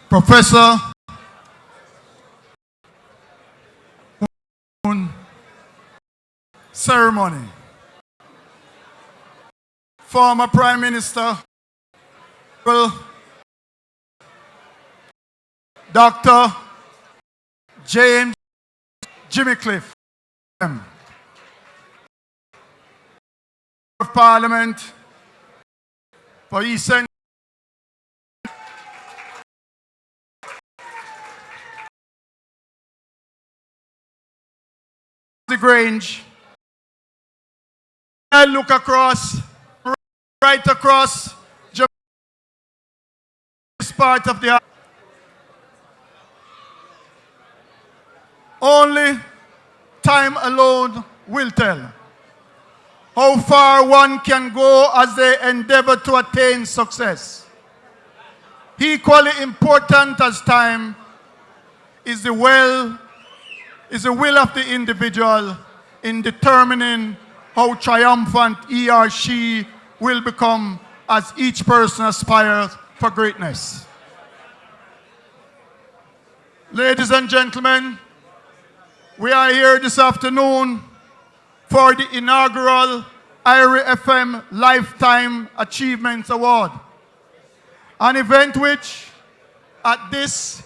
Professor ceremony. Former Prime Minister Dr. James Jimmy Cliff, of Parliament for Eastern the Grange. I look right across this part of the only time alone will tell how far one can go as they endeavor to attain success. Equally important as time is the will of the individual in determining how triumphant he or she will become as each person aspires for greatness. Ladies and gentlemen, we are here this afternoon for the inaugural IRIEFM Lifetime Achievements Award, an event which, at this,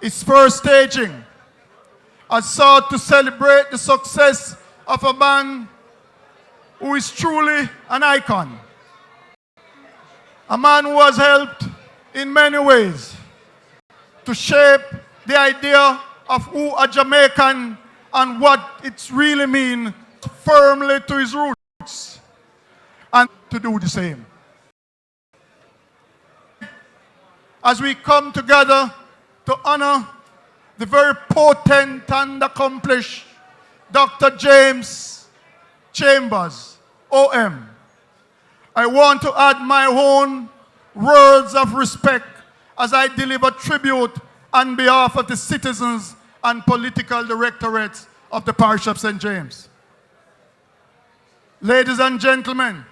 its first staging, has sought to celebrate the success of a man who is truly an icon. A man who has helped in many ways to shape the idea of who a Jamaican and what it really means firmly to his roots, and to do the same. As we come together to honor the very potent and accomplished Dr. James Chambers, OM, I want to add my own words of respect as I deliver tribute on behalf of the citizens and political directorates of the parish of St. James. Ladies and gentlemen,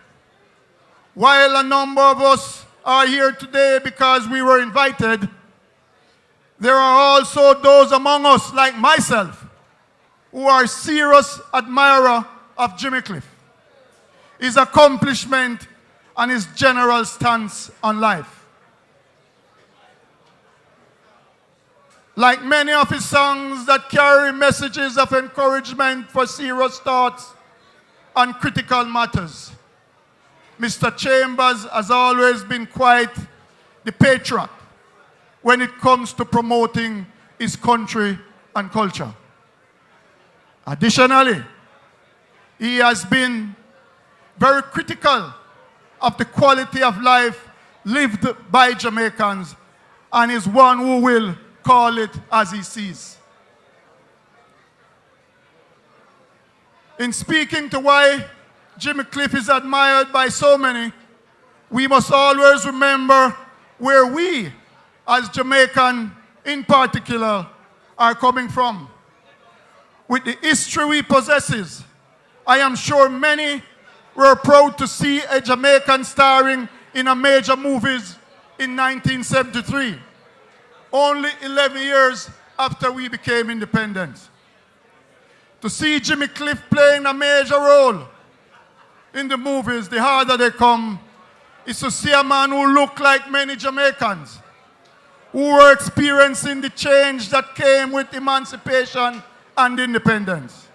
while a number of us are here today because we were invited, there are also those among us, like myself, who are serious admirers of Jimmy Cliff, his accomplishment and his general stance on life. Like many of his songs that carry messages of encouragement for serious thoughts on critical matters, Mr. Chambers has always been quite the patriot when it comes to promoting his country and culture. Additionally, he has been very critical of the quality of life lived by Jamaicans and is one who will call it as he sees. In speaking to why Jimmy Cliff is admired by so many, we must always remember where we, as Jamaican in particular, are coming from. With the history we possess, I am sure many were proud to see a Jamaican starring in a major movies in 1973, only 11 years after we became independent. To see Jimmy Cliff playing a major role in the movies, the harder they come, is to see a man who looked like many Jamaicans, who were experiencing the change that came with emancipation and independence,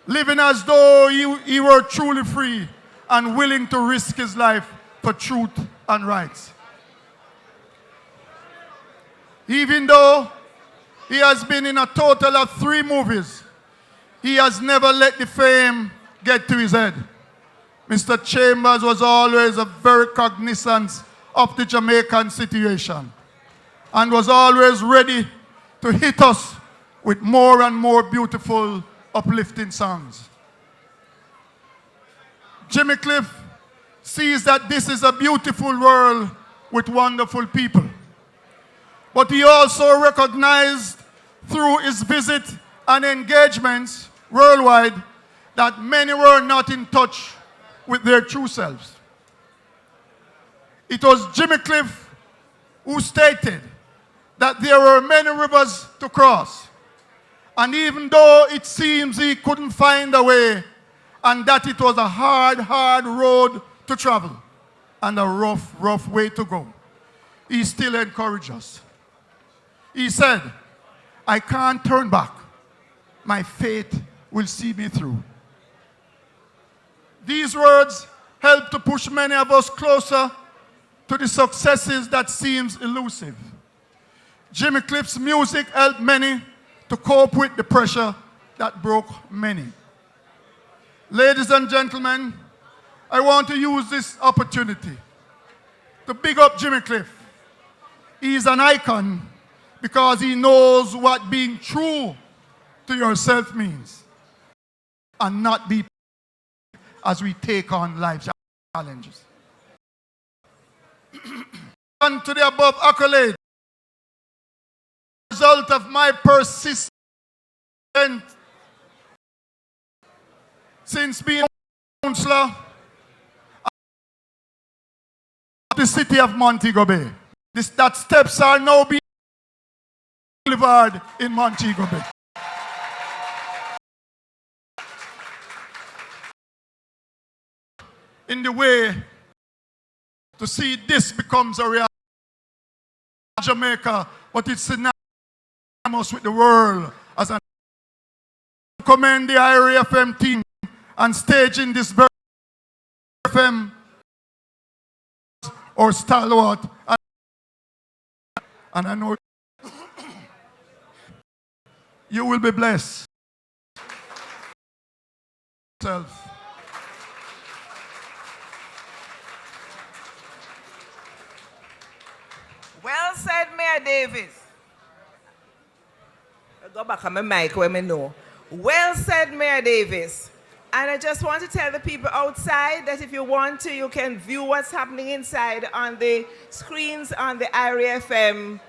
living as though he were truly free and willing to risk his life for truth and rights. Even though he has been in a total of 3 movies, he has never let the fame get to his head. Mr. Chambers was always a very cognizant of the Jamaican situation and was always ready to hit us with more and more beautiful, uplifting songs. Jimmy Cliff sees that this is a beautiful world with wonderful people. But he also recognized through his visit and engagements worldwide that many were not in touch with their true selves. It was Jimmy Cliff who stated that there were many rivers to cross. And even though it seems he couldn't find a way, and that it was a hard, hard road to travel, and a rough, rough way to go, he still encouraged us. He said, I can't turn back. My faith will see me through. These words help to push many of us closer to the successes that seems elusive. Jimmy Cliff's music helped many to cope with the pressure that broke many. Ladies and gentlemen, I want to use this opportunity to big up Jimmy Cliff. He is an icon because he knows what being true to yourself means and not be as we take on life's challenges. And to the above accolade, result of my persistence since being councillor of the city of Montego Bay. That steps are now being delivered in Montego Bay. In the way to see this becomes a reality in Jamaica, but it's synonymous with the world. As I commend the IRIEFM team and staging this IRIEFM or stalwart, and I know you will be blessed. Well said, Mayor Davis. I'll go back on my mic where I know. Well said, Mayor Davis. And I just want to tell the people outside that if you want to, you can view what's happening inside on the screens on the IRIEFM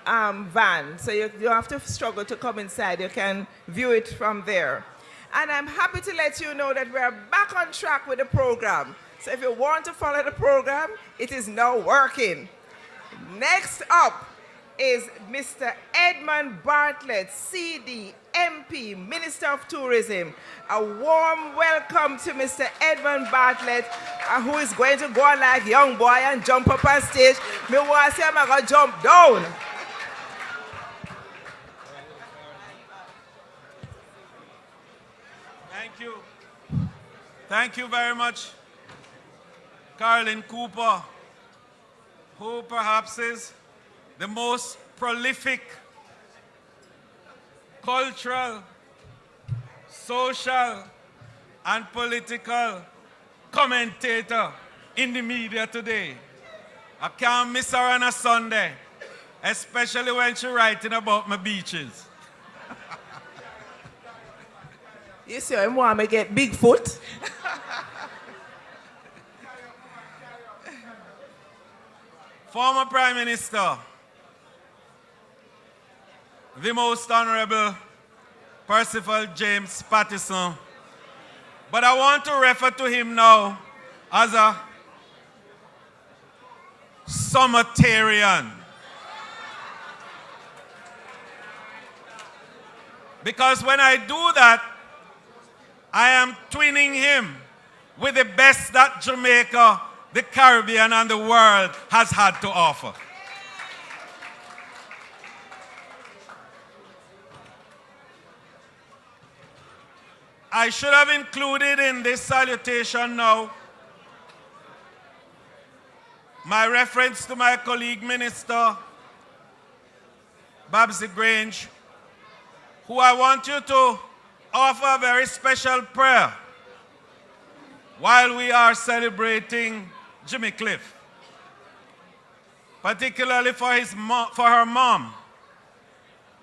van. So you don't have to struggle to come inside. You can view it from there. And I'm happy to let you know that we're back on track with the program. So if you want to follow the program, it is now working. Next up is Mr. Edmund Bartlett, CD, MP, Minister of Tourism. A warm welcome to Mr. Edmund Bartlett, who is going to go on like young boy and jump up on stage. Me want to say I'm going to jump down. Thank you. Thank you very much, Carolyn Cooper, who perhaps is the most prolific cultural, social, and political commentator in the media today. I can't miss her on a Sunday, especially when she's writing about my beaches. You see, I want to get Bigfoot. Former Prime Minister, the Most Honorable Percival James Pattison, but I want to refer to him now as a summitarian. Because when I do that, I am twinning him with the best that Jamaica, the Caribbean, and the world has had to offer. I should have included in this salutation now my reference to my colleague minister, Babsy Grange, who I want you to offer a very special prayer while we are celebrating Jimmy Cliff, particularly for her mom,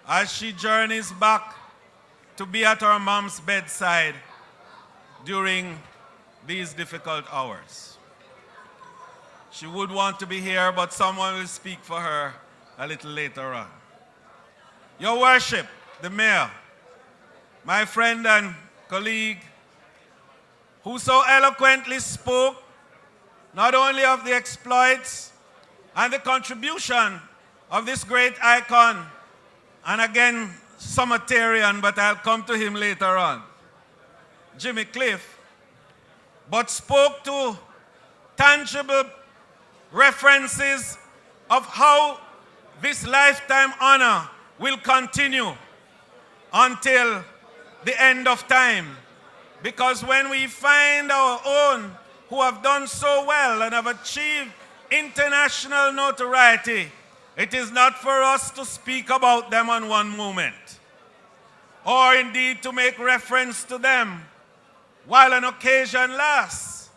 as she journeys back to be at her mom's bedside during these difficult hours. She would want to be here, but someone will speak for her a little later on. Your Worship, the Mayor, my friend and colleague, who so eloquently spoke not only of the exploits and the contribution of this great icon, and again, Somalitarian, but I'll come to him later on, Jimmy Cliff, but spoke to tangible references of how this lifetime honor will continue until the end of time. Because when we find our own who have done so well and have achieved international notoriety, it is not for us to speak about them on one moment, or indeed to make reference to them while an occasion lasts,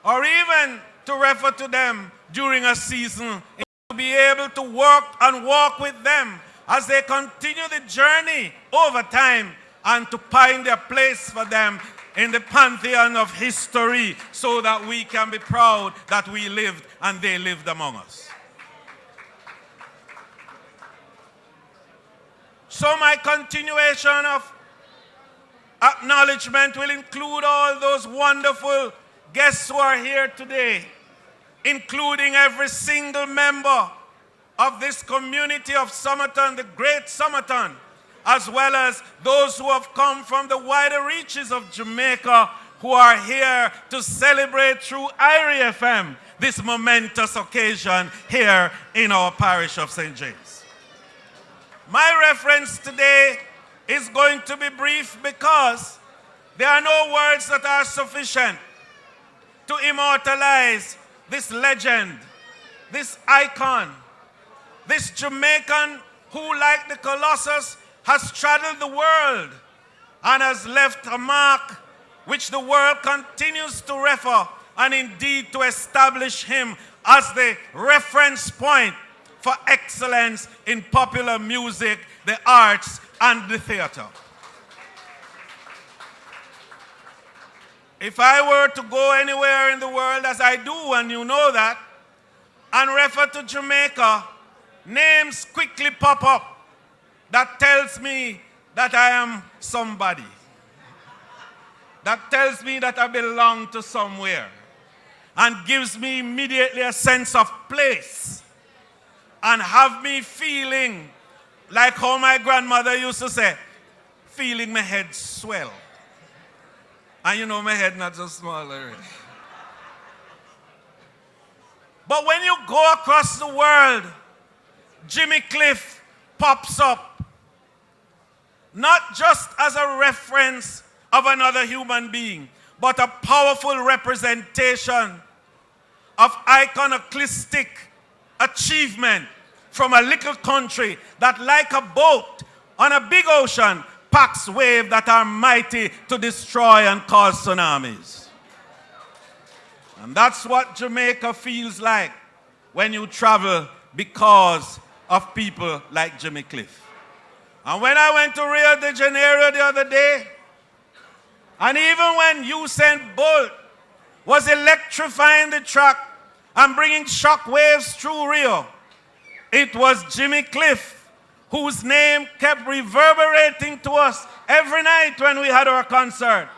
or even to refer to them during a season, to be able to work and walk with them as they continue the journey over time, and to find their place for them in the pantheon of history, so that we can be proud that we lived and they lived among us. So my continuation of acknowledgement will include all those wonderful guests who are here today, including every single member of this community of Somerton, the great Somerton, as well as those who have come from the wider reaches of Jamaica, who are here to celebrate through IRIEFM this momentous occasion here in our parish of St. James. My reference today is going to be brief, because there are no words that are sufficient to immortalize this legend, this icon, this Jamaican who, like the Colossus, has traveled the world and has left a mark which the world continues to refer, and indeed to establish him as the reference point for excellence in popular music, the arts, and the theater. If I were to go anywhere in the world, as I do, and you know that, and refer to Jamaica, names quickly pop up that tells me that I am somebody, that tells me that I belong to somewhere, and gives me immediately a sense of place, and have me feeling like how my grandmother used to say, feeling my head swell. And you know my head not so small already. But when you go across the world, Jimmy Cliff pops up, not just as a reference of another human being, but a powerful representation of iconoclastic achievement from a little country that, like a boat on a big ocean, packs waves that are mighty to destroy and cause tsunamis. And that's what Jamaica feels like when you travel, because of people like Jimmy Cliff. And when I went to Rio de Janeiro the other day, and even when Usain Bolt was electrifying the track and bringing shock waves through Rio, it was Jimmy Cliff whose name kept reverberating to us every night when we had our concert,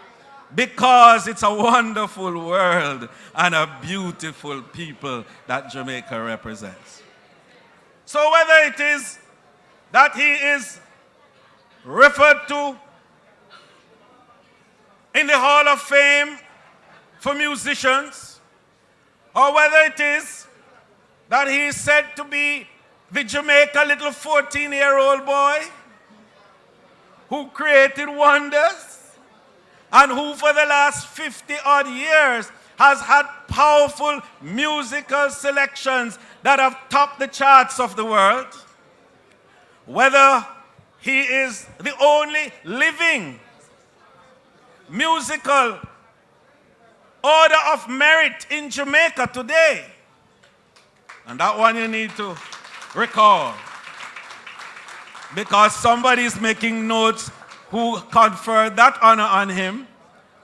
because it's a wonderful world and a beautiful people that Jamaica represents. So whether it is that he is referred to in the Hall of Fame for musicians, or whether it is that he is said to be the Jamaica little 14-year-old boy who created wonders and who for the last 50-odd years has had powerful musical selections that have topped the charts of the world, whether he is the only living musical order of merit in Jamaica today, and that one you need to recall, because somebody is making notes who conferred that honor on him,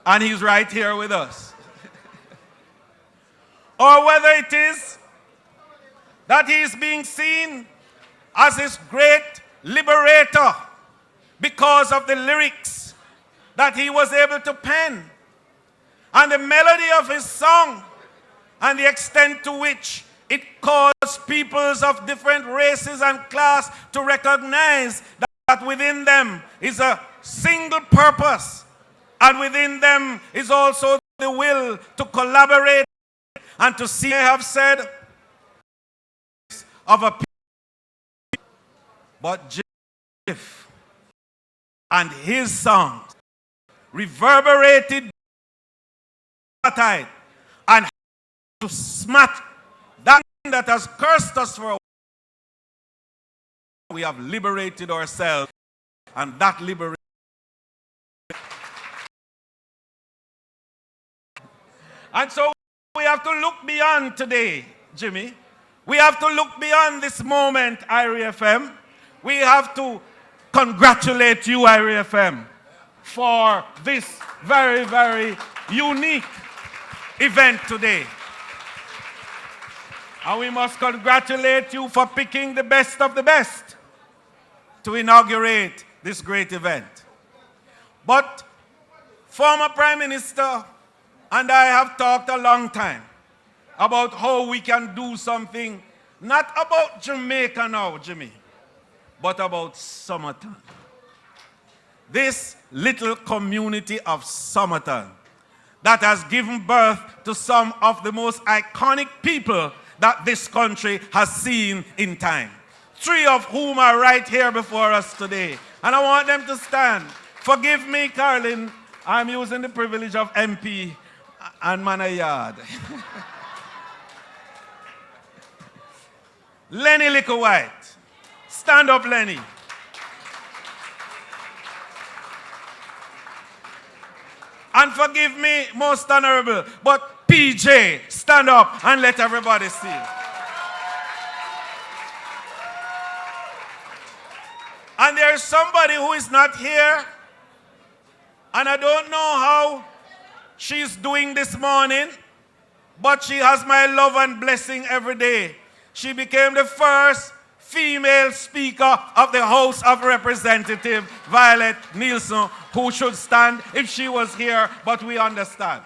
and he's right here with us. Or whether it is that he is being seen as this great liberator because of the lyrics that he was able to pen, and the melody of his song, and the extent to which it caused peoples of different races and class to recognize that within them is a single purpose, and within them is also the will to collaborate and to see, I have said, of a people. But Jeff and his songs reverberated and to smack that that has cursed us for a while. We have liberated ourselves, and that liberation. And so we have to look beyond today, Jimmy. We have to look beyond this moment, IRIEFM. We have to congratulate you, IRIEFM, for this very, very unique event today. And we must congratulate you for picking the best of the best to inaugurate this great event. But former Prime Minister and I have talked a long time about how we can do something, not about Jamaica now, Jimmy, but about Somerton. This little community of Somerton that has given birth to some of the most iconic people that this country has seen in time. 3 of whom are right here before us today. And I want them to stand. Forgive me, Carlin, I'm using the privilege of MP and Manayard. Lenny Liquor White. Stand up, Lenny. And forgive me, most honorable, but PJ, stand up and let everybody see. And there's somebody who is not here, and I don't know how she's doing this morning, but she has my love and blessing every day. She became the first female Speaker of the House of Representatives, Violet Nielsen, who should stand if she was here, but we understand.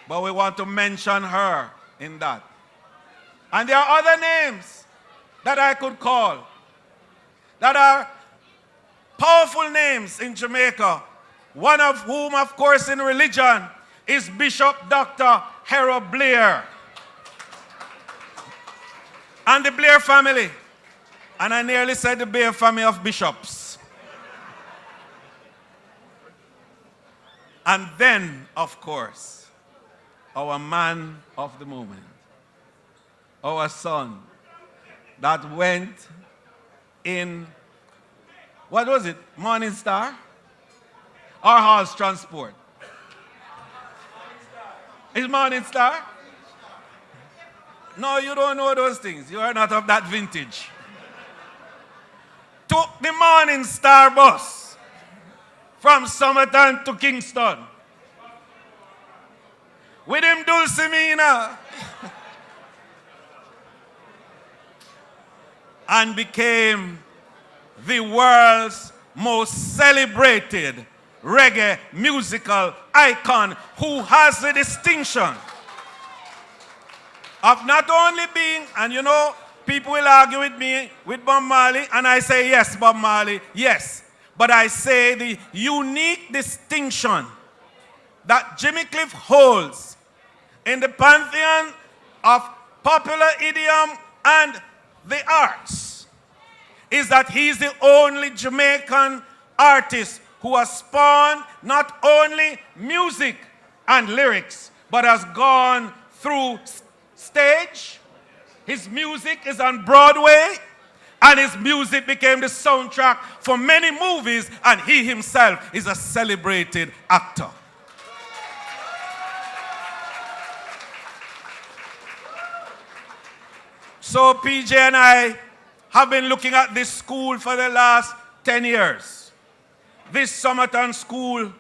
But we want to mention her in that. And there are other names that I could call that are powerful names in Jamaica, one of whom, of course, in religion is Bishop Dr. Harold Blair and the Blair family. And I nearly said the Blair family of bishops. And then, of course, our man of the moment, our son, that went in, what was it, Morning Star? Or horse transport? Is Morning Star? No, you don't know those things. You are not of that vintage. Took the Morning Star bus from Somerton to Kingston with him Dulcimina and became the world's most celebrated reggae musical icon, who has the distinction of not only being, and you know, people will argue with me with Bob Marley, and I say yes, Bob Marley, yes. But I say the unique distinction that Jimmy Cliff holds in the pantheon of popular idiom and the arts is that he's the only Jamaican artist who has spawned not only music and lyrics, but has gone through stage. His music is on Broadway, and his music became the soundtrack for many movies, and he himself is a celebrated actor. So PJ and I have been looking at this school for the last 10 years. This Somerton school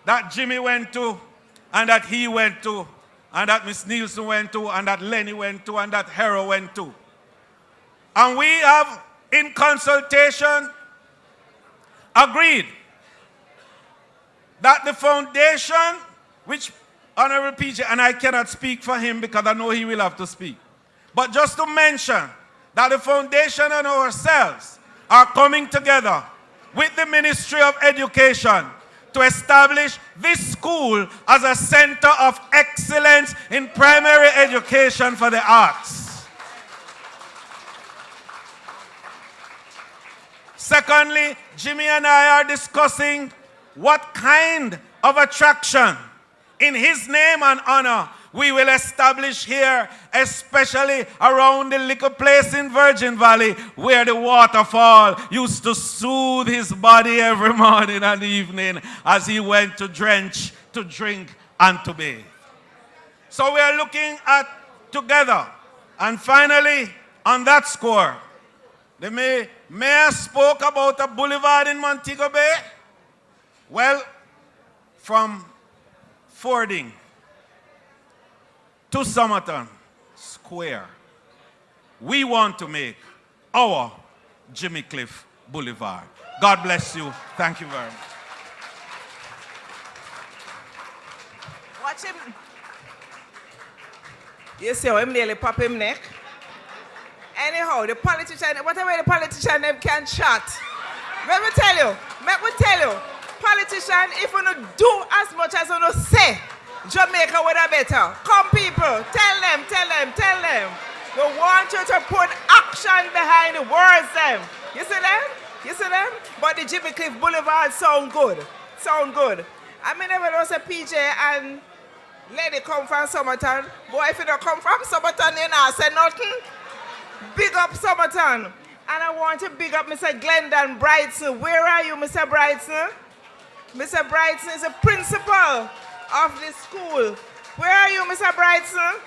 that Jimmy went to, and that he went to, and that Miss Nielsen went to, and that Lenny went to, and that Hero went to. And we have, in consultation, agreed that the foundation, which Honorable PJ, and I cannot speak for him because I know he will have to speak, but just to mention that the foundation and ourselves are coming together with the Ministry of Education to establish this school as a center of excellence in primary education for the arts. Secondly, Jimmy and I are discussing what kind of attraction in his name and honor we will establish here, especially around the little place in Virgin Valley where the waterfall used to soothe his body every morning and evening as he went to drench, to drink, and to bathe. So we are looking at together. And finally, on that score, the mayor spoke about a boulevard in Montego Bay. Well, from Fording to Somerton Square, we want to make our Jimmy Cliff Boulevard. God bless you. Thank you very much. Watch him. You see how him nearly pop him neck? Anyhow, the politician, whatever the politician them can chat. Let me tell you, politician, if you don't do as much as you say, Jamaica would have better. Come people, tell them. We want you to put action behind the words them. You see them? But the Jimmy Cliff Boulevard sound good. I mean, never know say PJ and lady come from Somerton. Boy, if you don't come from Somerton, you know, say nothing. Big up Somerton. And I want to big up Mr. Glendon Brightson. Where are you, Mr. Brightson? Mr. Brightson is the principal of the school. Where are you, Mr. Brightson?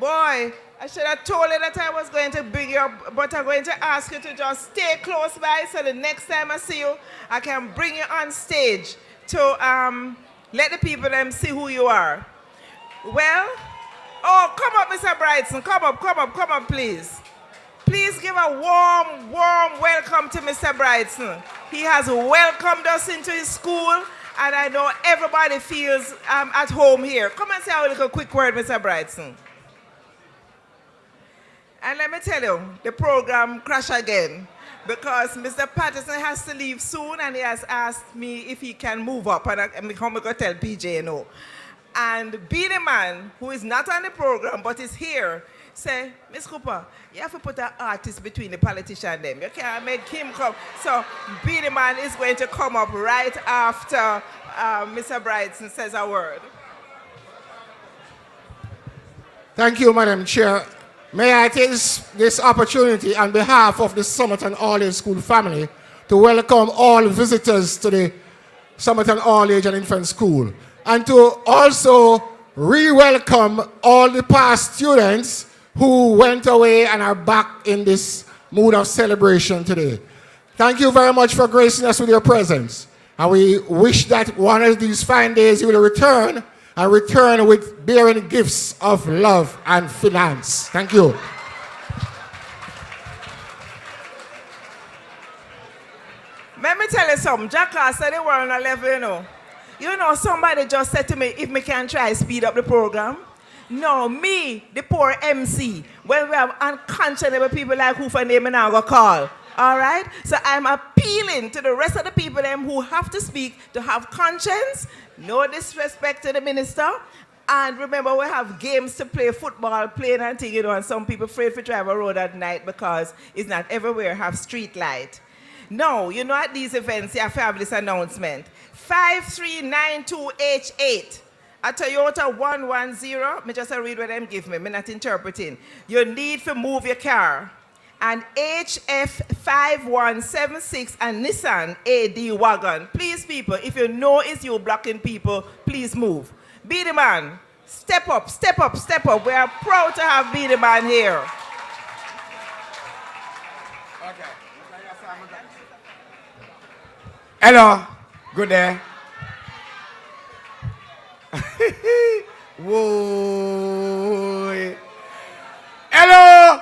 Boy, I should have told you that I was going to bring you up, but I'm going to ask you to just stay close by so the next time I see you, I can bring you on stage to let the people them see who you are. Well, oh, come up, Mr. Brightson. Come up, please. Please give a warm welcome to Mr. Brightson. He has welcomed us into his school, and I know everybody feels at home here. Come and say a little quick word, Mr. Brightson. And let me tell you, the program crashed again because Mr. Patterson has to leave soon, and he has asked me if he can move up, and I'm going to tell PJ no. And Beanie Man, who is not on the program but is here, say, Miss Cooper, you have to put an artist between the politician and them. You can't make him come. So Beanie Man is going to come up right after Mr. Brightson says a word. Thank you, Madam Chair. May I take this opportunity on behalf of the Somerton All-Age School family to welcome all visitors to the Somerton All-Age and Infant School, and to also re-welcome all the past students who went away and are back in this mood of celebration today. Thank you very much for gracing us with your presence. And we wish that one of these fine days you will return, and return with bearing gifts of love and finance. Thank you. Let me tell you something. Jackass said they were on a level, you know. You know, somebody just said to me, if me can try speed up the program. No, me, the poor MC, when we have unconscionable people like who for name and I go call. All right? So I'm appealing to the rest of the people them who have to speak to have conscience, no disrespect to the minister. And remember, we have games to play, football, playing and thing, you know, and some people afraid to drive a road at night because it's not everywhere have street light. No, you know, at these events, you have to have this announcement. 5392H8. A Toyota 110, me just read what them give me, me not interpreting. You need to move your car. And HF5176 and Nissan AD wagon. Please, people, if you know it's you blocking people, please move. Be the man. Step up. We are proud to have Be the Man here. Okay. Hello. Good day. Whoa. Hello.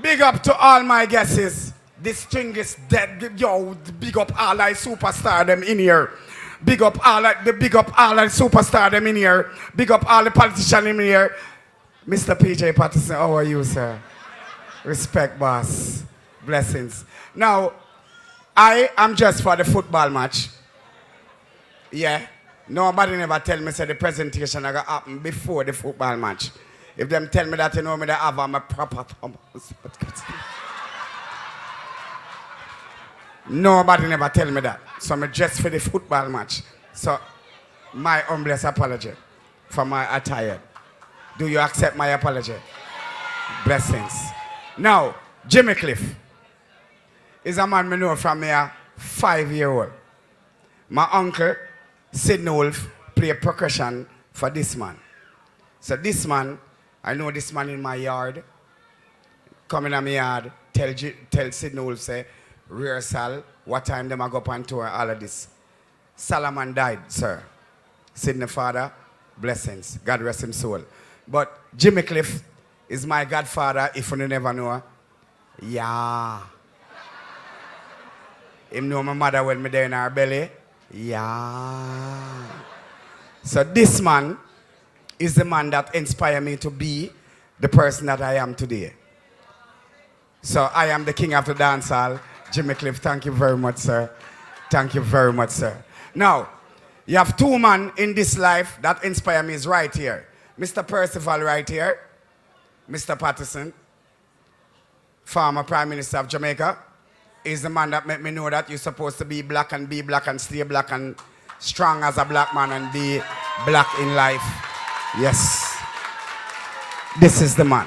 Big up to all my guesses. This string is dead. Yo, big up all I superstar them in here. Big up all the superstar them in here. Big up all the politicians in here. Mr. PJ Patterson, how are you, sir? Respect, boss. Blessings. Now, I am just for the football match. Yeah. Nobody never tell me say the presentation I got happen before the football match. If them tell me that, you know me, they have a proper thumb. Nobody never tell me that. So I'm just for the football match. So, my humblest apology for my attire. Do you accept my apology? Blessings. Now, Jimmy Cliff is a man I know from a 5-year-old. My uncle, Sidney Wolf, play percussion for this man. So this man, I know this man in my yard. Come in my yard, tell Sidney Wolf, say, rehearsal, what time them I go up on tour, all of this. Solomon died, sir. Sidney father, blessings. God rest his soul. But Jimmy Cliff is my godfather, if you never know. Yeah. Him know my mother when me there in her belly. Yeah. So this man is the man that inspired me to be the person that I am today. So I am the king of the dancehall. Jimmy Cliff, thank you very much, sir. Thank you very much, sir. Now, you have two men in this life that inspire me is right here. Mr. Percival right here. Mr. Patterson, former Prime Minister of Jamaica, is the man that made me know that you're supposed to be black and stay black and strong as a black man and be black in life. Yes. This is the man.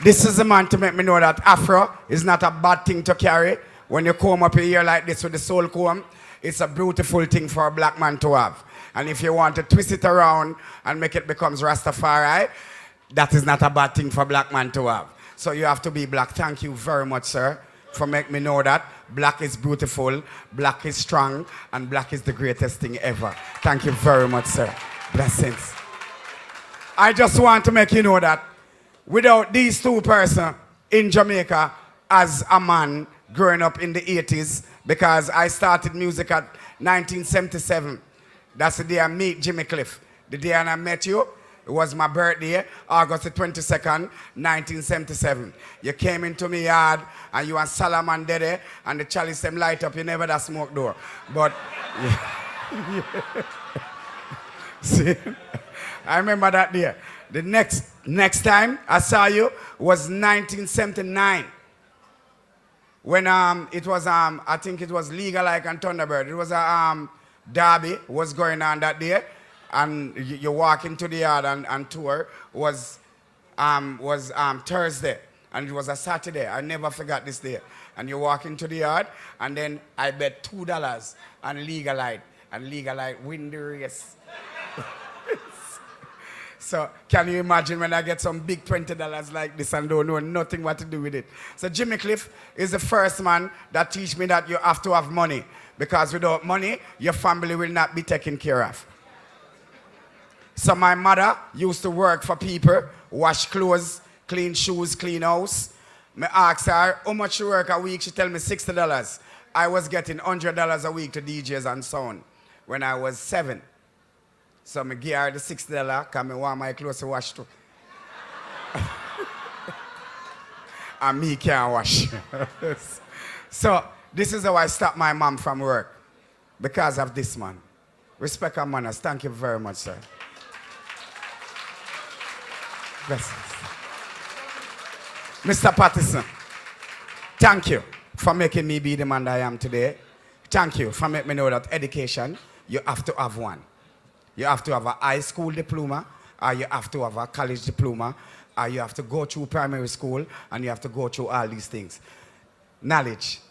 This is the man to make me know that Afro is not a bad thing to carry. When you comb up your ear like this with the soul comb, it's a beautiful thing for a black man to have. And if you want to twist it around and make it becomes Rastafari, that is not a bad thing for a black man to have. So you have to be black. Thank you very much, sir, for making me know that black is beautiful, black is strong, and black is the greatest thing ever. Thank you very much, sir. Blessings. I just want to make you know that without these two persons in Jamaica as a man growing up in the 80s, because I started music at 1977. That's the day I met Jimmy Cliff. The day I met you, it was my birthday, August the 22nd, 1977. You came into my yard and you and Solomon Dede and the chalice them light up. You never that smoke door. But, yeah. See, I remember that day. The next time I saw you was 1979. When it was, I think it was Legal Like and Thunderbird. It was a derby was going on that day. And you walk into the yard and tour was Thursday. And it was a Saturday. I never forgot this day. And you walk into the yard and then I bet $2 on Legal Light. And Legal Light win the race. So can you imagine when I get some big $20 like this and don't know nothing what to do with it? So Jimmy Cliff is the first man that teach me that you have to have money. Because without money, your family will not be taken care of. So my mother used to work for people, wash clothes, clean shoes, clean house. I asked her how much she work a week. She tell me $60. I was getting $100 a week to DJs and sound when I was 7. So I give her the $60 because I want my clothes to wash too. And me can't wash. So this is how I stopped my mom from work. Because of this man. Respect and manners. Thank you very much, sir. Blessings. Mr. Patterson, thank you for making me be the man that I am today. Thank you for making me know that education, you have to have one. You have to have a high school diploma, or you have to have a college diploma, or you have to go through primary school, and you have to go through all these things. Knowledge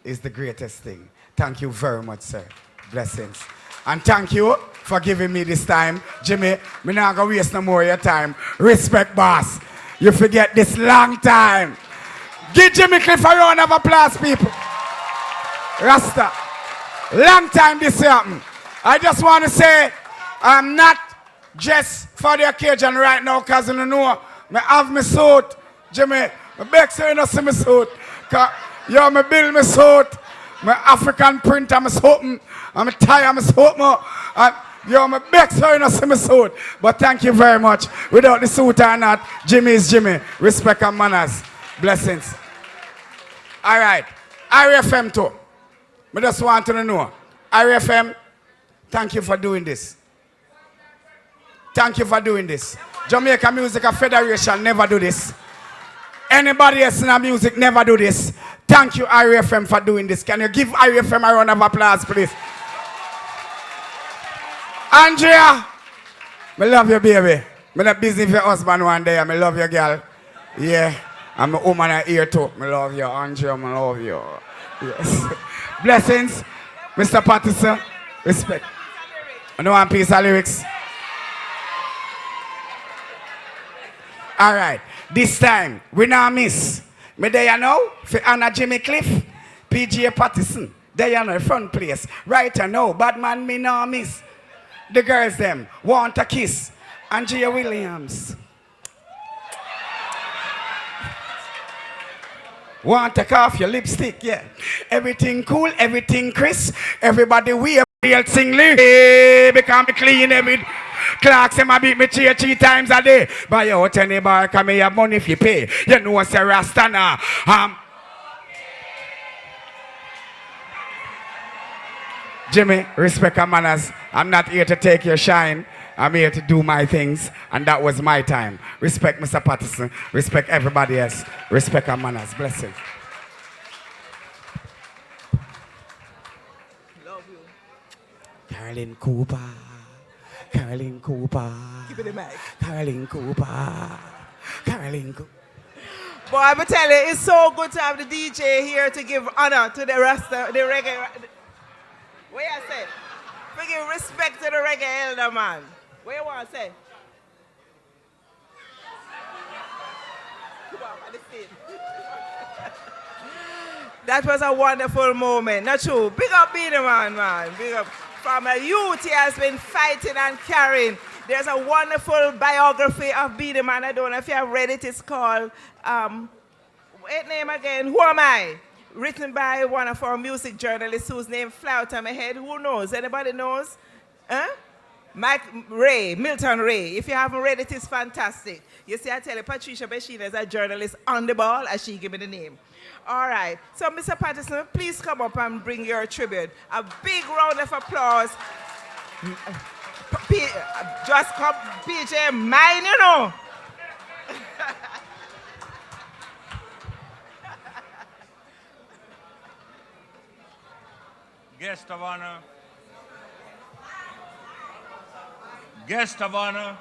is the greatest thing. Thank you very much, sir. Blessings. And thank you for giving me this time. Jimmy, me not gonna waste no more of your time. Respect, boss. You forget this long time. Give Jimmy Cliff a round of applause, people. Rasta. Long time this happened. I just want to say, I'm not just for the occasion right now, because you know, I have my suit. Jimmy, I beg so you don't see my suit. Yo, me build my suit. My African print, I'm a suit. I'm a tie, I'm a suit. Yo, my back sorry not see me suit. But thank you very much. Without the suit or not, Jimmy is Jimmy. Respect and manners. Blessings. All right. IRIEFM too. I just want to know. IRIEFM, thank you for doing this. Thank you for doing this. Jamaica Music Federation never do this. Anybody else in our music never do this. Thank you, IRIEFM, for doing this. Can you give IRIEFM a round of applause, please? Andrea, I love you, baby. I'm not busy with your husband one day. I love you, girl. Yeah, I'm a woman here too. I love you, Andrea. I love you. Yes. Blessings, Mr. Patterson. Respect. I know one piece of lyrics. All right. This time, we now miss. Me there you know, for Anna Jimmy Cliff, PJ Patterson. There you know, front place. Right you know, bad man me now miss. The girls them want a kiss. Andrea Williams. Want to take off your lipstick, yeah. Everything cool, everything crisp. Everybody wear real singly. Hey, become clean every Clarks him a beat me 3 times a day. Buy out any bar, come me have money if you pay. You know what's a Rasta now. Jimmy, respect and manners. I'm not here to take your shine. I'm here to do my things, and that was my time. Respect Mr. Patterson. Respect everybody else. Respect and manners. Blessings. Love you. Caroline Cooper. Caroline Cooper. Keep it in mic. Caroline Cooper. Caroline Cooper. Boy, I'm tell you, it's so good to have the DJ here to give honor to the Rasta, the reggae. What you say? We give respect to the reggae elder man. What you want to say? Come on, at the stage. That was a wonderful moment, not true? Big up Beenie Man. Big up. From a youth he has been fighting and carrying. There's a wonderful biography of Beenie Man. I don't know if you have read it. It's called, what name again? Who Am I? Written by one of our music journalists whose name fly out of my head. Who knows? Anybody knows? Huh? Milton Ray. If you haven't read it, it's fantastic. You see, I tell you, Patricia Beshina is a journalist on the ball, as she gave me the name. All right. So, Mr. Patterson, please come up and bring your tribute. A big round of applause. Just come, PJ, mine, you know. Guest of honor. Guest of honor,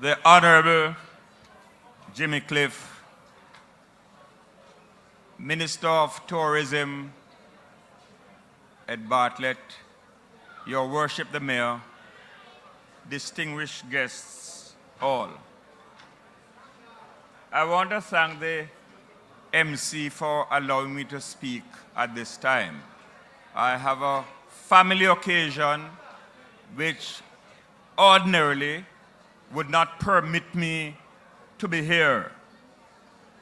the Honorable Jimmy Cliff, Minister of Tourism, Ed Bartlett, Your Worship the Mayor, distinguished guests all. I want to thank the MC for allowing me to speak at this time. I have a family occasion which ordinarily would not permit me to be here,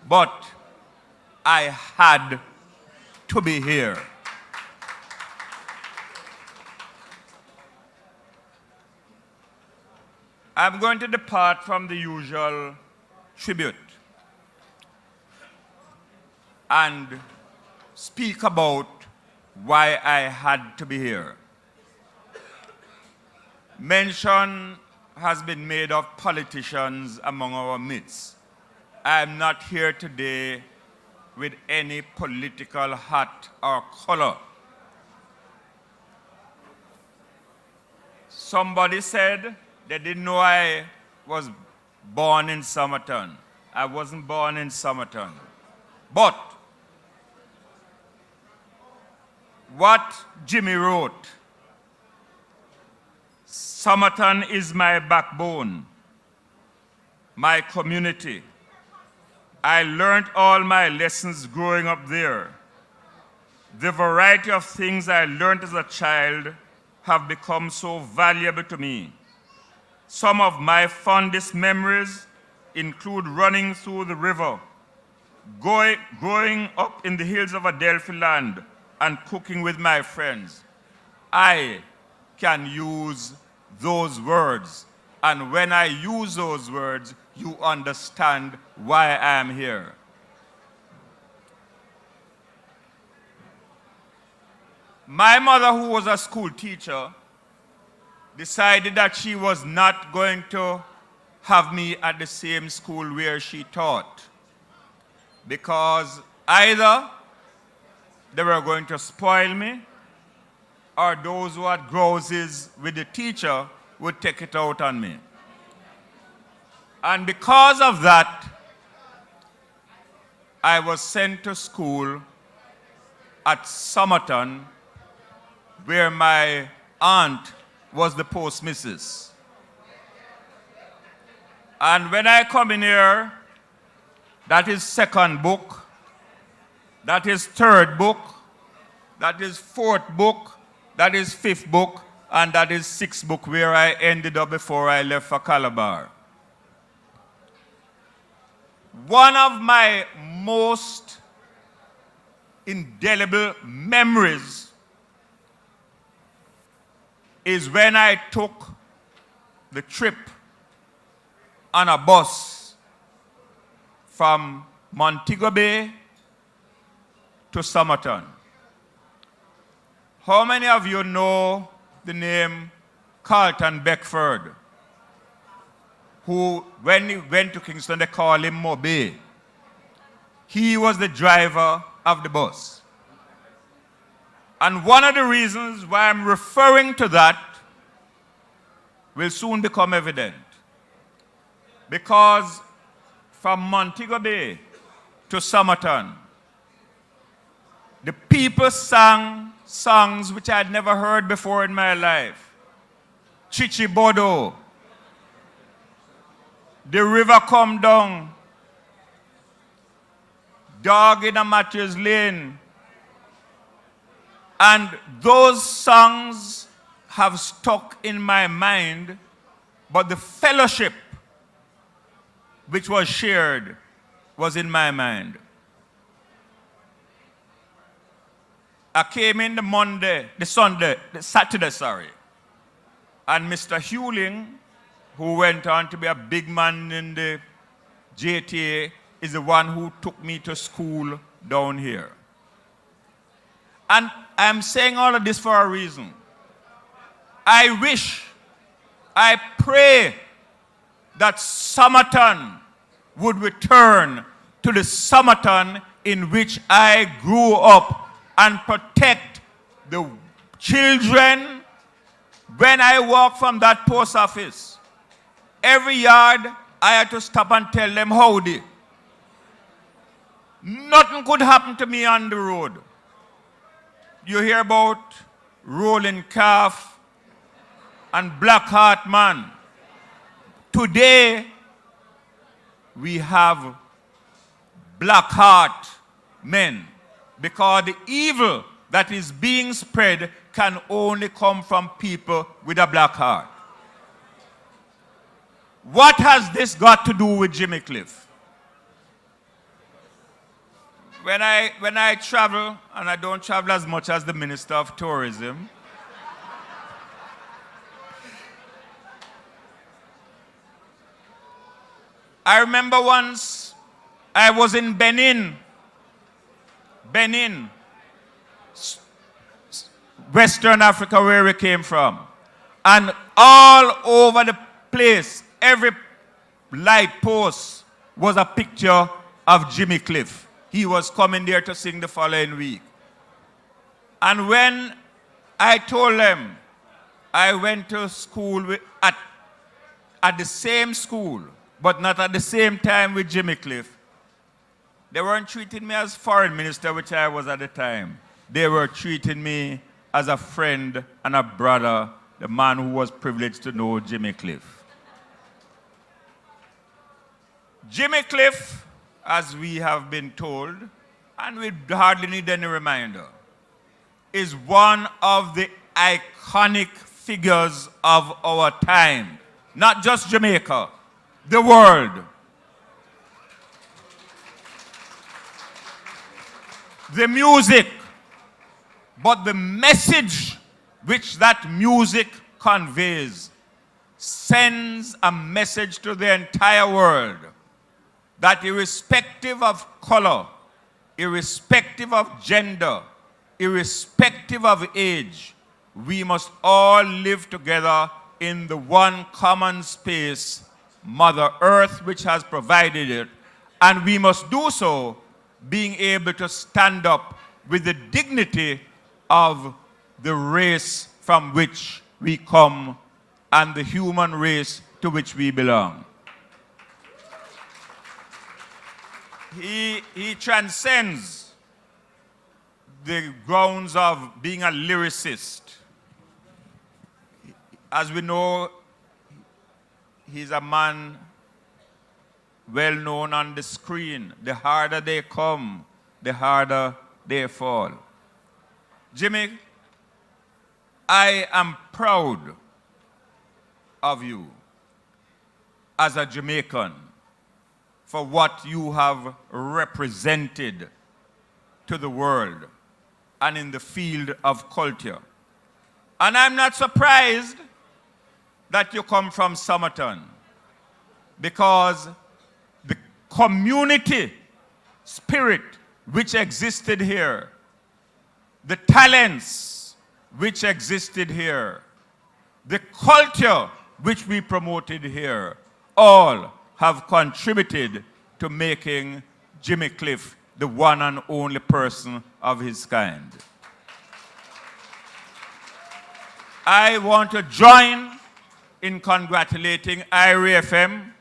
but I had to be here. I'm going to depart from the usual tribute and speak about why I had to be here. Mention has been made of politicians among our midst. I am not here today with any political hat or color. Somebody said they didn't know I was born in Somerton. I wasn't born in Somerton. But what Jimmy wrote, Somerton is my backbone, my community. I learned all my lessons growing up there. The variety of things I learned as a child have become so valuable to me. Some of my fondest memories include running through the river, growing up in the hills of Adelphi land, and cooking with my friends. I can use those words. And when I use those words, you understand why I am here. My mother, who was a school teacher, decided that she was not going to have me at the same school where she taught, because either they were going to spoil me, or those who had grouses with the teacher would take it out on me. And because of that, I was sent to school at Somerton, where my aunt was the postmissus. And when I come in here, that is second book, that is third book, that is fourth book, that is fifth book, and that is sixth book, where I ended up before I left for Calabar. One of my most indelible memories is when I took the trip on a bus from Montego Bay to Somerton. How many of you know the name Carlton Beckford, who, when he went to Kingston, they call him Mobe? He was the driver of the bus. And one of the reasons why I'm referring to that will soon become evident. Because from Montego Bay to Somerton, the people sang songs which I had never heard before in my life. Chichi Bodo, The River Come Down, Dog in a Mattress Lane. And those songs have stuck in my mind, but the fellowship which was shared was in my mind. I came in the Saturday, and Mr. Hewling, who went on to be a big man in the JTA, is the one who took me to school down here. And I'm saying all of this for a reason. I pray that Somerton would return to the Somerton in which I grew up and protect the children. When I walk from that post office, every yard I had to stop and tell them howdy. Nothing could happen to me on the road. You hear about Rolling Calf and Blackheart Man. Today, we have Blackheart men, because the evil that is being spread can only come from people with a black heart. What has this got to do with Jimmy Cliff? When I travel, and I don't travel as much as the Minister of Tourism, I remember once I was in Benin, Western Africa, where we came from. And all over the place, every light post was a picture of Jimmy Cliff. He was coming there to sing the following week. And when I told them I went to school at the same school, but not at the same time with Jimmy Cliff, they weren't treating me as foreign minister, which I was at the time. They were treating me as a friend and a brother, the man who was privileged to know Jimmy Cliff. Jimmy Cliff, as we have been told, and we hardly need any reminder, is one of the iconic figures of our time. Not just Jamaica, the world. The music, but the message which that music conveys sends a message to the entire world that irrespective of color, irrespective of gender, irrespective of age, we must all live together in the one common space, Mother Earth, which has provided it. And we must do so being able to stand up with the dignity of the race from which we come and the human race to which we belong. He transcends the grounds of being a lyricist. As we know, he's a man well known on the screen. The harder they come, the harder they fall. Jimmy, I am proud of you as a Jamaican for what you have represented to the world and in the field of culture. And I'm not surprised that you come from Somerton, because the community spirit which existed here, the talents which existed here, the culture which we promoted here, all have contributed to making Jimmy Cliff the one and only person of his kind. I want to join in congratulating IRIEFM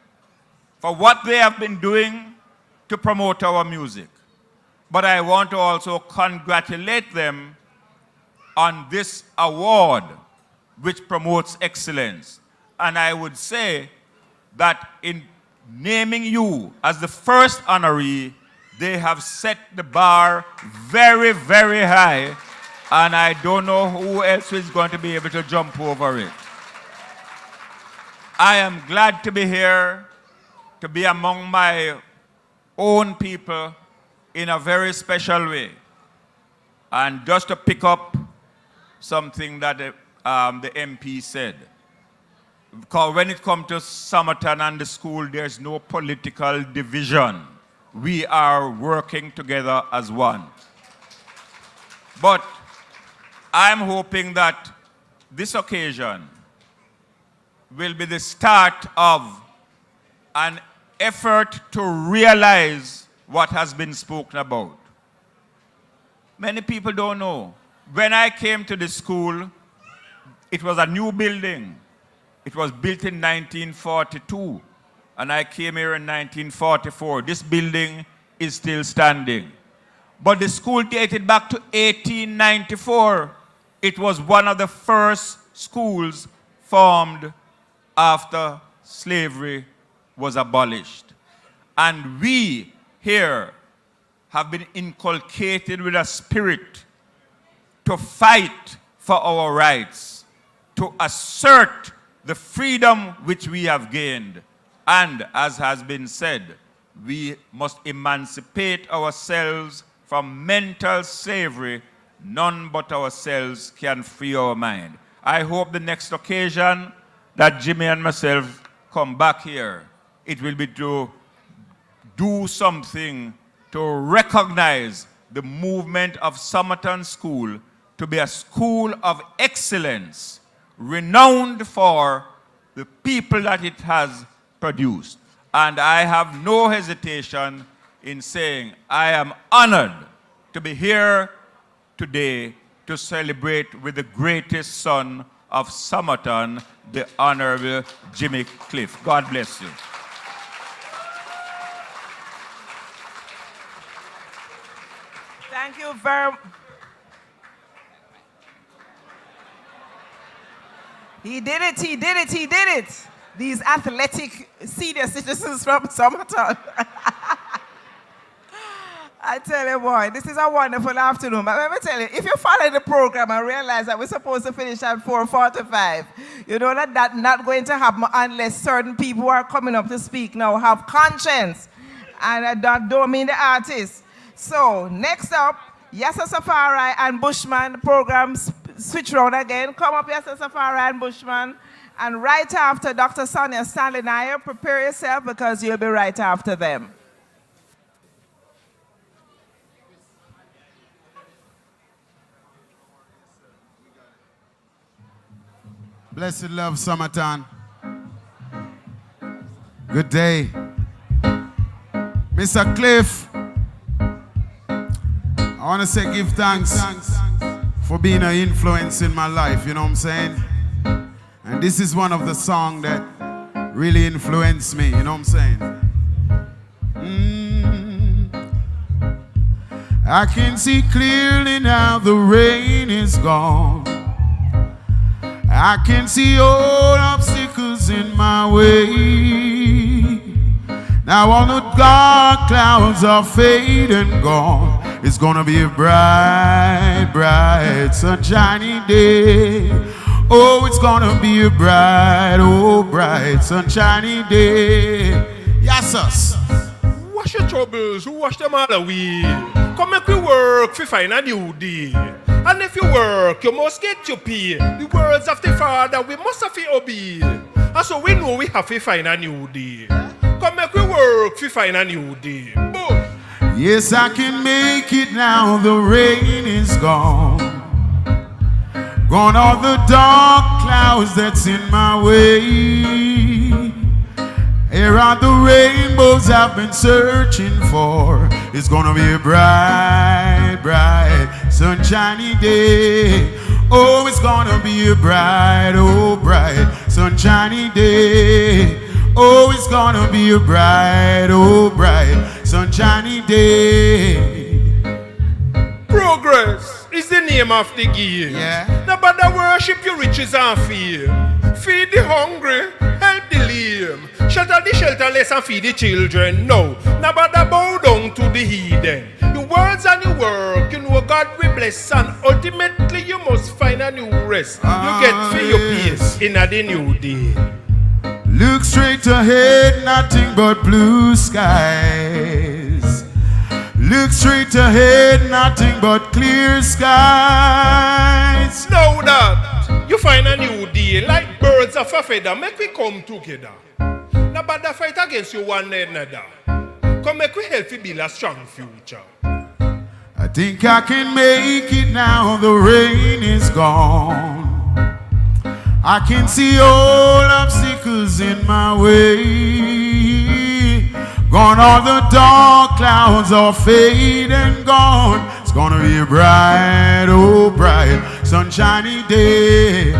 for what they have been doing to promote our music. But I want to also congratulate them on this award which promotes excellence. And I would say that in naming you as the first honoree, they have set the bar very, very high, and I don't know who else is going to be able to jump over it. I am glad to be here, to be among my own people in a very special way. And just to pick up something that the MP said, because when it comes to Somerton and the school, there's no political division. We are working together as one. But I'm hoping that this occasion will be the start of an effort to realize what has been spoken about. Many people don't know. When I came to the school, it was a new building. It was built in 1942, and I came here in 1944. This building is still standing. But the school dated back to 1894. It was one of the first schools formed after slavery was abolished. And we here have been inculcated with a spirit to fight for our rights, to assert the freedom which we have gained. And as has been said, we must emancipate ourselves from mental slavery. None but ourselves can free our mind. I hope the next occasion that Jimmy and myself come back here, it will be to do something to recognize the movement of Somerton School to be a school of excellence, renowned for the people that it has produced. And I have no hesitation in saying I am honored to be here today to celebrate with the greatest son of Somerton, the Honorable Jimmy Cliff. God bless you. Thank you very much. He did it, he did it, he did it. These athletic senior citizens from Somerton. I tell you, boy, this is a wonderful afternoon. But let me tell you, if you follow the program and realize that we're supposed to finish at 4:45, you know that that's not going to happen unless certain people who are coming up to speak now have conscience. And I don't mean the artists. So, next up, Yassa Safari and Bushman, the program switch round again. Come up here, Safari and Bushman. And right after Dr. Sonia Stanley Nair, prepare yourself because you'll be right after them. Blessed love, Summertown. Good day. Mr. Cliff, I want to say give thanks for being an influence in my life, you know what I'm saying? And this is one of the songs that really influenced me, you know what I'm saying? I can see clearly now the rain is gone. I can see all obstacles in my way. Now all the dark clouds are fading gone. It's gonna be a bright, bright, sunshiny day. Oh, it's gonna be a bright, oh, bright, sunshiny day. Yes, us. Wash your troubles, wash them all away. Come make we work to find a new day. And if you work, you must get your pay. The words of the Father, we must have to obey. And so we know we have to find a new day. Come make we work to find a new day. Boom. Yes, I can make it now, the rain is gone. Gone all the dark clouds that's in my way. Here are the rainbows I've been searching for. It's gonna be a bright, bright, sunshiny day. Oh, it's gonna be a bright, oh, bright, sunshiny day. Oh, it's gonna be a bright, oh, bright, sunshiny day. Progress is the name of the game. Yeah. Nobody worship your riches and fear. Feed the hungry, help the lame. Shelter the shelterless and feed the children. No, nobody bow down to the heathen. Your words and your work, you know God will bless. And ultimately you must find a new rest. You get feel your peace in a new day. Look straight ahead, nothing but blue skies. Look straight ahead, nothing but clear skies. Now that you find a new day, like birds of a feather, make we come together. Nobody fight against you one another. Come make we help you build a strong future. I think I can make it now, the rain is gone. I can see all obstacles in my way. Gone all the dark clouds are fading gone. It's gonna be a bright, oh bright, sunshiny day.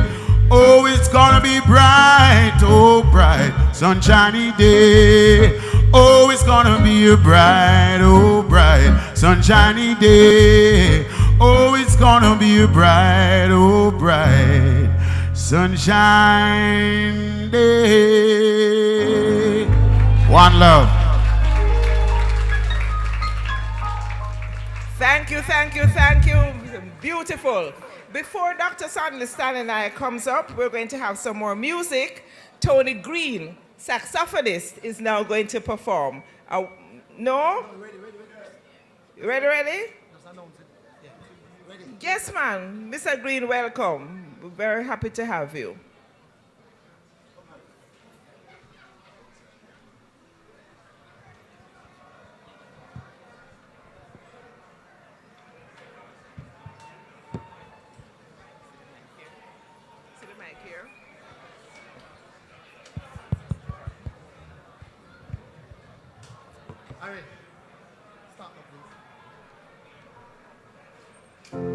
Oh, it's gonna be bright, oh bright, sunshiny day. Oh, it's gonna be a bright, oh bright, sunshiny day. Oh, it's gonna be a bright, oh bright, sunshine day. One love. Thank you, thank you, thank you. Beautiful. Before Dr. Stanley and I comes up, we're going to have some more music. Tony Green, saxophonist, is now going to perform. No? Ready? Yes, man. Mr. Green, welcome. We're very happy to have you. See the mic here? All right. Stop, please.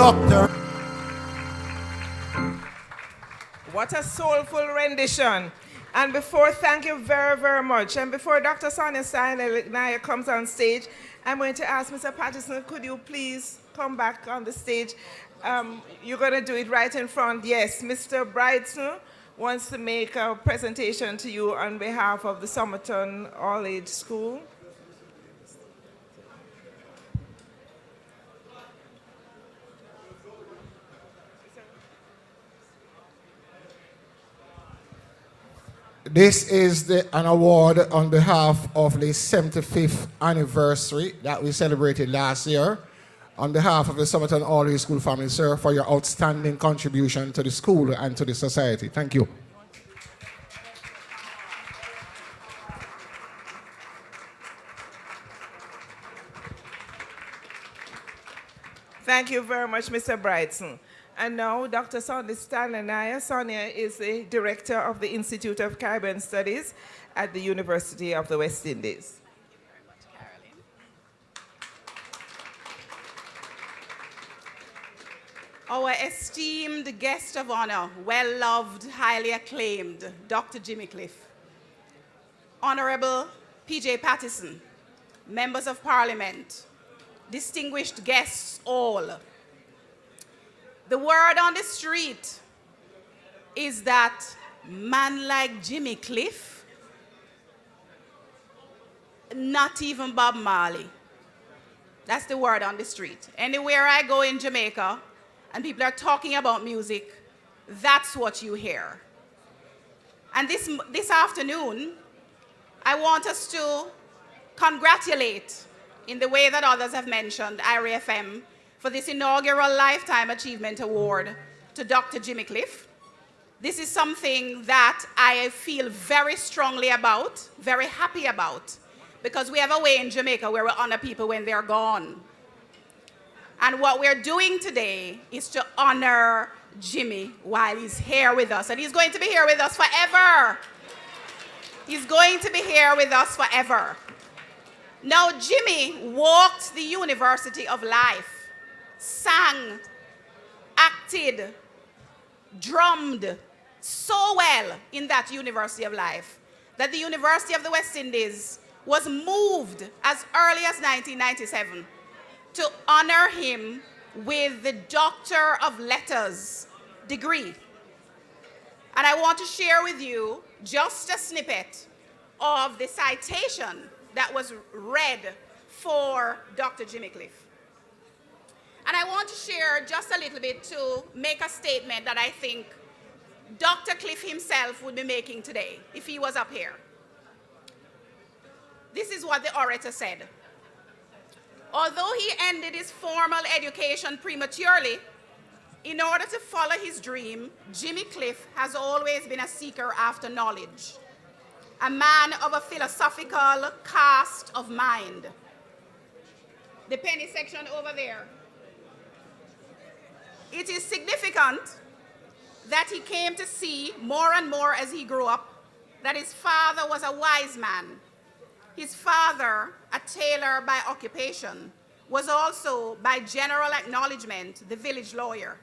Doctor. What a soulful rendition. And thank you very, very much. And before Dr. Sonia Steiner comes on stage, I'm going to ask Mr. Patterson, could you please come back on the stage? You're going to do it right in front. Yes, Mr. Brightson wants to make a presentation to you on behalf of the Somerton All-Age School. This is an award on behalf of the 75th anniversary that we celebrated last year. On behalf of the Somerton All-Age School family, sir, for your outstanding contribution to the school and to the society. Thank you. Thank you very much, Mr. Brightson. And now, Dr. Sonia Steiner. Sonia is the director of the Institute of Caribbean Studies at the University of the West Indies. Thank you very much, Caroline. Our esteemed guest of honor, well-loved, highly acclaimed, Dr. Jimmy Cliff. Honorable P.J. Patterson, members of Parliament, distinguished guests all. The word on the street is that man like Jimmy Cliff not even Bob Marley. That's the word on the street. Anywhere I go in Jamaica and people are talking about music, that's what you hear. And this afternoon, I want us to congratulate, in the way that others have mentioned, IRIEFM for this inaugural Lifetime Achievement Award to Dr. Jimmy Cliff. This is something that I feel very strongly about, very happy about, because we have a way in Jamaica where we honor people when they're gone. And what we're doing today is to honor Jimmy while he's here with us. And he's going to be here with us forever. He's going to be here with us forever. Now, Jimmy walked the University of Life, sang, acted, drummed so well in that University of Life that the University of the West Indies was moved as early as 1997 to honor him with the Doctor of Letters degree. And I want to share with you just a snippet of the citation that was read for Dr. Jimmy Cliff. And I want to share just a little bit to make a statement that I think Dr. Cliff himself would be making today if he was up here. This is what the orator said. Although he ended his formal education prematurely, in order to follow his dream, Jimmy Cliff has always been a seeker after knowledge, a man of a philosophical cast of mind. The penny section over there. It is significant that he came to see more and more as he grew up that his father was a wise man. His father, a tailor by occupation, was also, by general acknowledgement, the village lawyer,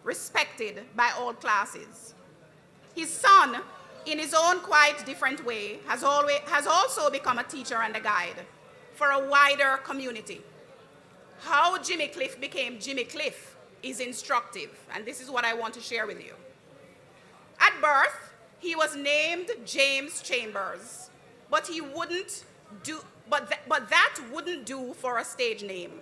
respected by all classes. His son, in his own quite different way, has also become a teacher and a guide for a wider community. How Jimmy Cliff became Jimmy Cliff is instructive, and this is what I want to share with you. At birth, he was named James Chambers, but that wouldn't do for a stage name.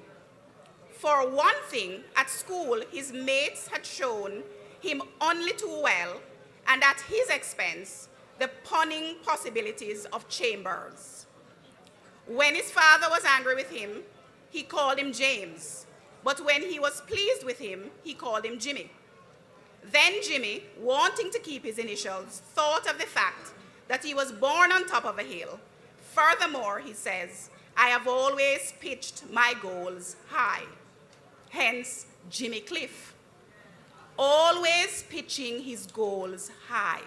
For one thing, at school, his mates had shown him only too well, and at his expense, the punning possibilities of Chambers. When his father was angry with him, he called him James, but when he was pleased with him, he called him Jimmy. Then Jimmy, wanting to keep his initials, thought of the fact that he was born on top of a hill. Furthermore, he says, I have always pitched my goals high. Hence, Jimmy Cliff. Always pitching his goals high.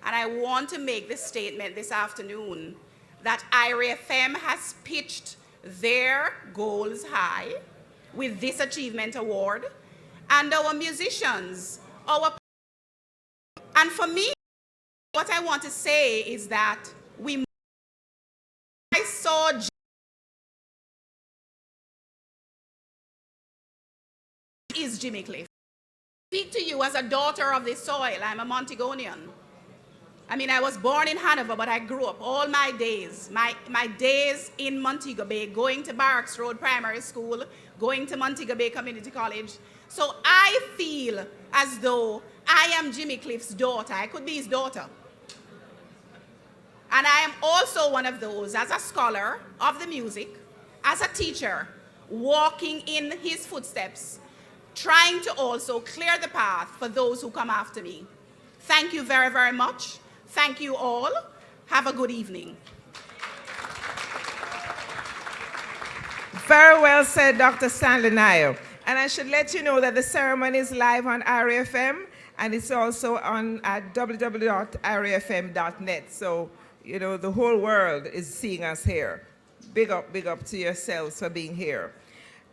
And I want to make this statement this afternoon that IRIEFM has pitched their goals high with this achievement award, and our musicians, and for me, what I want to say is that I saw is Jimmy Cliff. I speak to you as a daughter of the soil. I'm a Montegonian. I mean, I was born in Hanover, but I grew up all my days, my days in Montego Bay, going to Barracks Road Primary School, going to Montego Bay Community College. So I feel as though I am Jimmy Cliff's daughter. I could be his daughter. And I am also one of those, as a scholar of the music, as a teacher, walking in his footsteps, trying to also clear the path for those who come after me. Thank you very, very much. Thank you all. Have a good evening. Very well said, Dr. Stanley Nile. And I should let you know that the ceremony is live on IRIEFM, and it's also on at www.iriefm.net. So, you know, the whole world is seeing us here. Big up to yourselves for being here.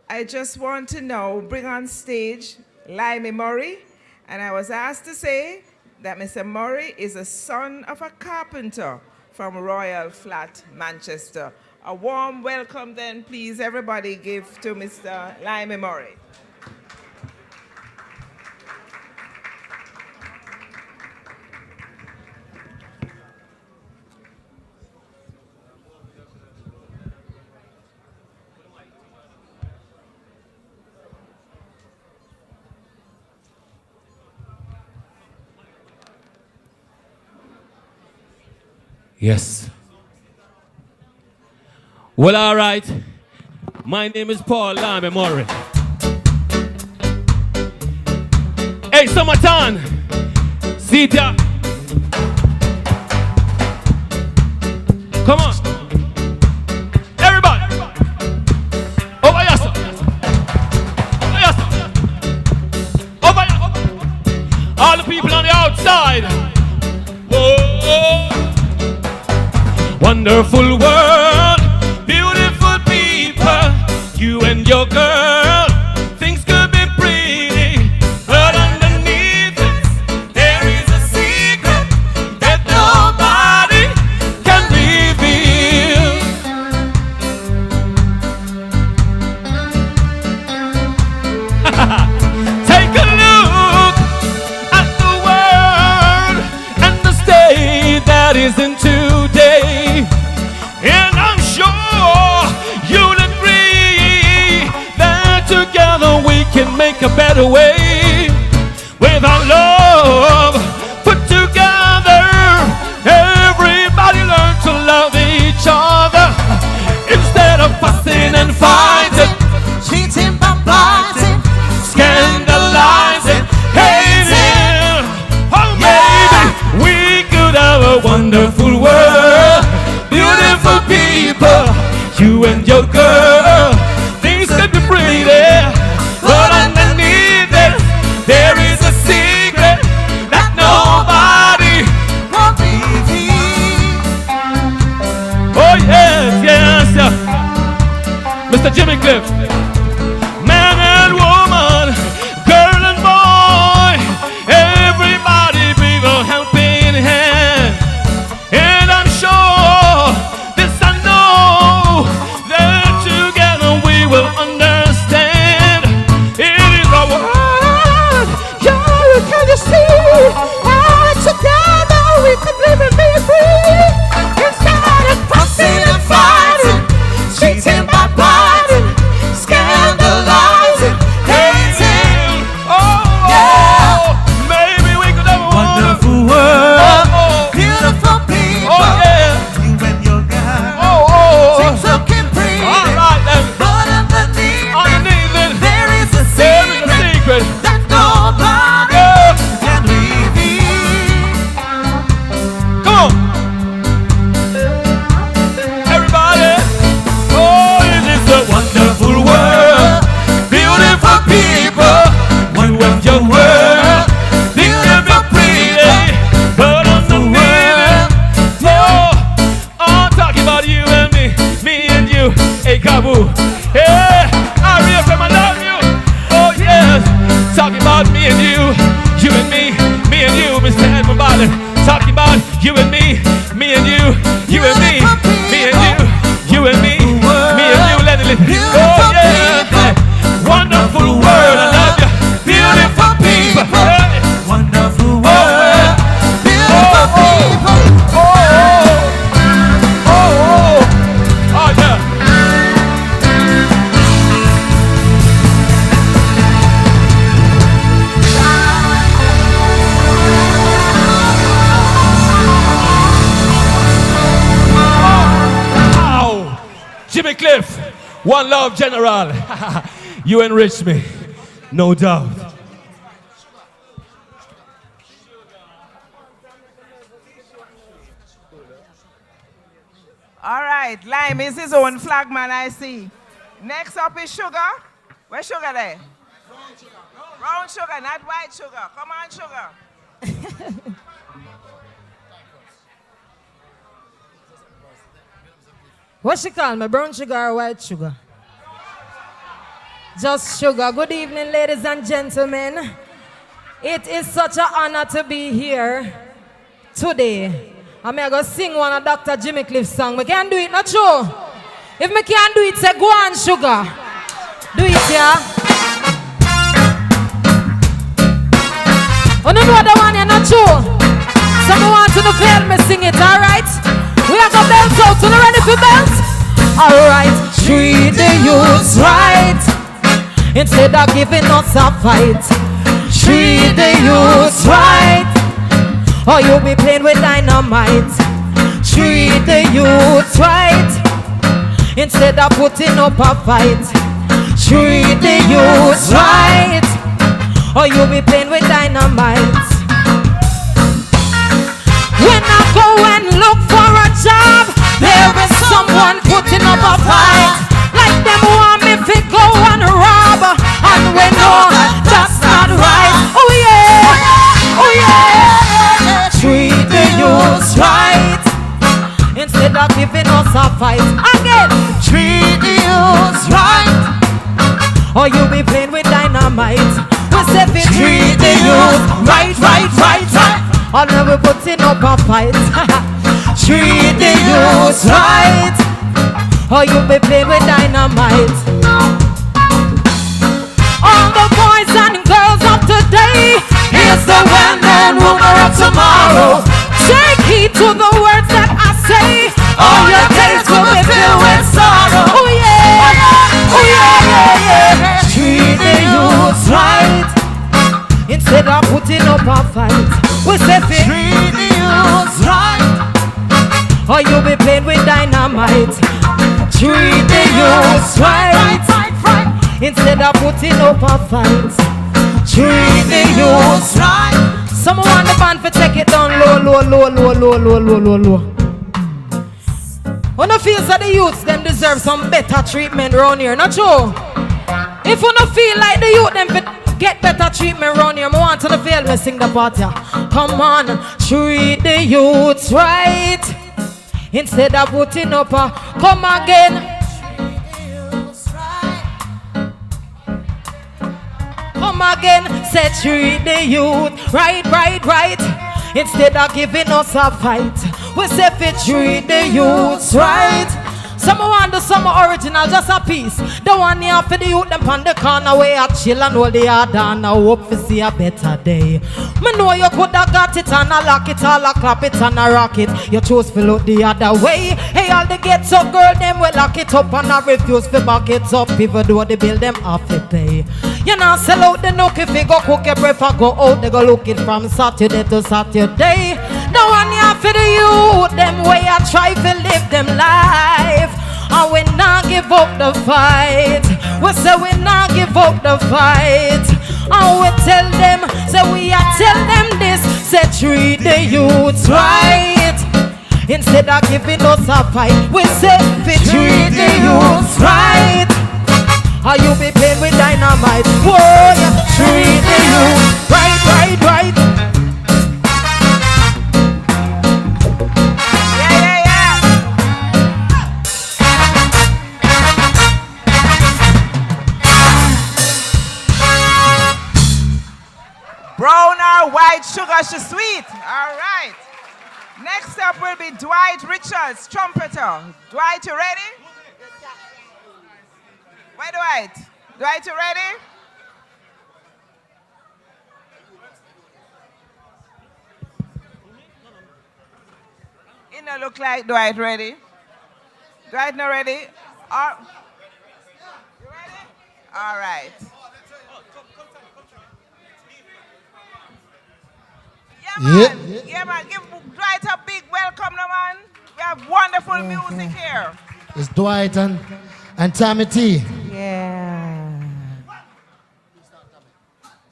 I just want to now bring on stage Limey Murray, and I was asked to say that Mr. Murray is a son of a carpenter from Royal Flat, Manchester. A warm welcome then, please, everybody give to Mr. Limey Murray. Yes. Well, all right. My name is Paul Lamy Murray. Hey, summertime. See ya. Come on. Everybody. Over here, sir. Over here, sir. Over here. All the people on the outside. Whoa. Wonderful world. Beautiful people. You and your girl. Things could be pretty. But underneath it, there is a secret that nobody can reveal. Take a look at the world and the state that is in today. And I'm sure you'll agree that together we can make a better way. With our love put together, everybody learn to love each other. Instead of fussing and fighting, cheating, backbiting, scandalizing, hating. Oh, maybe we could have a wonderful world. Beautiful people, you and your girl. Things could be pretty, but underneath it, there is a secret that nobody will reveal. Oh yes, yes, Mr. Jimmy Cliff. Man and woman, girl and boy, everybody bring a helping hand. And I'm sure, this I know, that together we will understand. It is a world, yeah, can you see? And together we can live and be free. Instead of fussing and fighting, cheating, backbiting, scandalizing, hating. Oh, yeah. Maybe we could have a wonderful world. Beautiful people. Oh, yeah. You and your girl. Oh. Things looking pretty. All right, then. But underneath it, there is a secret that nobody can reveal. Come on. Everybody. Oh, it is a wonderful world. Beautiful people. You and your world. Things can be pretty, but underneath it, oh, I'm talking about you and me and you. Hey, Kabu. Hey, IRIEFM, I love you. Oh, yes. Talking about me and you and me and you, Mr. Edmund Ballard. Talking about you and me and you and me and you and me and you, Lenny. Oh, yeah. Wonderful world, I love you. Beautiful people. Hey. Wonderful world. Beautiful people. Oh, yeah. Wow. Jimmy Cliff, one love general. You enrich me, no doubt. All right, Lime is his own flagman, I see. Next up is Sugar. Where's Sugar there? Brown sugar, not white sugar. Come on, Sugar. What she call me, brown sugar or white sugar? Just sugar. Good evening, ladies and gentlemen. It is such an honor to be here today. I'm going to sing one of Dr. Jimmy Cliff's song. We can't do it, not true? If me can't do it, say go on, sugar. Do it, yeah? Oh, no, the one, you're not true. Someone wants to fail me, sing it, all right? We are going to belt out. You ready for belt? All right. Treat the youths right instead of giving us a fight. Treat the youths right, or you'll be playing with dynamite. treat the youth right instead of putting up a fight. Treat the youth right, or you'll be playing with dynamite. When I go and look for a job, there is someone putting up a fight. Like them want me to go and rob, and we know that's not right. Oh yeah, oh yeah. Treat the youth right instead of giving us a fight. Again, treat the youth right, or you'll be playing with dynamite. We say we treat the youth right, right, right, right, or never putting up a fight. Treat the youth right, or you'll be playing with dynamite. All the boys and girls of today, here's the well-known rumor of tomorrow. Take heed to the words that I say, all your days will be filled with sorrow. Oh yeah, oh yeah, yeah, yeah. Treat the youth right instead of putting up a fight. We say treat the youth right, or you'll be playing with dynamite. Treat the youth right, instead of putting up a fight. Treat the youth right. Someone want the band for take it down low, low, low, low, low, low, low, low, low. When I feel that the youths them deserve some better treatment around here, not true? If you don't feel like the youth them get better treatment around here, I want to feel me sing the part here. Come on, treat the youths right instead of putting up a come again. Come again, say treat the youth right, right, right instead of giving us a fight. We say fi treat the youths right. Some want the summer original, just a piece. The one here for the youth, them on the corner where I chill and hold the hard and I hope to see a better day. Me know you coulda got it and I lock it, all I clap it and I rock it. You choose to look the other way. Hey, all the get up girl, them will lock it up and I refuse to back it up. Even though the bill them have to pay. You know, sell out the nook if you go cook your breakfast, go out, they go look it from Saturday to Saturday. The one here for the youth, them way I try to live them life. And we not give up the fight. We say we not give up the fight. And we tell them, say we are tell them this, say treat the youth right instead of giving us a fight. We say we treat the youth right, or you be playing with dynamite. Whoa, yeah. Treat the youth right, right, right. Brown or white sugar, she's sweet. All right. Next up will be Dwight Richards, trumpeter. Dwight, you ready? Where Dwight? Dwight, you ready? It don't look like Dwight ready. Dwight not ready? You ready? All right. Yeah, man. Give Dwight a big welcome, no, man. We have wonderful music here. It's Dwight and Tommy T. Yeah.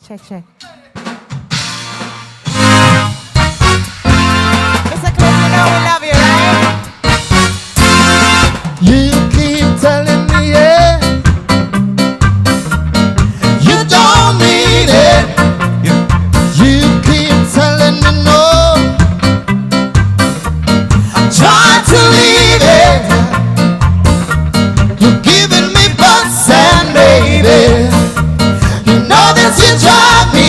Check. Mr. Cliff, you know we love you, right? You keep telling me, yeah, you don't need it. You keep telling me no. I'm trying to leave it. You're giving me butts and baby, you know that you drive me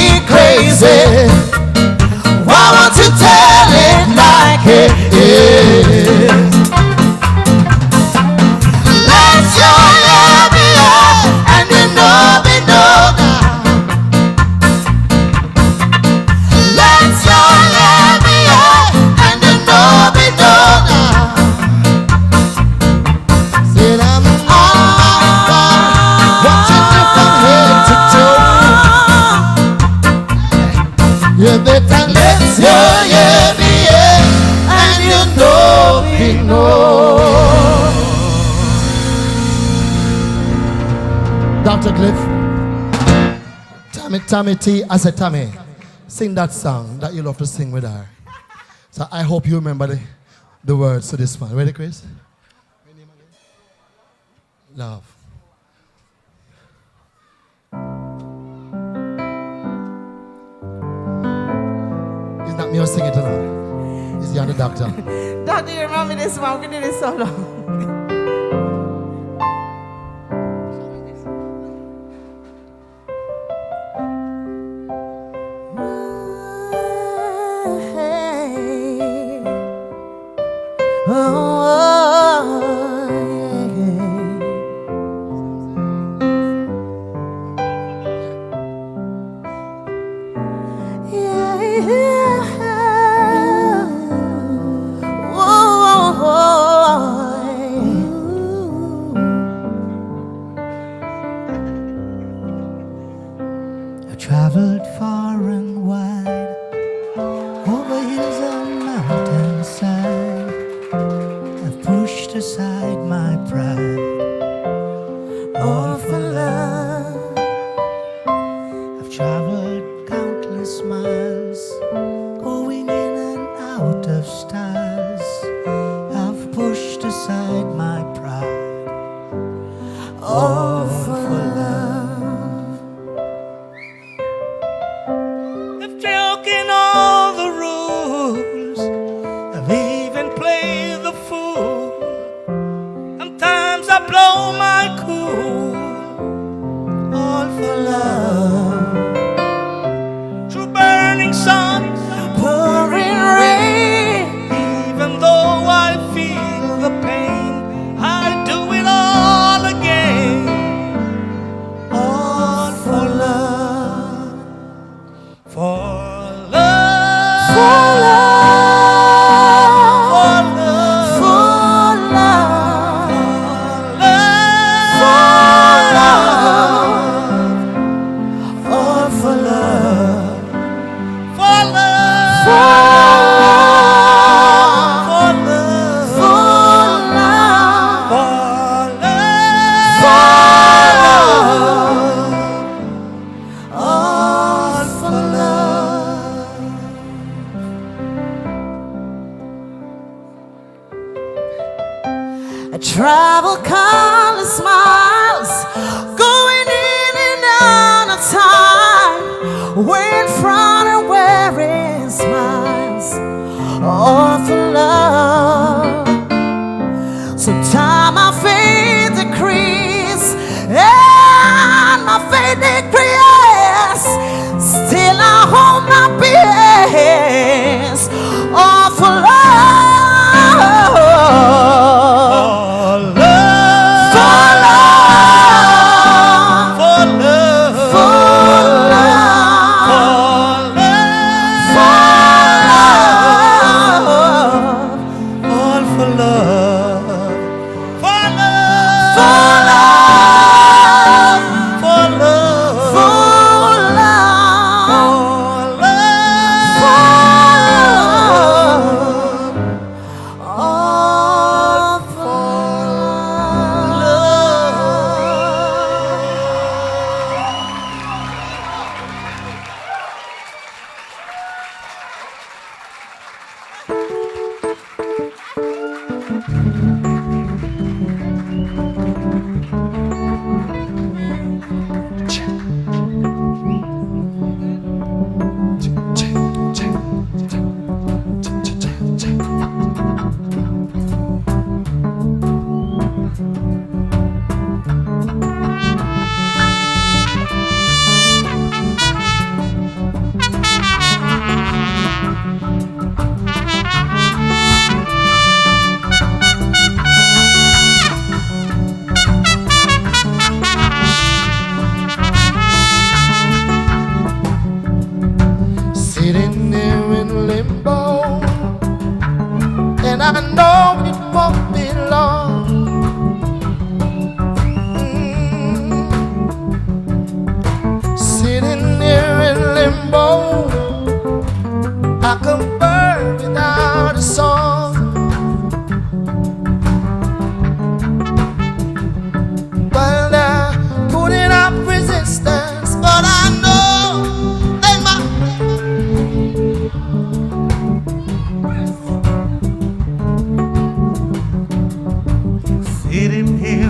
Dr. Cliff. Tommy T, I said, Tommy, sing that song that you love to sing with her. So I hope you remember the words to this one. Ready, Chris? Love. It's not me who sing it alone. It's you and the doctor. Doctor, you remember this one? We did it so long. I traveled far and wide, over hills and mountainside. I've pushed aside my pride, all for love. I've traveled countless miles, going in and out of styles. I've pushed aside my pride, all for love. I've broken all the rules, I've even played the fool. Sometimes I blow my cool, all for love. Through burning sun, pouring rain, even though I feel the pain, I do it all again, all for love. For love, for love, for love, for love, for love, for love, for love, for love, for love, all for love. I travel countless miles, going in and out of time, way in front and wearing smiles, all for love. Sometimes my faith decrease, and my faith decrease, still I hold my peace, all for love.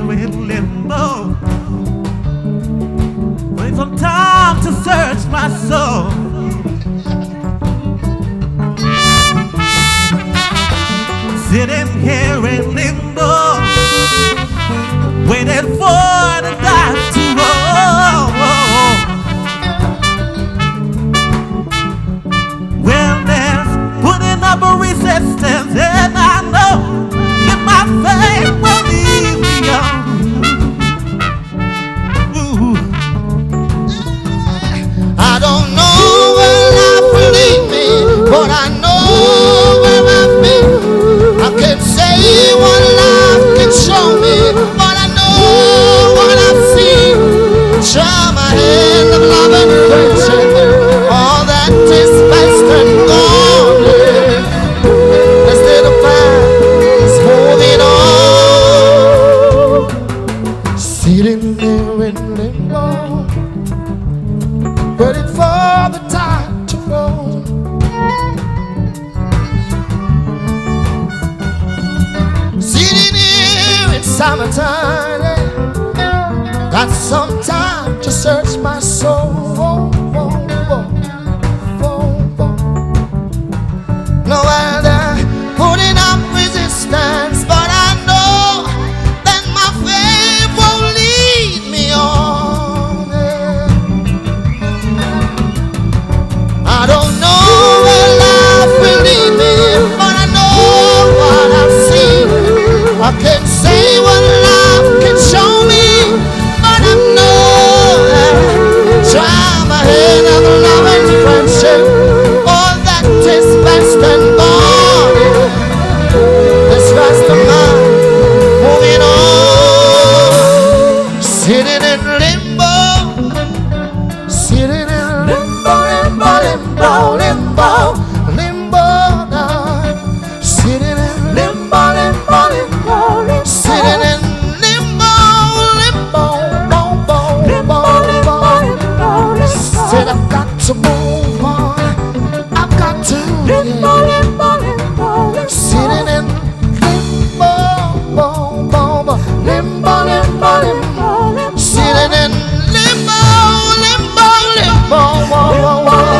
here in limbo, waiting for time to search my soul. Sitting here in limbo, waiting for the dice to roll. Well, there's putting up a resistance, and I know if my faith will lead me on. Ooh. I don't know where life will lead me, but I know where I've been. I can't say what life can show me, but I know what I've seen. Try my hand of love and friendship, all that is past and gone. Let's let the past moving on. Sitting there in limbo, waiting for the tide to roll. Sitting here in summertime, got some time to search my soul. No other putting up resistance, but I know that my faith won't lead me on. I don't know where life will lead me, but I know what I've seen. I can't say what life can show me, but I know that try my hand of love and friendship, all that is past and gone. This rest of mine moving on. Sitting in limbo, sitting in limbo, limbo, limbo, limbo, limbo now. Sitting in limbo, limbo, limbo, limbo. Sitting in limbo, limbo, limbo, limbo, limbo. Said I've got to move on. I've got to limbo, limbo, limbo. Sitting in limbo, limbo, limbo, limbo, limbo. Sitting in limbo, limbo, limbo, limbo,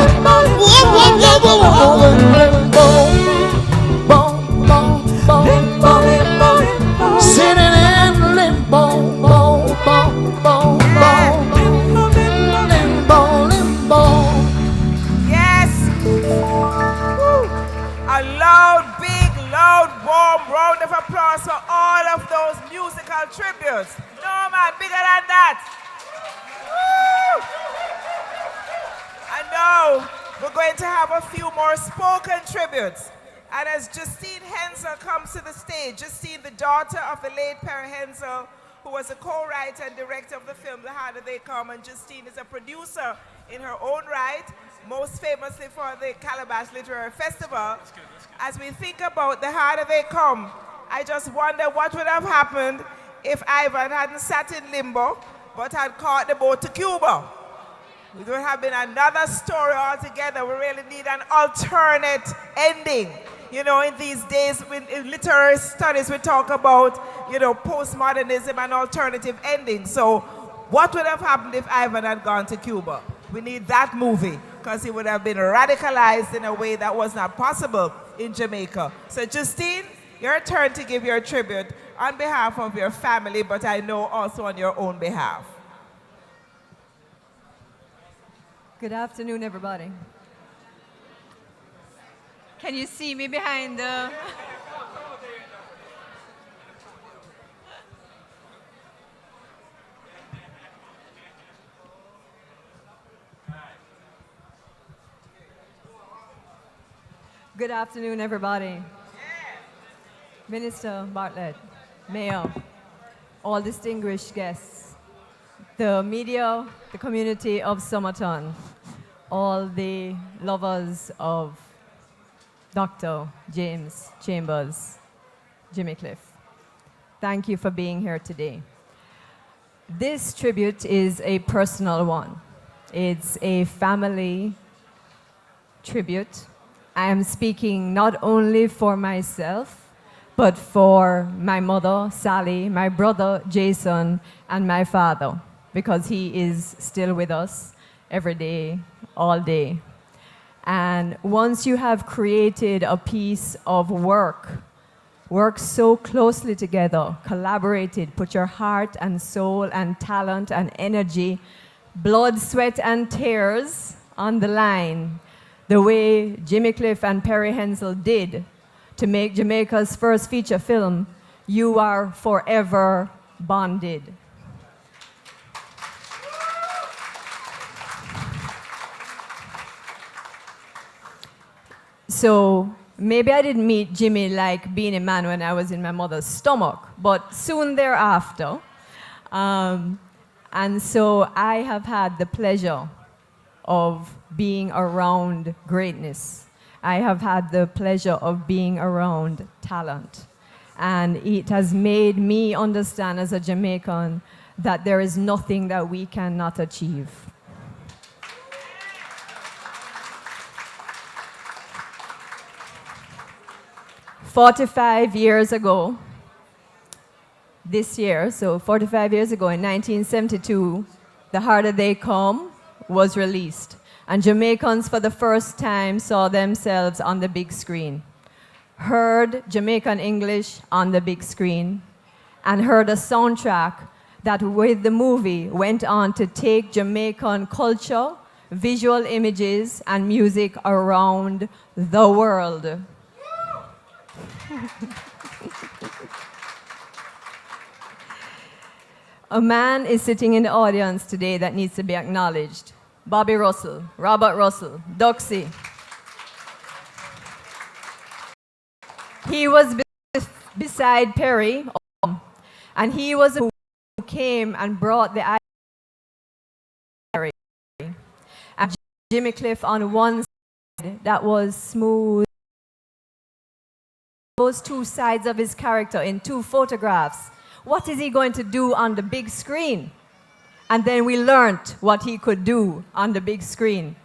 limbo. Sitting in limbo, limbo, limbo. Yes. Woo. A loud, big, loud, warm round of applause for all of those musical tributes. No man, bigger than that. Woo. I know we're going to have a few more spoken tributes. And as Justine Hensel comes to the stage, Justine, the daughter of the late Perry Hensel, who was a co-writer and director of the film The Harder They Come, and Justine is a producer in her own right, most famously for the Calabash Literary Festival. As we think about The Harder They Come, I just wonder what would have happened if Ivan hadn't sat in limbo, but had caught the boat to Cuba. It would have been another story altogether. We really need an alternate ending. You know, in these days, in literary studies, we talk about, you know, postmodernism and alternative endings. So what would have happened if Ivan had gone to Cuba? We need that movie, because he would have been radicalized in a way that was not possible in Jamaica. So Justine, your turn to give your tribute on behalf of your family, but I know also on your own behalf. Good afternoon, everybody. Can you see me behind the... Good afternoon, everybody. Minister Bartlett, Mayor, all distinguished guests, the media, the community of Somerton, all the lovers of Dr. James Chambers, Jimmy Cliff. Thank you for being here today. This tribute is a personal one. It's a family tribute. I am speaking not only for myself, but for my mother, Sally, my brother, Jason, and my father, because he is still with us every day, all day. And once you have created a piece of work, work so closely together, collaborated, put your heart and soul and talent and energy, blood, sweat, and tears on the line, the way Jimmy Cliff and Perry Hensel did to make Jamaica's first feature film, you are forever bonded. So maybe I didn't meet Jimmy like being a man when I was in my mother's stomach, but soon thereafter. And so I have had the pleasure of being around greatness. I have had the pleasure of being around talent. And it has made me understand as a Jamaican that there is nothing that we cannot achieve. "45 years ago, this year, so 45 years ago in 1972, The Harder They Come was released. And Jamaicans for the first time saw themselves on the big screen, heard Jamaican English on the big screen, and heard a soundtrack that with the movie went on to take Jamaican culture, visual images, and music around the world. A man is sitting in the audience today that needs to be acknowledged. Bobby Russell, Robert Russell, Duxie. He was beside Perry, and he was who came and brought the idea. And Jimmy Cliff on one side that was smooth. Those two sides of his character in two photographs. What is he going to do on the big screen? And then we learned what he could do on the big screen.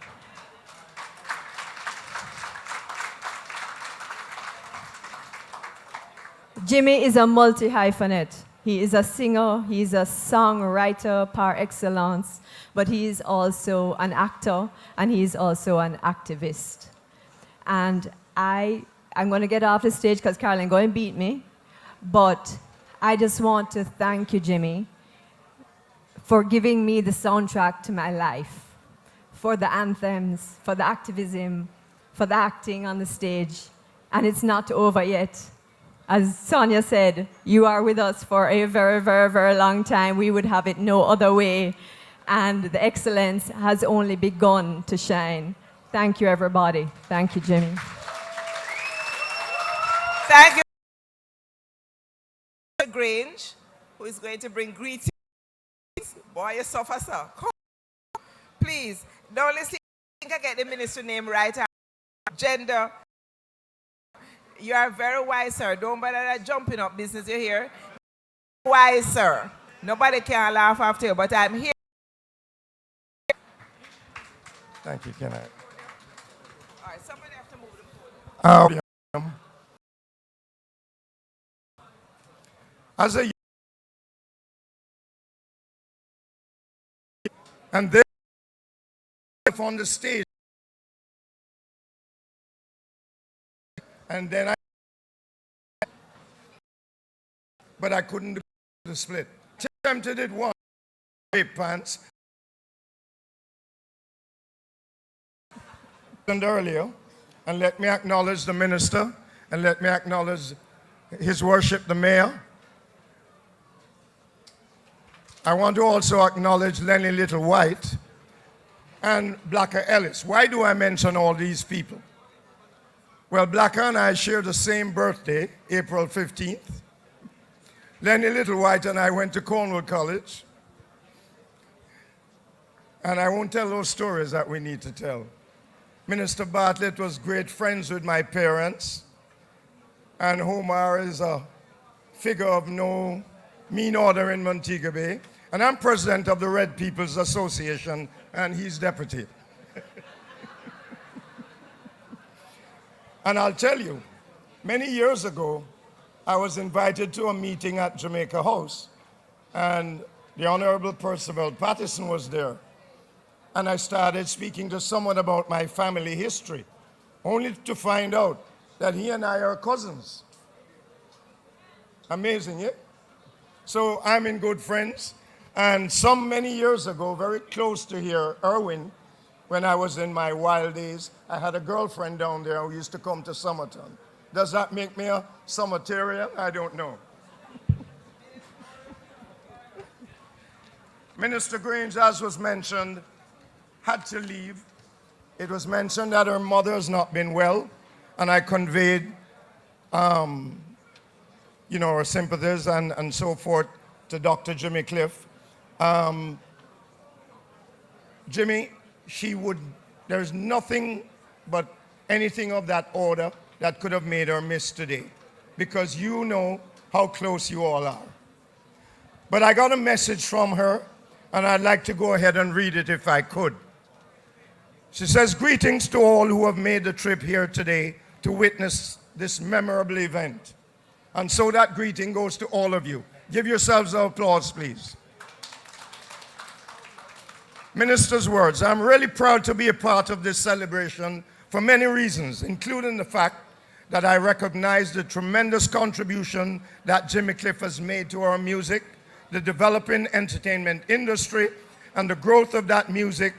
Jimmy is a multi-hyphenate. He is a singer, he is a songwriter par excellence, but he is also an actor, and he is also an activist. And I'm going to get off the stage because Carolyn going to beat me, but I just want to thank you, Jimmy, for giving me the soundtrack to my life, for the anthems, for the activism, for the acting on the stage. And it's not over yet. As Sonia said, you are with us for a very, very, very long time. We would have it no other way. And the excellence has only begun to shine. Thank you, everybody. Thank you, Jimmy. Thank you, Mr. Grange, who is going to bring greetings. Boy, you suffer, sir. Come. Please, now listen, I think I get the minister name right. Gender. You are very wise, sir. Don't bother that jumping up business you hear. Wise, sir. Nobody can laugh after you, but I'm here. Thank you, can I? All right, somebody have to move the podium. As a and then on the stage, and then but I couldn't do the split. Attempted it once, pants, and earlier, and let me acknowledge the minister, and let me acknowledge His Worship the Mayor. I want to also acknowledge Lenny Little White and Blacker Ellis. Why do I mention all these people? Well, Blacker and I share the same birthday, April 15th. Lenny Little White and I went to Cornwall College. And I won't tell those stories that we need to tell. Minister Bartlett was great friends with my parents. And Omar is a figure of no mean order in Montego Bay. And I'm president of the Red People's Association, and he's deputy. And I'll tell you, many years ago, I was invited to a meeting at Jamaica House, and the Honorable Percival Patterson was there. And I started speaking to someone about my family history, only to find out that he and I are cousins. Amazing, yeah? So I'm in good friends. And some many years ago, very close to here, Irwin, when I was in my wild days, I had a girlfriend down there who used to come to Summerton. Does that make me a Summertarian? I don't know. Minister Grange, as was mentioned, had to leave. It was mentioned that her mother has not been well, and I conveyed, her sympathies and so forth to Dr. Jimmy Cliff. Jimmy, there's nothing but anything of that order that could have made her miss today, because you know how close you all are. But I got a message from her, and I'd like to go ahead and read it if I could. She says, "Greetings to all who have made the trip here today to witness this memorable event." And so that greeting goes to all of you. Give yourselves an applause, please. Minister's words, "I'm really proud to be a part of this celebration for many reasons, including the fact that I recognize the tremendous contribution that Jimmy Cliff has made to our music, the developing entertainment industry, and the growth of that music,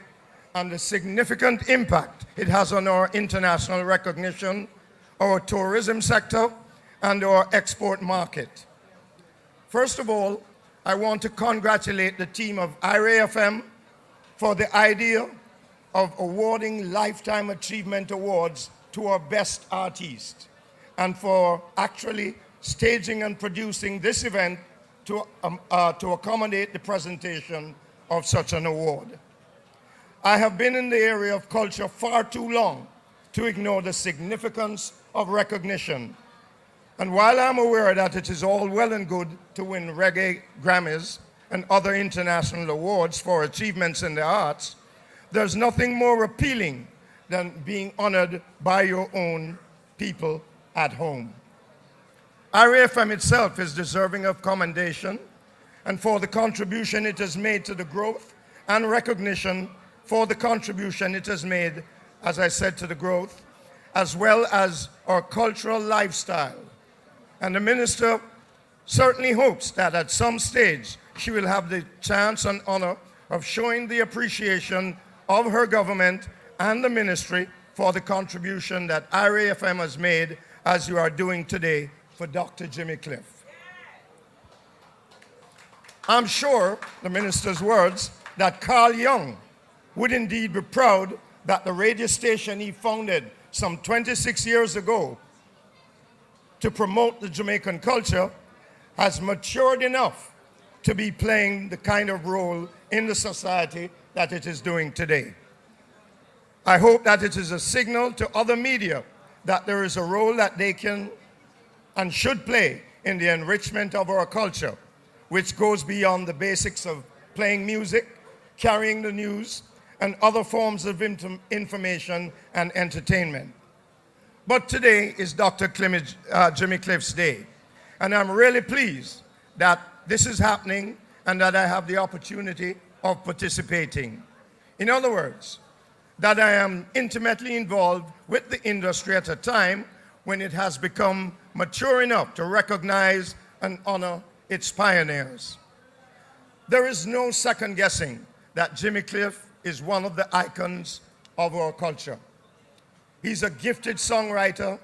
and the significant impact it has on our international recognition, our tourism sector, and our export market. First of all, I want to congratulate the team of IRIEFM for the idea of awarding Lifetime Achievement Awards to our best artists, and for actually staging and producing this event to accommodate the presentation of such an award. I have been in the area of culture far too long to ignore the significance of recognition. And while I'm aware that it is all well and good to win reggae Grammys and other international awards for achievements in the arts, there's nothing more appealing than being honored by your own people at home. IRIEFM itself is deserving of commendation, and for the contribution it has made to the growth and recognition for the contribution it has made, as I said, to the growth, as well as our cultural lifestyle. And the minister certainly hopes that at some stage she will have the chance and honor of showing the appreciation of her government and the ministry for the contribution that IRIEFM has made, as you are doing today for Dr. Jimmy Cliff. I'm sure, the minister's words, that Carl Young would indeed be proud that the radio station he founded some 26 years ago to promote the Jamaican culture has matured enough to be playing the kind of role in the society that it is doing today. I hope that it is a signal to other media that there is a role that they can and should play in the enrichment of our culture, which goes beyond the basics of playing music, carrying the news, and other forms of information and entertainment. But today is Dr. Jimmy Cliff's day, and I'm really pleased that this is happening and that I have the opportunity of participating. In other words, that I am intimately involved with the industry at a time when it has become mature enough to recognize and honor its pioneers. There is no second guessing that Jimmy Cliff is one of the icons of our culture. He's a gifted songwriter,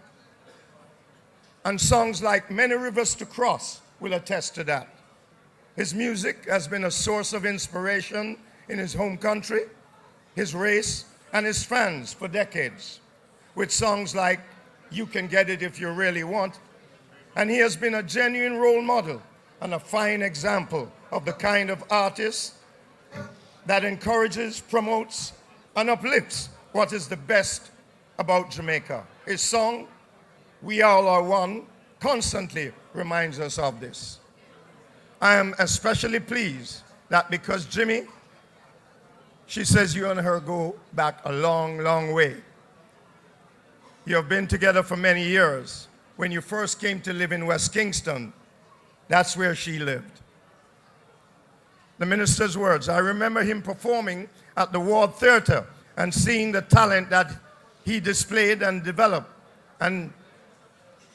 and songs like Many Rivers to Cross will attest to that. His music has been a source of inspiration in his home country, his race, and his fans for decades, with songs like You Can Get It If You Really Want. And he has been a genuine role model and a fine example of the kind of artist that encourages, promotes, and uplifts what is the best about Jamaica. His song, We All Are One, constantly reminds us of this. I am especially pleased that because Jimmy, she says you and her go back a long, long way. You have been together for many years, when you first came to live in West Kingston, that's where she lived. The minister's words, I remember him performing at the Ward Theatre and seeing the talent that he displayed and developed and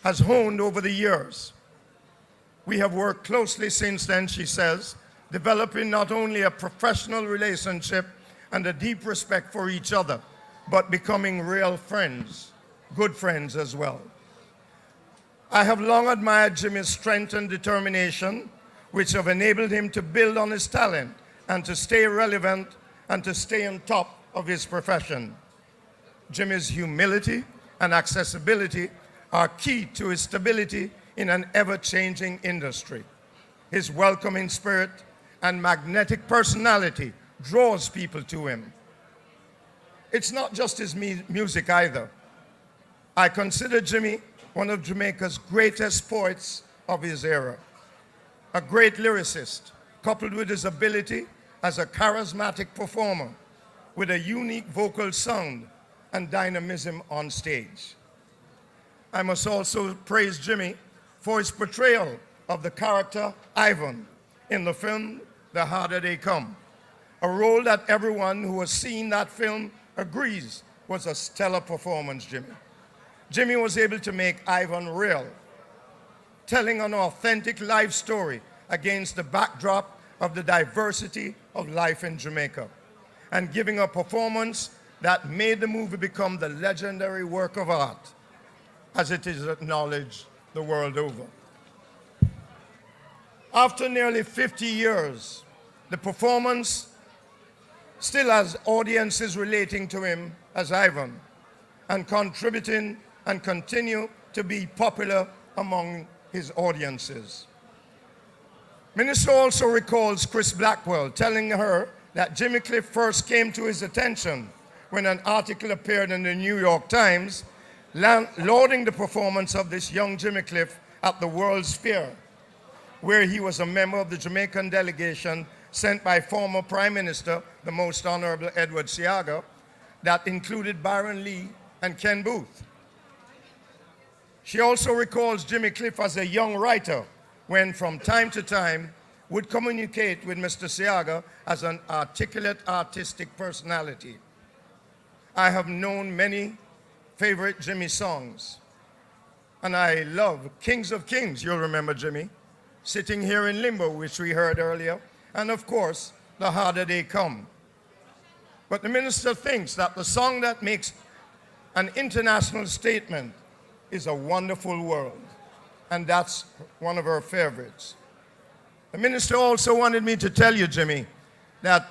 has honed over the years. We have worked closely since then, she says, developing not only a professional relationship and a deep respect for each other, but becoming real friends, good friends as well. I have long admired Jimmy's strength and determination, which have enabled him to build on his talent and to stay relevant and to stay on top of his profession. Jimmy's humility and accessibility are key to his stability in an ever-changing industry. His welcoming spirit and magnetic personality draws people to him. It's not just his music either. I consider Jimmy one of Jamaica's greatest poets of his era, a great lyricist, coupled with his ability as a charismatic performer with a unique vocal sound and dynamism on stage. I must also praise Jimmy for his portrayal of the character Ivan in the film The Harder They Come, a role that everyone who has seen that film agrees was a stellar performance, Jimmy. Jimmy was able to make Ivan real, telling an authentic life story against the backdrop of the diversity of life in Jamaica, and giving a performance that made the movie become the legendary work of art, as it is acknowledged the world over. After nearly 50 years, the performance still has audiences relating to him as Ivan and contributing and continue to be popular among his audiences. Minister also recalls Chris Blackwell telling her that Jimmy Cliff first came to his attention when an article appeared in the New York Times lauding the performance of this young Jimmy Cliff at the World's Fair, where he was a member of the Jamaican delegation sent by former Prime Minister, the Most Honorable Edward Seaga, that included Byron Lee and Ken Booth. She also recalls Jimmy Cliff as a young writer when from time to time would communicate with Mr. Seaga as an articulate artistic personality. I have known many favorite Jimmy songs, and I love Kings of Kings, you'll remember Jimmy, Sitting Here in Limbo, which we heard earlier, and of course, The Harder They Come. But the minister thinks that the song that makes an international statement is A Wonderful World, and that's one of her favorites. The minister also wanted me to tell you, Jimmy, that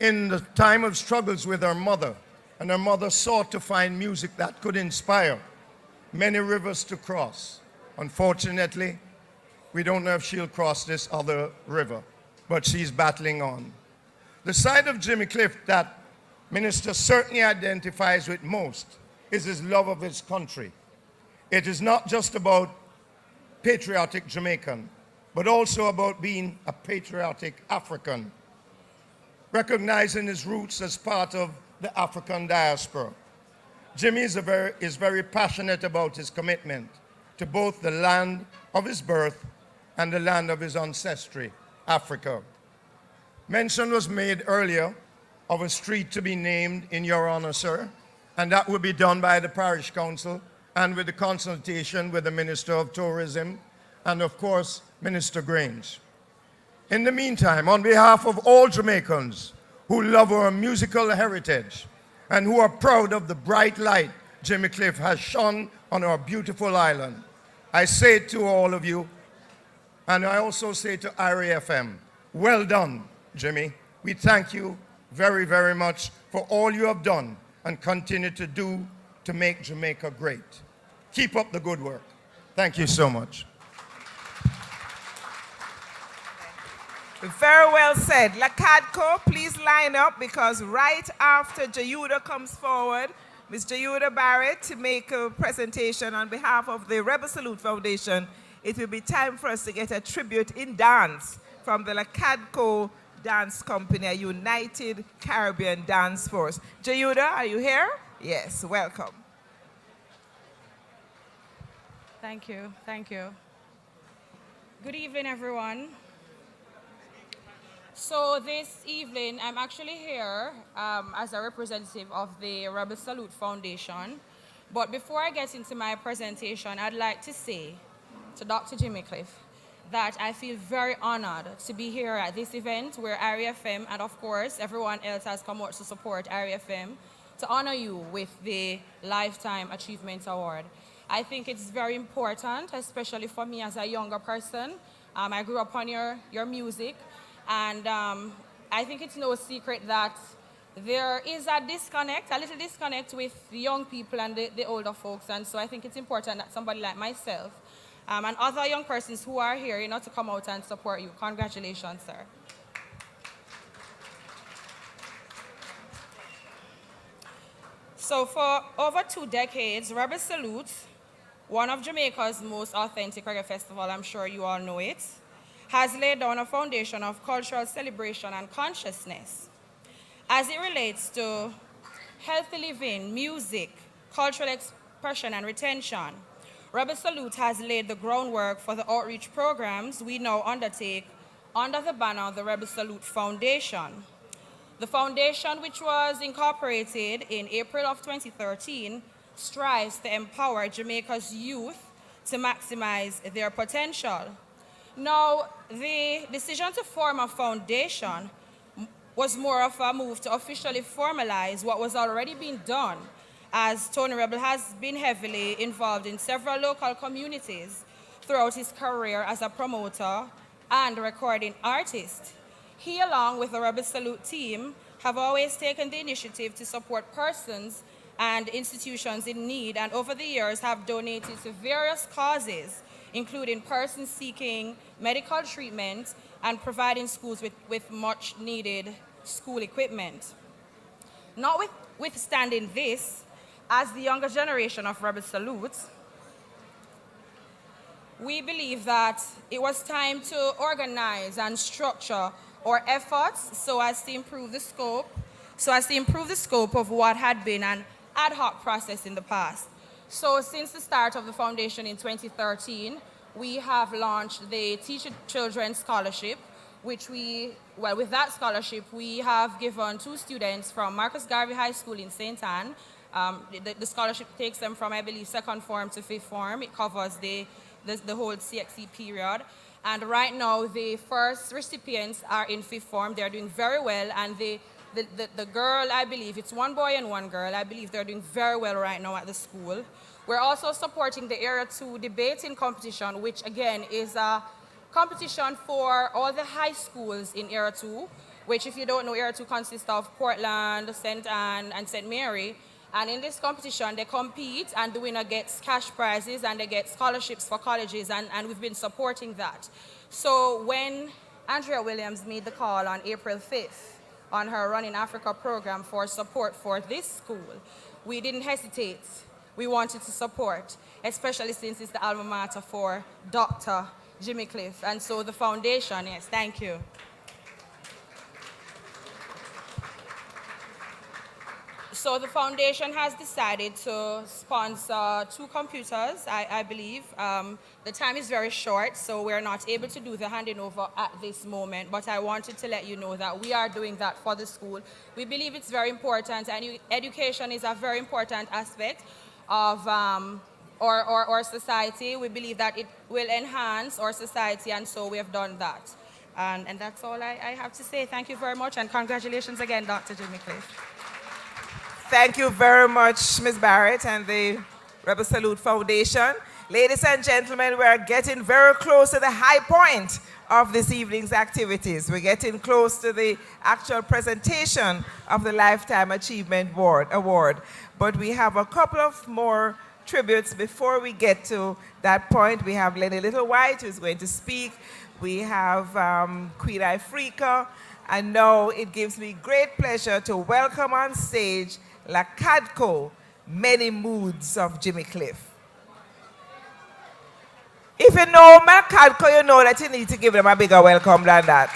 in the time of struggles with her mother, and her mother sought to find music that could inspire many rivers to cross. Unfortunately, we don't know if she'll cross this other river, but she's battling on. The side of Jimmy Cliff that minister certainly identifies with most is his love of his country. It is not just about patriotic Jamaican, but also about being a patriotic African, recognizing his roots as part of the African diaspora. Jimmy is very passionate about his commitment to both the land of his birth and the land of his ancestry, Africa. Mention was made earlier of a street to be named in your honor, sir, and that will be done by the parish council and with the consultation with the Minister of Tourism and, of course, Minister Grange. In the meantime, on behalf of all Jamaicans who love our musical heritage and who are proud of the bright light Jimmy Cliff has shone on our beautiful island, I say to all of you, and I also say to IRIEFM, well done, Jimmy. We thank you very, very much for all you have done and continue to do to make Jamaica great. Keep up the good work. Thank you so much. Very well said. Lakadko, please line up because right after Jayuda comes forward, Ms. Jayuda Barrett, to make a presentation on behalf of the Rebel Salute Foundation, it will be time for us to get a tribute in dance from the Lakadko Dance Company, a United Caribbean Dance Force. Jayuda, are you here? Yes, welcome. Thank you. Thank you. Good evening, everyone. So this evening, I'm actually here as a representative of the Rebel Salute Foundation. But before I get into my presentation, I'd like to say to Dr. Jimmy Cliff that I feel very honored to be here at this event where IRIEFM and, of course, everyone else has come out to support IRIEFM to honor you with the Lifetime Achievement Award. I think it's very important, especially for me as a younger person. I grew up on your music, and I think it's no secret that there is a little disconnect with the young people and the older folks, and so I think it's important that somebody like myself and other young persons who are here, to come out and support you. Congratulations, sir. So for over 2 decades, Rebel Salute, one of Jamaica's most authentic reggae festival, I'm sure you all know it, has laid down a foundation of cultural celebration and consciousness. As it relates to healthy living, music, cultural expression, and retention, Rebel Salute has laid the groundwork for the outreach programs we now undertake under the banner of the Rebel Salute Foundation. The foundation, which was incorporated in April of 2013, strives to empower Jamaica's youth to maximize their potential. Now, the decision to form a foundation was more of a move to officially formalize what was already being done, as Tony Rebel has been heavily involved in several local communities throughout his career as a promoter and recording artist. He, along with the Rebel Salute team, have always taken the initiative to support persons and institutions in need, and over the years have donated to various causes, including persons seeking medical treatment and providing schools with much needed school equipment. Notwithstanding this, as the younger generation of Rebel Salute, we believe that it was time to organize and structure our efforts so as to improve the scope of what had been an ad hoc process in the past. So since the start of the foundation in 2013, we have launched the Teach Children Scholarship, which with that scholarship, we have given 2 students from Marcus Garvey High School in St. Anne. The scholarship takes them from, I believe, 2nd form to 5th form. It covers the whole CXC period. And right now, the first recipients are in 5th form. They're doing very well. And the girl, I believe, it's 1 boy and 1 girl. I believe they're doing very well right now at the school. We're also supporting the Area 2 debating competition, which again is a competition for all the high schools in Area 2, which, if you don't know, Area 2 consists of Portland, St. Anne, and St. Mary. And in this competition, they compete, and the winner gets cash prizes, and they get scholarships for colleges, and we've been supporting that. So when Andrea Williams made the call on April 5th on her Run in Africa program for support for this school, we didn't hesitate. We wanted to support, especially since it's the alma mater for Dr. Jimmy Cliff. And so the foundation, yes, thank you. So the foundation has decided to sponsor 2 computers, I believe. The time is very short, so we're not able to do the handing over at this moment, but I wanted to let you know that we are doing that for the school. We believe it's very important, and education is a very important aspect of our society. We believe that it will enhance our society, and so we have done that. And that's all I have to say. Thank you very much, and congratulations again, Dr. Jimmy Cliff. Thank you very much, Ms. Barrett and the Rebel Salute Foundation. Ladies and gentlemen, we are getting very close to the high point of this evening's activities. We're getting close to the actual presentation of the Lifetime Achievement Award. But we have a couple of more tributes before we get to that point. We have Lenny Littlewhite, who's going to speak. We have Queen Ifrika. And now it gives me great pleasure to welcome on stage La Cadco, Many Moods of Jimmy Cliff. If you know La Cadco, you know that you need to give them a bigger welcome than that.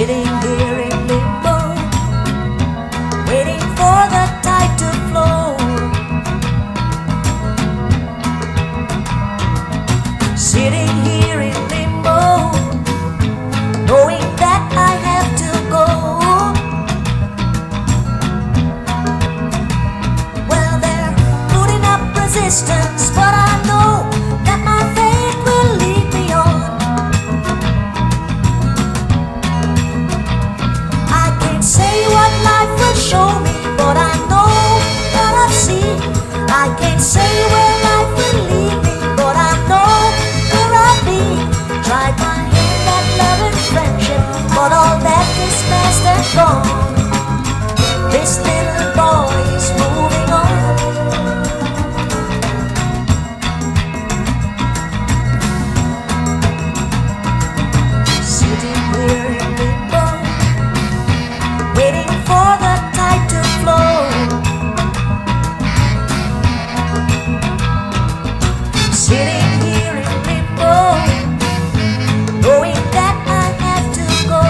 Sitting here in limbo, waiting for the tide to flow. Sitting here in limbo, knowing that I have to go. Well, they're putting up resistance, but I know that my faith will lead me on. I can't say what life will show me, but I know what I've seen. I can't say where life will lead me, but I know where I've been. Tried my hand at love and friendship, but all that is past and gone. This little boy is moving on. Sitting here in limbo, waiting for the tide to flow. Sitting here in limbo, knowing that I have to go.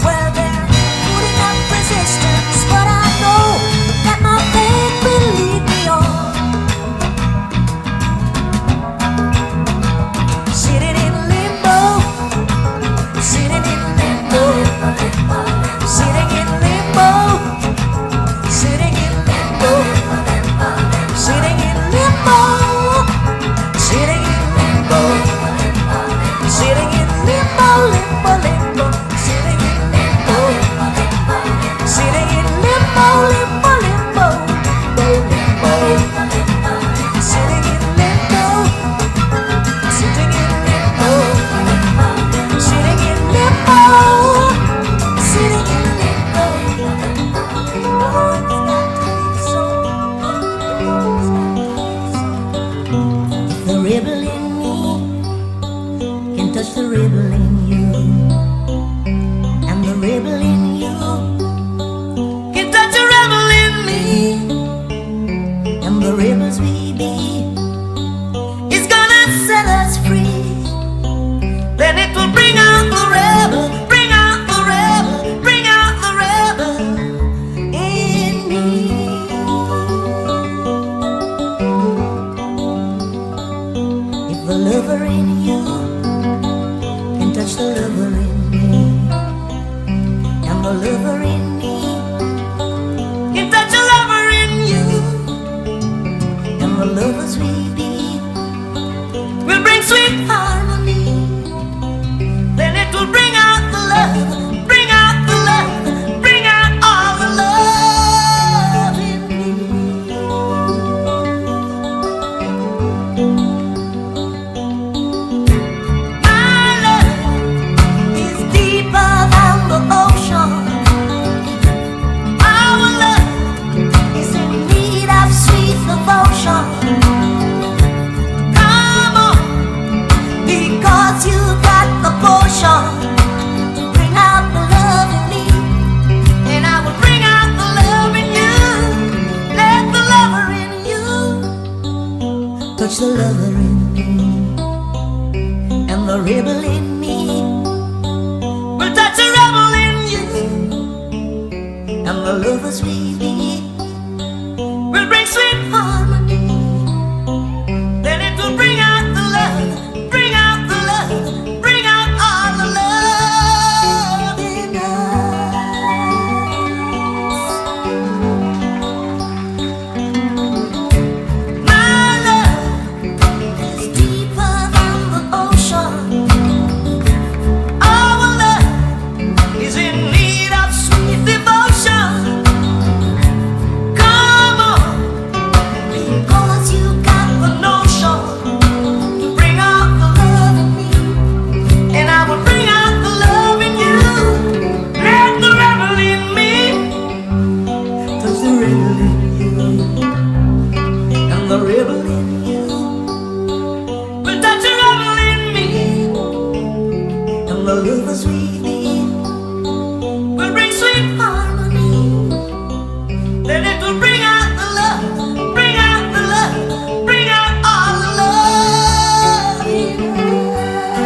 Well, they're putting up resistance, but I know that my faith will lead me on. Sitting in limbo, sitting in limbo, sitting in limbo, sitting in limbo, sitting in limbo, sitting in limbo, sitting in limbo, limbo, limbo, sitting in limbo, sitting in limbo, limbo, limbo, limbo, sitting in limbo, sitting in limbo, sitting in limbo, sitting in limbo. The rebel in me can touch the rebel in you, and the rebel in you can touch the rebel in me, and the rebels we be is gonna set us free. Then it will bring out the rebel, bring out the rebel, bring out the rebel in me. If the lover in you can touch the lover in me, and the lover in me can touch the lover in you, and the lovers we be will bring sweet harmony. Then it will bring out the love, bring out the love, bring out all the love in me. My love is deeper than the ocean. Our love is in need of sweet devotion. Come on, because you got the potion to bring out the love in me, and I will bring out the love in you. Let the lover in you touch the lover in me, and the rebel in me will touch the rebel in you, and the lovers we be will bring sweet harmony. Then it will bring out the love, bring out the love, bring out all the love in us. My love is deeper than the ocean. Our love is in need of sweet devotion. Come on, because you got the notion to bring out the love in me, and I will bring out the love in you. Let the rebel in me touch the rebel in you, and the rebel in you will touch the rebel in me, and the lovers we be will bring sweet harmony. Then it will bring out the love, bring out the love, bring out all the love in us.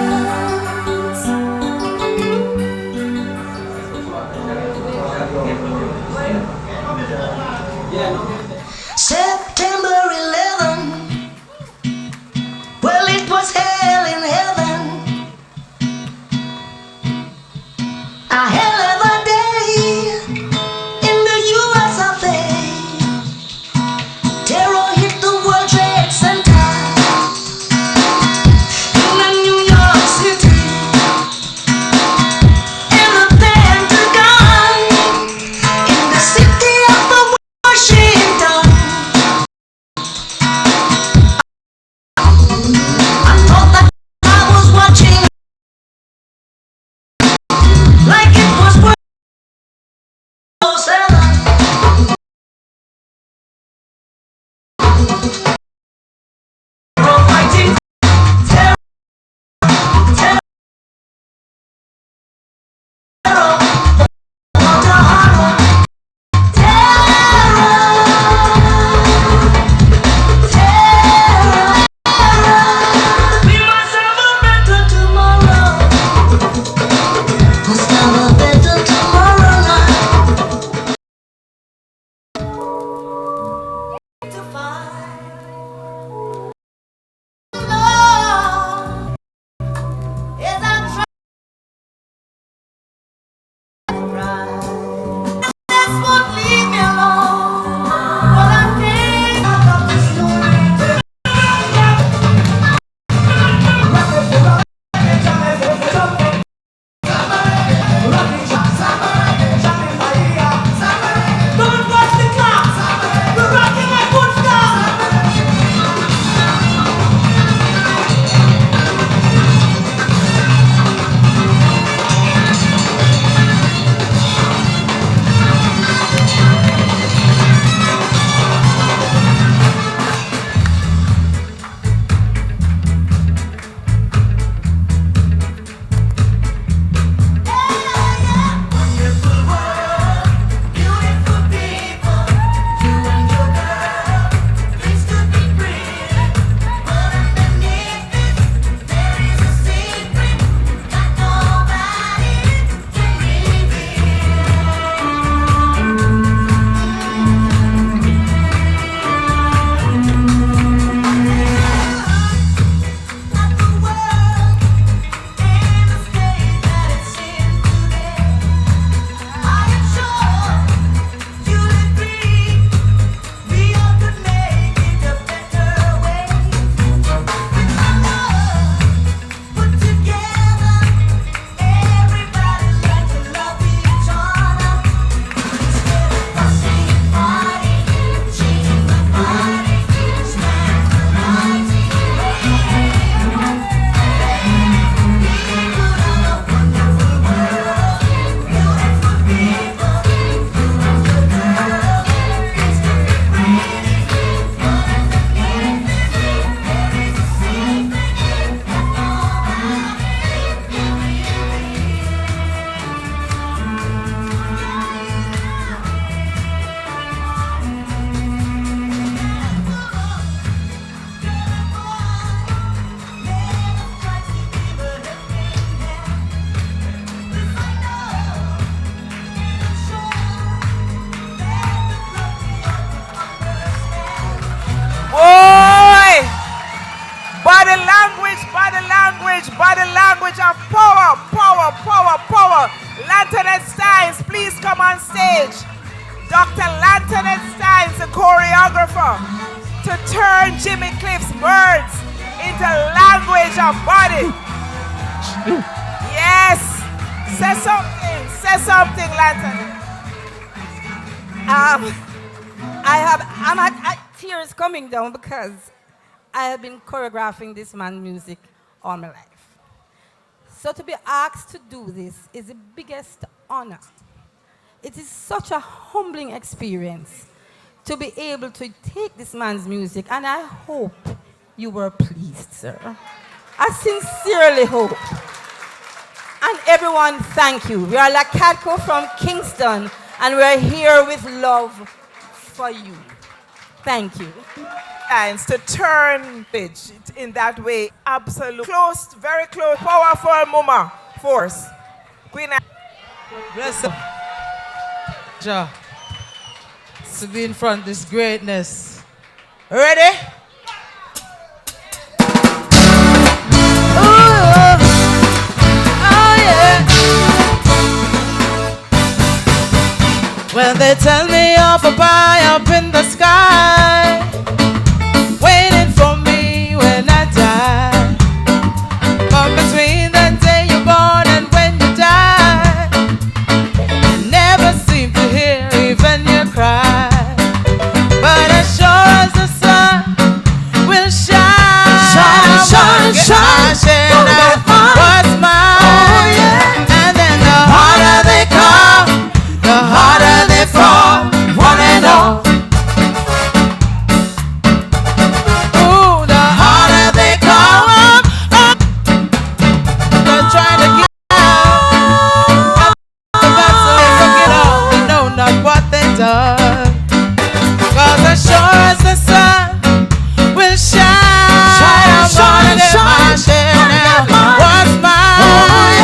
your body. Yes. Say something. Say something, Lantern. Tears coming down because I have been choreographing this man's music all my life. So to be asked to do this is the biggest honor. It is such a humbling experience to be able to take this man's music, and I hope you were pleased, sir. I sincerely hope. And everyone, thank you. We are Lakatko from Kingston, and we're here with love for you. Thank you. And to turn pitch in that way, absolute, close, very close, powerful mama force. Queen. Bless her. Ja. To be in front of this greatness. Ready? When they tell me of a pie up in the sky, waiting for me when I die. But between the day you're born and when you die, you never seem to hear even your cry. But as sure as the sun will shine, shine, shine, shine, what's mine? Oh, yeah. And then the harder they come, the harder they fall, one and all. Ooh, the harder they come, they're trying to get out. But so they forget all, they know not what they done. 'Cause as sure as the sun will shine, shine, shine, shine, shine, what's mine?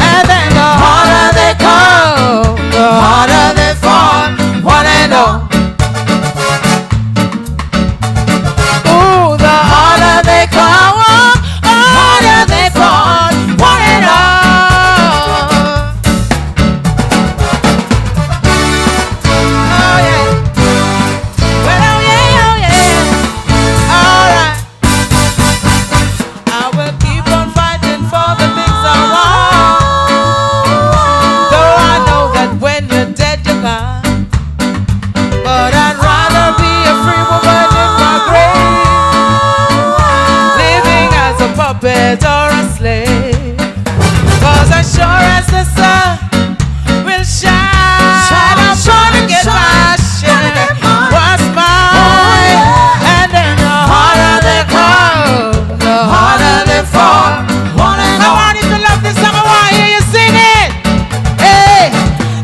And then the harder they come, the harder they fall, one and all. Ooh, the harder they come, harder they fall, one and all. Oh yeah, well oh yeah, oh yeah. All right, I will keep on fighting for the things I want. Though I know that when you're dead you're gone. But I'd rather be a free woman in my grave, living as a puppet or a slave. 'Cause as sure as the sun will shine, I'm gonna get my share. What's mine? And then the harder they come, the harder they fall. I want you to love this song. I want to hear you sing it. Hey,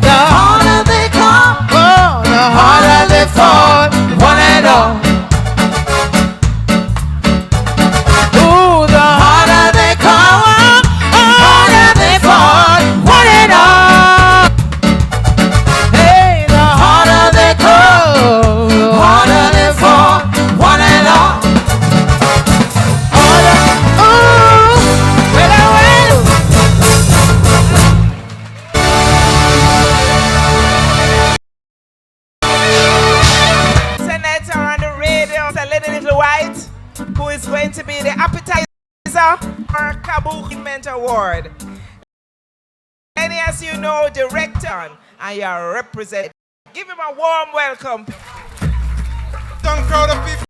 the harder they come, oh, the harder they fall, one and all. Ooh, the harder they come, harder they fall, one and all. Hey, the harder they come, the harder they fall, one and all. Harder, ooh, well, well. Senator on the radio, a little white, who is going to be the appetizer for Kabuki Award. And as you know, director, and you are represented. Give him a warm welcome. Some crowd of people.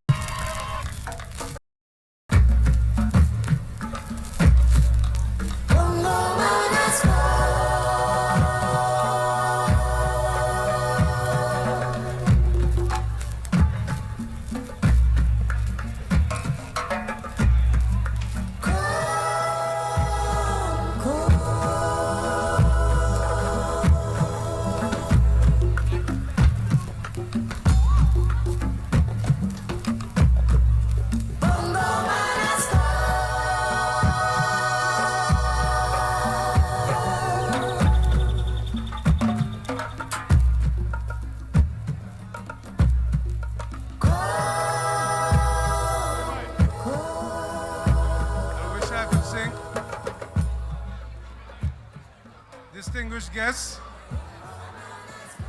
Distinguished guests,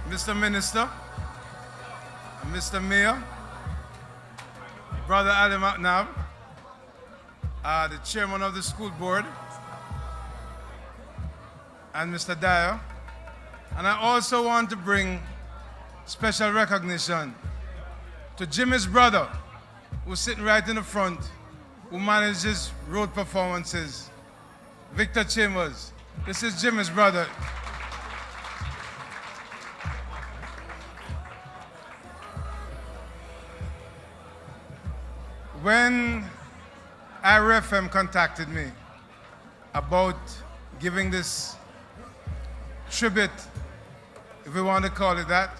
Mr. Minister, Mr. Mayor, Brother Ali McNabb, the chairman of the school board, and Mr. Dyer. And I also want to bring special recognition to Jimmy's brother, who's sitting right in the front, who manages road performances, Victor Chambers. This is Jimmy's brother. When IRIEFM contacted me about giving this tribute, if we want to call it that,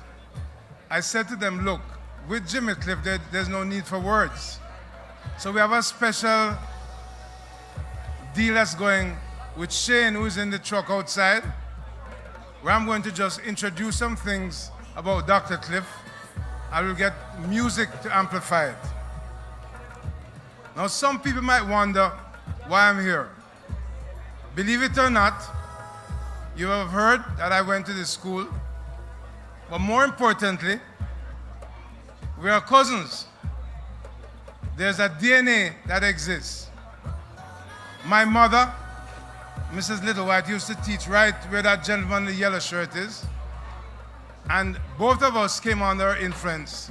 I said to them, look, with Jimmy Cliff, there's no need for words. So we have a special deal that's going with Shane, who's in the truck outside, where I'm going to just introduce some things about Dr. Cliff. I will get music to amplify it. Now, some people might wonder why I'm here. Believe it or not, you have heard that I went to this school, but more importantly, we are cousins. There's a DNA that exists. My mother, Mrs. Littlewhite, used to teach right where that gentleman in the yellow shirt is, and both of us came under her influence.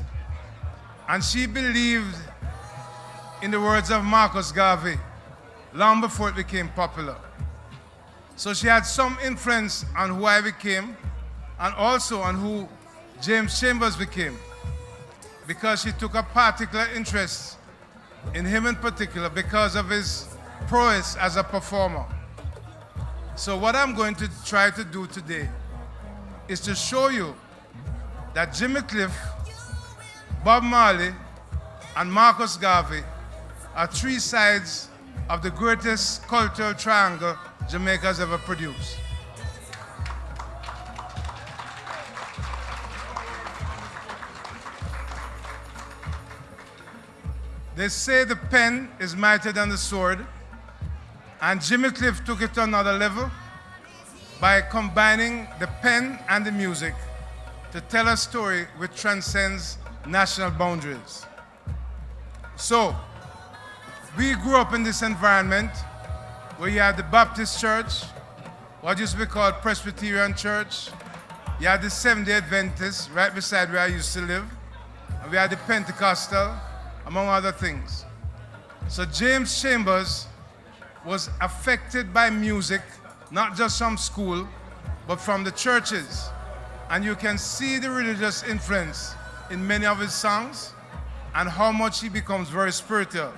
And she believed in the words of Marcus Garvey, long before it became popular. So she had some influence on who I became, and also on who James Chambers became, because she took a particular interest in him in particular because of his prowess as a performer. So what I'm going to try to do today is to show you that Jimmy Cliff, Bob Marley, and Marcus Garvey are three sides of the greatest cultural triangle Jamaica's ever produced. They say the pen is mightier than the sword, and Jimmy Cliff took it to another level by combining the pen and the music to tell a story which transcends national boundaries. So, we grew up in this environment where you had the Baptist church, what used to be called Presbyterian church, you had the Seventh-day Adventists right beside where I used to live, and we had the Pentecostal, among other things. So James Chambers was affected by music, not just from school, but from the churches. And you can see the religious influence in many of his songs and how much he becomes very spiritual.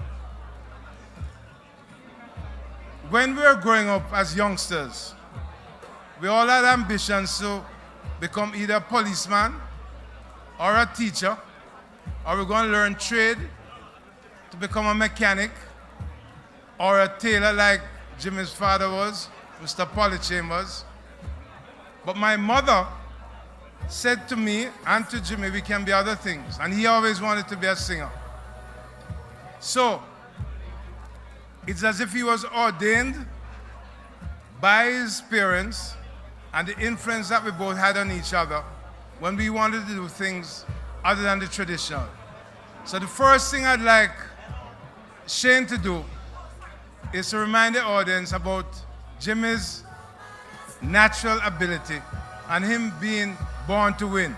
When we were growing up as youngsters, we all had ambitions to become either a policeman or a teacher, or we're going to learn trade to become a mechanic or a tailor like Jimmy's father was, Mr. Polly Chambers. But my mother said to me and to Jimmy, we can be other things. And he always wanted to be a singer. So, it's as if he was ordained by his parents and the influence that we both had on each other when we wanted to do things other than the traditional. So the first thing I'd like Shane to do is to remind the audience about Jimmy's natural ability and him being born to win.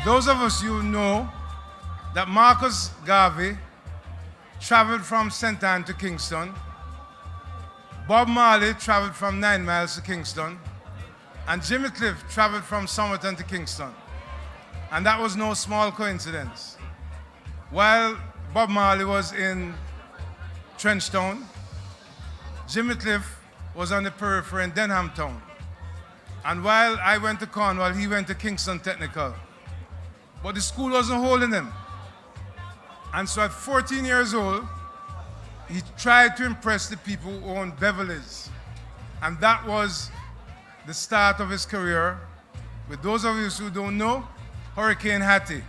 Those of us you know that Marcus Garvey traveled from St. Anne to Kingston, Bob Marley traveled from 9 miles to Kingston, and Jimmy Cliff traveled from Somerton to Kingston. And that was no small coincidence. While Bob Marley was in Trenchtown, Jimmy Cliff was on the periphery in Denham Town. And while I went to Cornwall, he went to Kingston Technical. But the school wasn't holding him. And so at 14 years old, he tried to impress the people who owned Beverly's. And that was the start of his career. With those of you who don't know, Hurricane Hattie.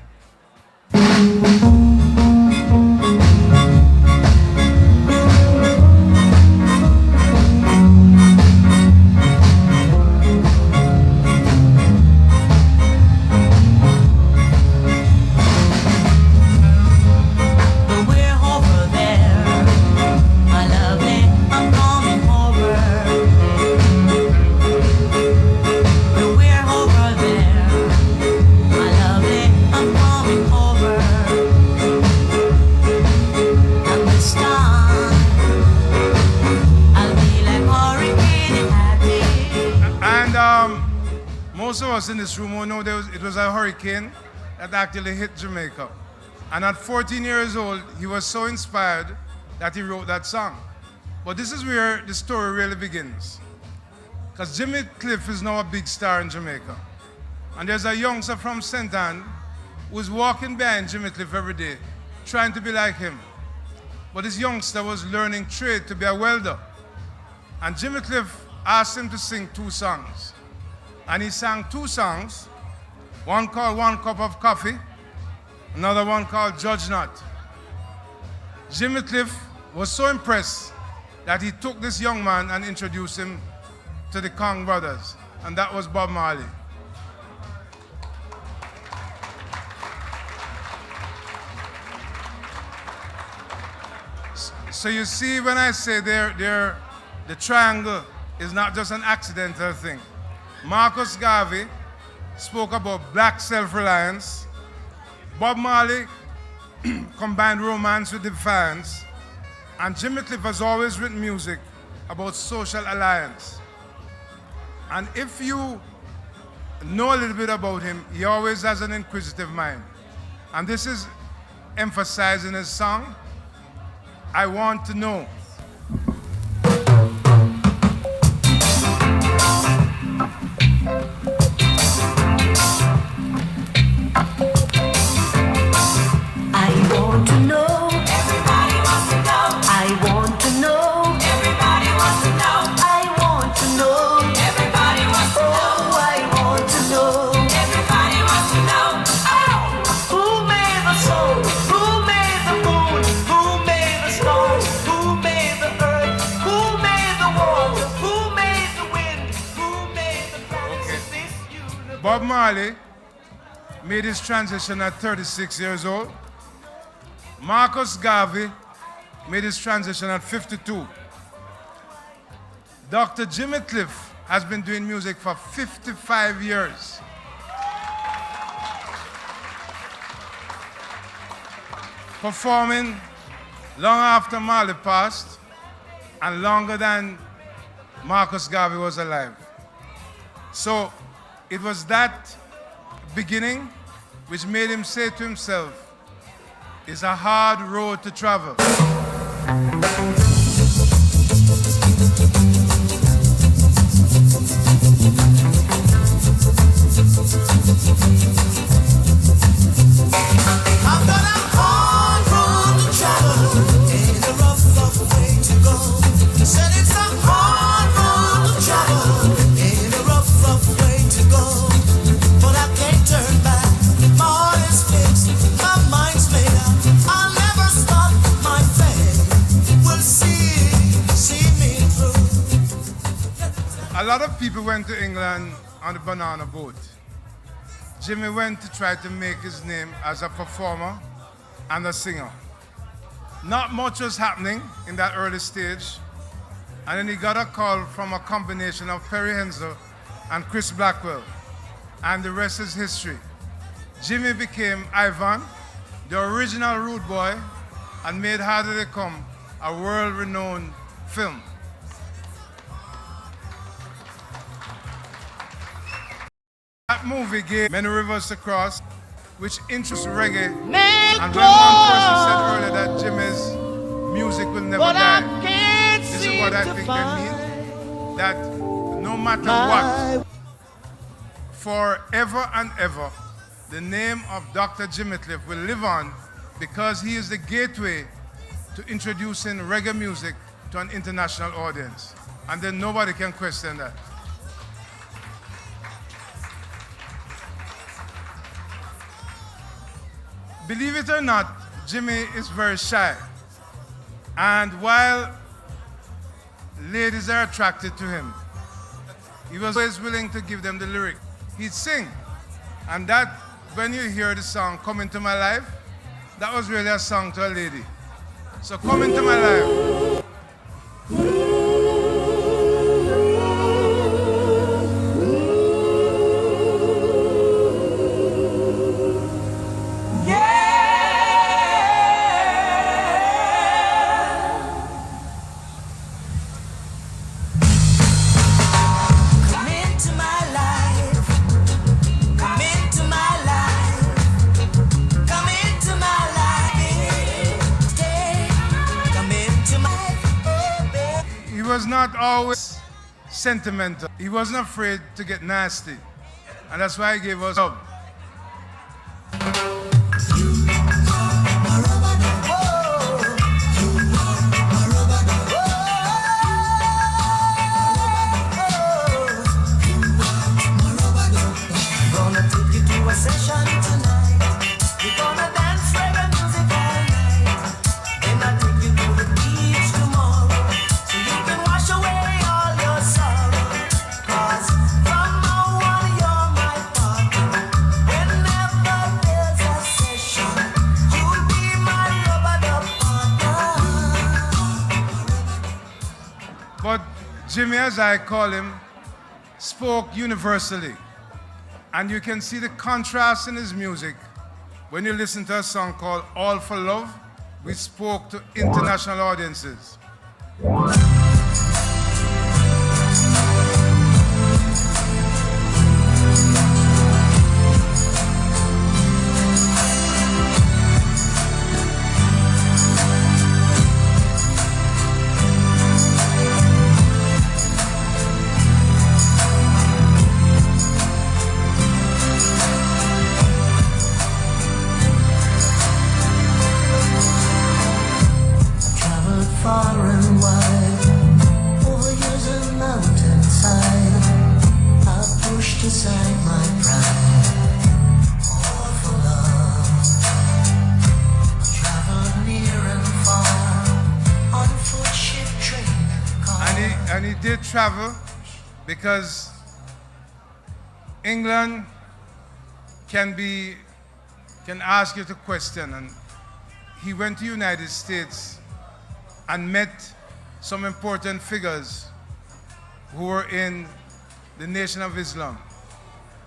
Most of us in this room will know it was a hurricane that actually hit Jamaica. And at 14 years old, he was so inspired that he wrote that song. But this is where the story really begins. Because Jimmy Cliff is now a big star in Jamaica. And there's a youngster from St. Anne who's walking behind Jimmy Cliff every day, trying to be like him. But this youngster was learning trade to be a welder. And Jimmy Cliff asked him to sing 2 songs. And he sang 2 songs, one called One Cup of Coffee, another one called Judge Not. Jimmy Cliff was so impressed that he took this young man and introduced him to the Kong brothers, and that was Bob Marley. So you see, when I say the triangle is not just an accidental thing. Marcus Garvey spoke about black self-reliance. Bob Marley combined romance with defiance. And Jimmy Cliff has always written music about social alliance. And if you know a little bit about him, he always has an inquisitive mind. And this is emphasized in his song, I Want to Know. Bob Marley made his transition at 36 years old. Marcus Garvey made his transition at 52. Dr. Jimmy Cliff has been doing music for 55 years. Performing long after Marley passed and longer than Marcus Garvey was alive. So it was that beginning which made him say to himself, it's a hard road to travel. I've got a hard road to travel and a rough way to go. Said it's a hard road to travel and a rough way to go. But I can't turn back. My heart is fixed. My mind's made up. I'll never stop. My faith will see me through. A lot of people went to England on the banana boat. Jimmy went to try to make his name as a performer and a singer. Not much was happening in that early stage, and then he got a call from a combination of Perry Hensel and Chris Blackwell, and the rest is history. Jimmy became Ivan, the original Rude Boy, and made Harder They Come a world-renowned film. That movie gave many rivers to cross, which introduced reggae. Make And when one person said earlier that Jimmy's music will never but I die, can't this is seem what I to think find they mean. That no matter what, forever and ever, the name of Dr. Jimmy Cliff will live on because he is the gateway to introducing reggae music to an international audience. And then nobody can question that. Believe it or not, Jimmy is very shy. And while ladies are attracted to him, he was always willing to give them the lyric. He'd sing. And that, when you hear the song, Come Into My Life, that was really a song to a lady. So come into my life. He was not always sentimental. He wasn't afraid to get nasty. And that's why he gave us love. Gonna take you to a session tonight. We're gonna dance reggae music all night. Then I'll take you to the beach tomorrow, so you can wash away all your sorrow. 'Cause from now on you're my partner. Whenever there's a session, you'll be my rubber partner. But Jimmy, as I call him, spoke universally. And you can see the contrast in his music when you listen to a song called All for Love, which spoke to international audiences. Traveled far and wide, over years and mountainside. I pushed aside my pride, all for love. Traveled near and far, on foot, ship, train, car. And he did travel because England can ask you to question. And he went to the United States and met some important figures who were in the Nation of Islam.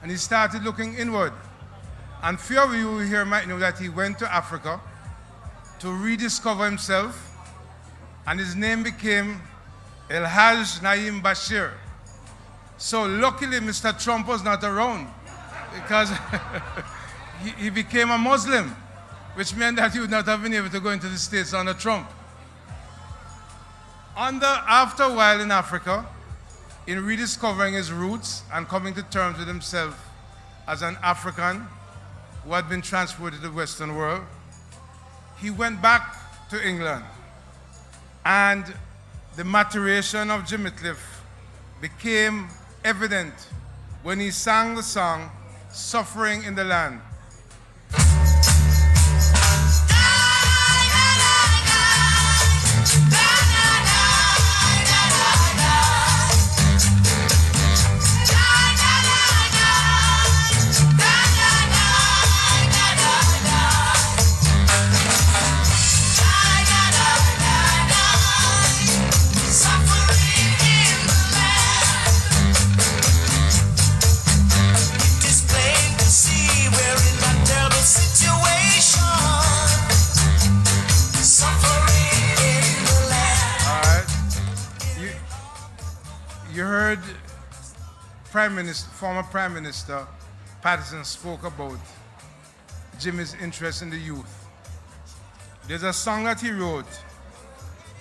And he started looking inward. And few of you here might know that he went to Africa to rediscover himself, and his name became El Hajj Naim Bashir. So luckily Mr. Trump was not around, because he became a Muslim, which meant that he would not have been able to go into the States under Trump. After a while in Africa, in rediscovering his roots and coming to terms with himself as an African who had been transported to the Western world, he went back to England. And the maturation of Jimmy Cliff became evident when he sang the song Suffering in the Land. You heard former Prime Minister Patterson spoke about Jimmy's interest in the youth. There's a song that he wrote.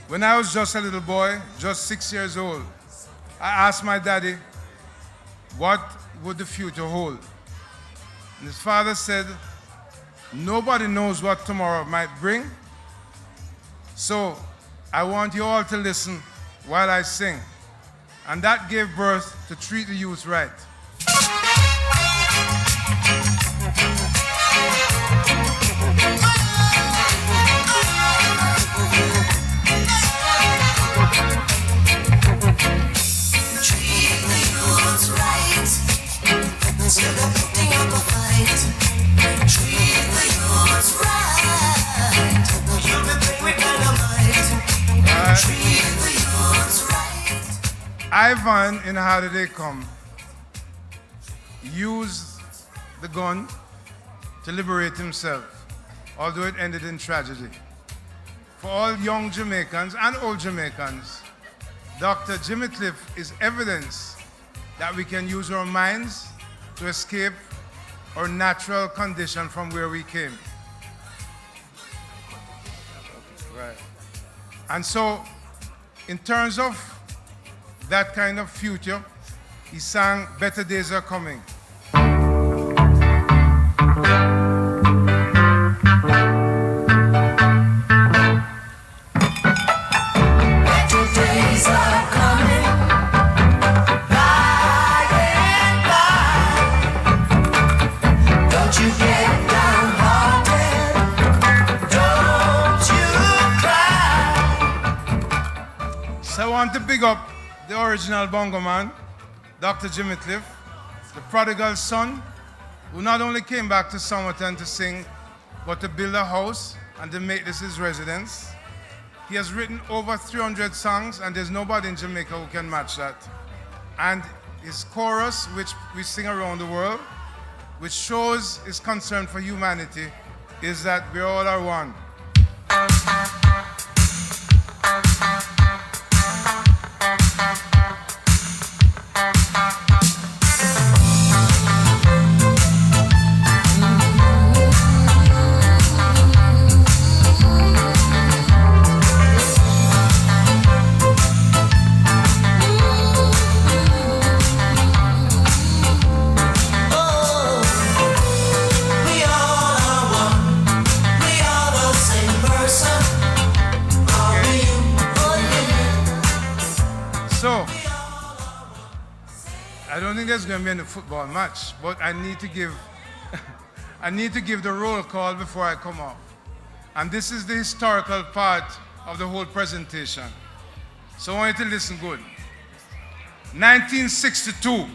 When I was just a little boy, just 6 years old, I asked my daddy, what would the future hold? And his father said, nobody knows what tomorrow might bring. So I want you all to listen while I sing. And that gave birth to Treat the Youth Right. Ivan, in How Did They Come, used the gun to liberate himself, although it ended in tragedy. For all young Jamaicans and old Jamaicans, Dr. Jimmy Cliff is evidence that we can use our minds to escape our natural condition from where we came. Right. And so, in terms of that kind of future, he sang Better Days Are Coming. Better days are coming, by and by. Don't you get downhearted, don't you cry. So I want to big up the original bongo man, Dr. Jimmy Cliff, the prodigal son, who not only came back to Somerton to sing, but to build a house and to make this his residence. He has written over 300 songs, and there's nobody in Jamaica who can match that. And his chorus, which we sing around the world, which shows his concern for humanity, is that we all are one. I don't think there's going to be any football match, but I need to give I need to give the roll call before I come off. And this is the historical part of the whole presentation. So I want you to listen good. 1962,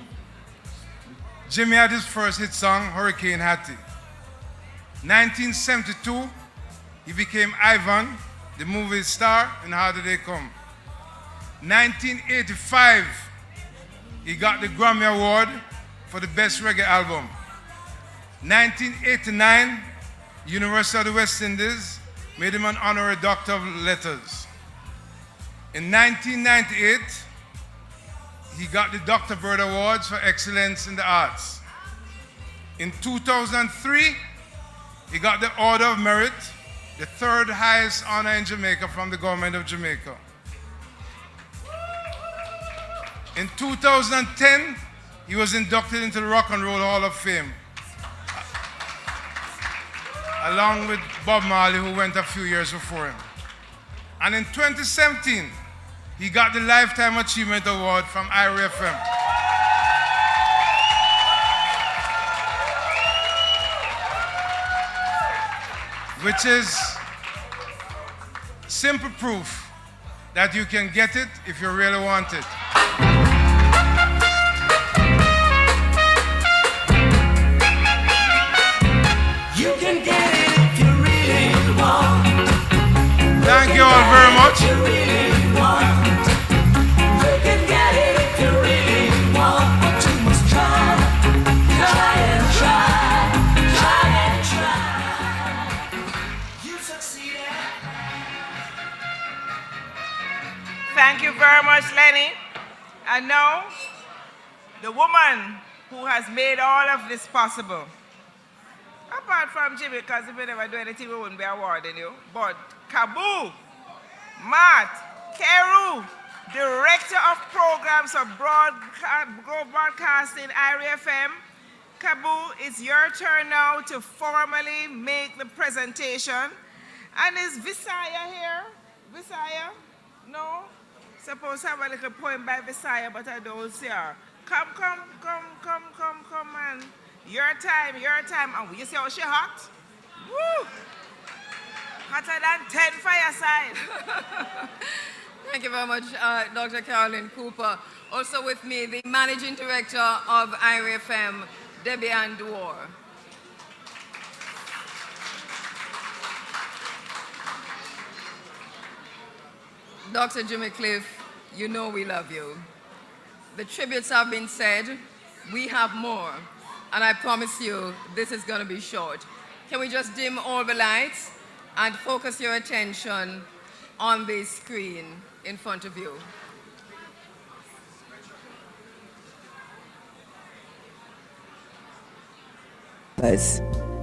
Jimmy had his first hit song, Hurricane Hattie. 1972, he became Ivan, the movie star in How Did They Come. 1985, he got the Grammy Award for the Best Reggae Album. 1989, University of the West Indies made him an honorary Doctor of Letters. In 1998, he got the Dr. Bird Awards for Excellence in the Arts. In 2003, he got the Order of Merit, the third highest honor in Jamaica from the government of Jamaica. In 2010, he was inducted into the Rock and Roll Hall of Fame, along with Bob Marley, who went a few years before him. And in 2017, he got the Lifetime Achievement Award from IRIEFM. Which is simple proof that you can get it if you really want it. You can get it if you really want. Thank you all very much. You really want. You can get it if you really want. But you must try, try and try, try and try. You succeeded. Thank you very much, Lenny. And now, the woman who has made all of this possible. Apart from Jimmy, because if you never do anything, we wouldn't be awarding you. But Kabu, Matt, Keru, Director of Programs of Broadcasting, IRIEFM. Kabu, it's your turn now to formally make the presentation. And is Visaya here? Visaya? No? Suppose I have a little poem by Visaya, but I don't see her. Come, man. Your time. And you see how she hot? Woo! Hotter than 10 fireside. Thank you very much, Dr. Carolyn Cooper. Also with me, the Managing Director of IRIEFM, Debbie Ann Dwar. Dr. Jimmy Cliff, you know we love you. The tributes have been said. We have more. And I promise you, this is going to be short. Can we just dim all the lights and focus your attention on the screen in front of you?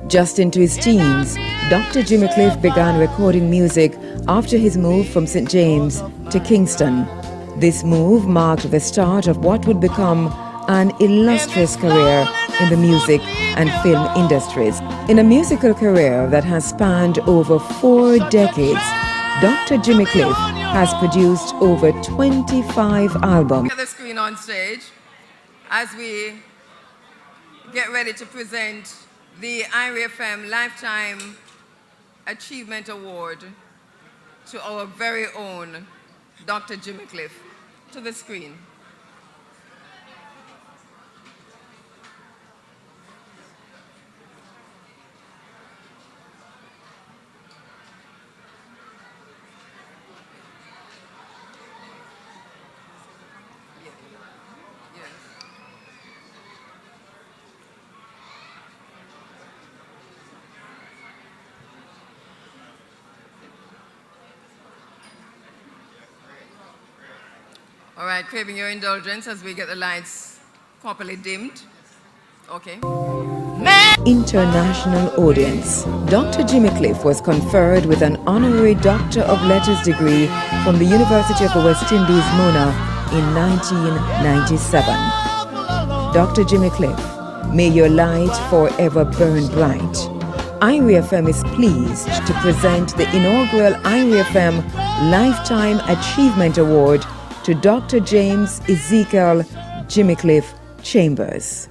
Just into his teens, Dr. Jimmy Cliff began recording music after his move from St. James to Kingston. This move marked the start of what would become an illustrious career in the music and film industries. In a musical career that has spanned over 4 decades, Dr. Jimmy Cliff has produced over 25 albums. Get the screen on stage as we get ready to present the IRIEFM Lifetime Achievement Award to our very own Dr. Jimmy Cliff. To the screen. All right, craving your indulgence as we get the lights properly dimmed. Okay. International audience. Dr. Jimmy Cliff was conferred with an honorary Doctor of Letters degree from the University of the West Indies, Mona, in 1997. Dr. Jimmy Cliff, may your light forever burn bright. IRIEFM is pleased to present the inaugural IRIEFM Lifetime Achievement Award to Dr. James Ezekiel Jimmy Cliff Chambers.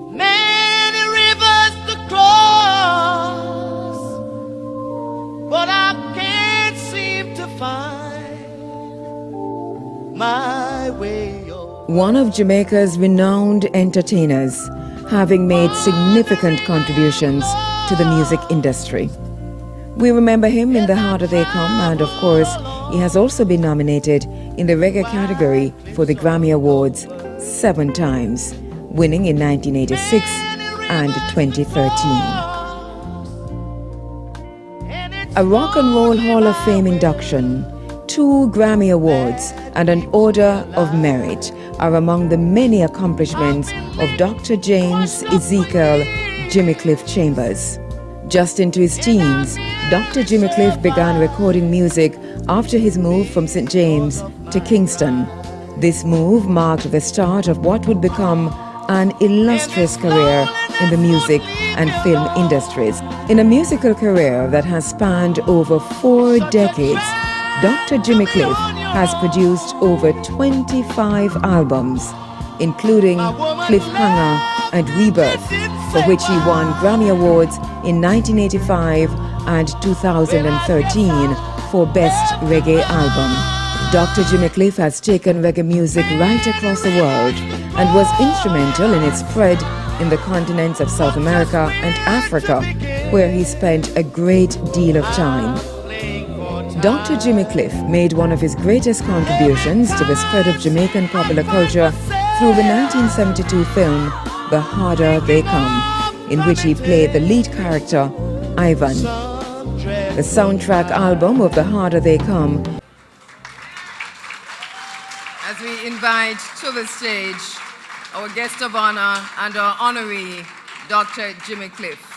Many rivers to cross, but I can't seem to find my way home. One of Jamaica's renowned entertainers, having made significant contributions to the music industry. We remember him in The Harder They Come, and of course, he has also been nominated in the reggae category for the Grammy Awards 7 times, winning in 1986 and 2013. A Rock and Roll Hall of Fame induction, 2 Grammy Awards, and an Order of Merit are among the many accomplishments of Dr. James Ezekiel Jimmy Cliff Chambers. Just into his teens, Dr. Jimmy Cliff began recording music after his move from St. James to Kingston. This move marked the start of what would become an illustrious career in the music and film industries. In a musical career that has spanned over 4 decades, Dr. Jimmy Cliff has produced over 25 albums, including Cliffhanger and Rebirth, for which he won Grammy Awards in 1985 and 2013 for Best Reggae Album. Dr. Jimmy Cliff has taken reggae music right across the world and was instrumental in its spread in the continents of South America and Africa, where he spent a great deal of time. Dr. Jimmy Cliff made one of his greatest contributions to the spread of Jamaican popular culture through the 1972 film The Harder They Come, in which he played the lead character, Ivan. The soundtrack album of The Harder They Come as we invite to the stage our guest of honor and our honoree, Dr. Jimmy Cliff.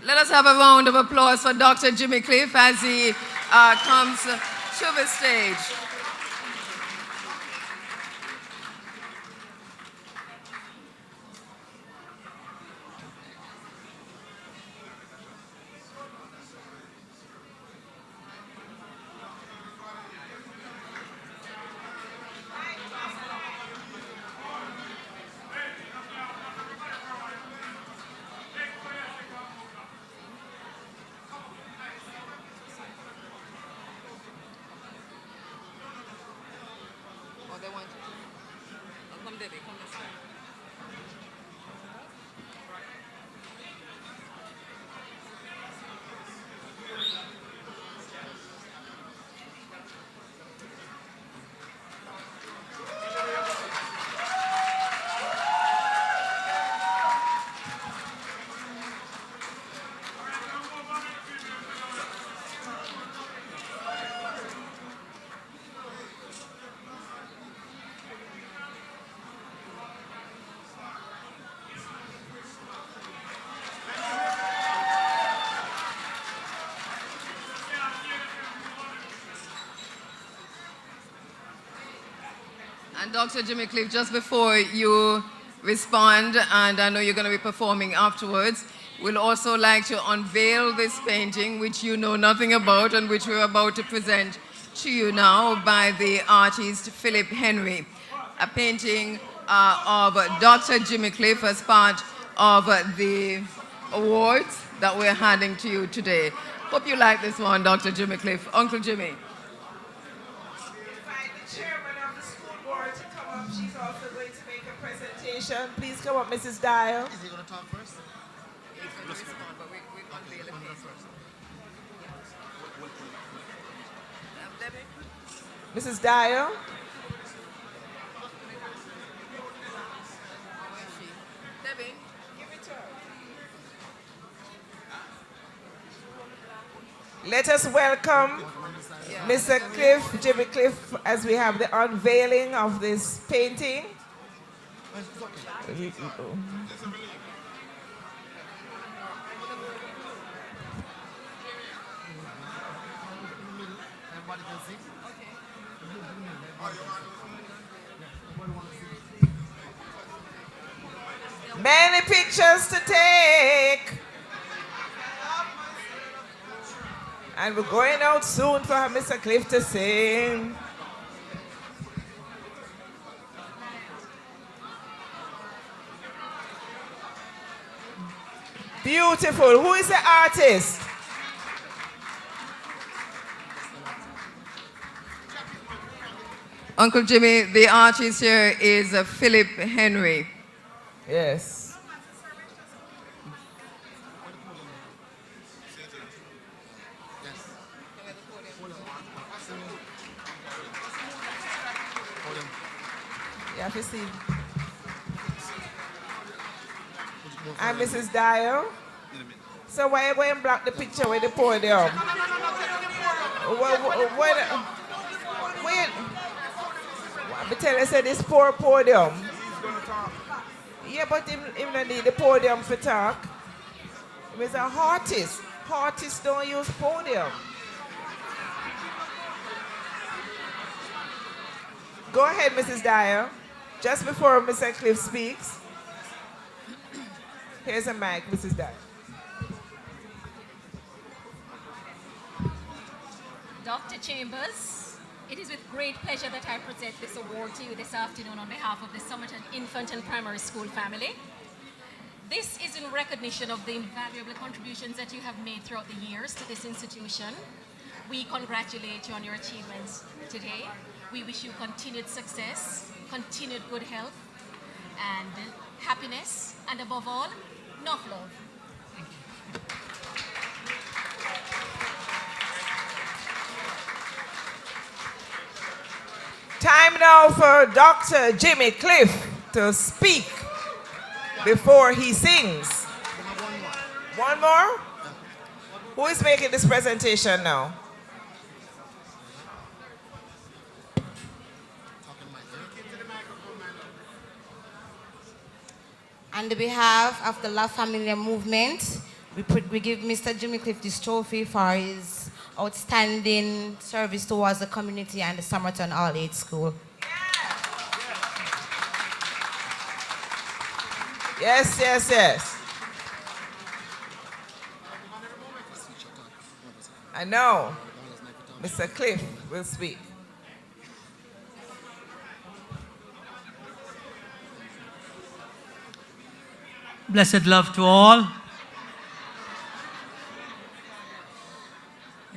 Let us have a round of applause for Dr. Jimmy Cliff as he comes to the stage. And Dr. Jimmy Cliff, just before you respond, and I know you're going to be performing afterwards, we'll also like to unveil this painting, which you know nothing about and which we're about to present to you now by the artist Philip Henry. A painting of Dr. Jimmy Cliff as part of the awards that we're handing to you today. Hope you like this one, Dr. Jimmy Cliff. Uncle Jimmy. Please come up, Mrs. Dial. Is he going to talk first? He's going to respond, but we unveil the painting. Mrs. Dial. Debbie. Let us welcome Mr. Cliff, Jimmy Cliff, as we have the unveiling of this painting. Many pictures to take. And we're going out soon for Mr. Cliff to sing. Beautiful. Who is the artist? Uncle Jimmy, the artist here is Philip Henry. Yes. You have to see. I'm Mrs. Dial. So why are you going to block the picture with the podium? Wait. I tell you, I said this poor podium. Yeah, but him don't need the podium for talk. He's an artist. Artists don't use podium. Go ahead, Mrs. Dyer. Just before Mr. Cliff speaks, here's a mic, Mrs. Dye. Dr. Chambers, it is with great pleasure that I present this award to you this afternoon on behalf of the Somerton Infant and Primary School family. This is in recognition of the invaluable contributions that you have made throughout the years to this institution. We congratulate you on your achievements today. We wish you continued success, continued good health, and happiness, and above all, enough love. Thank you. Time now for Dr. Jimmy Cliff to speak before he sings. One more? Who is making this presentation now? On behalf of the La Familia movement, we give Mr. Jimmy Cliff this trophy for his outstanding service towards the community and the Somerton All-Age School. Yes, yes, yes. I know. Mr. Cliff will speak. Blessed love to all.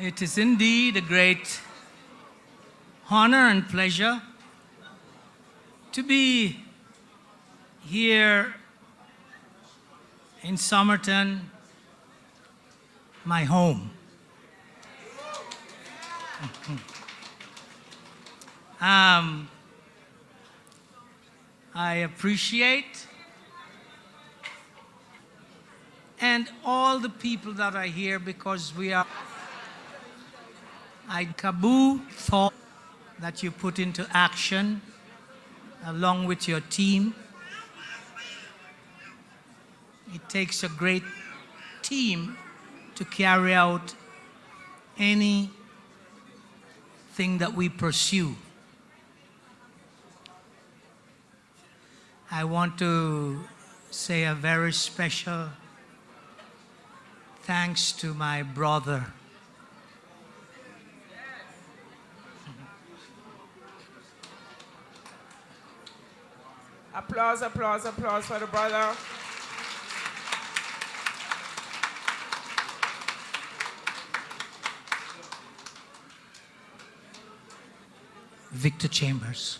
It is indeed a great honor and pleasure to be here in Somerton, my home. I appreciate and all the people that are here because we are Kaboo thought that you put into action along with your team. It takes a great team to carry out anything that we pursue. I want to say a very special thanks to my brother. Applause, applause, applause for the brother. Victor Chambers.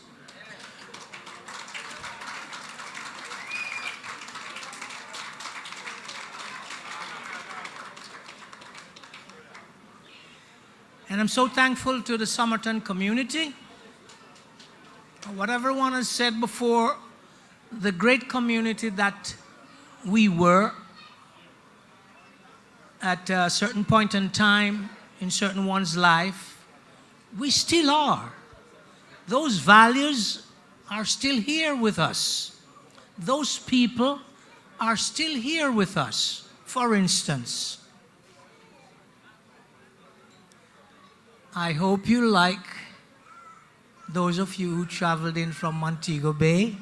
And I'm so thankful to the Somerton community. What everyone has said before, the great community that we were at a certain point in time in certain one's life, we still are. Those values are still here with us. Those people are still here with us. For instance, I hope you like those of you who traveled in from Montego Bay.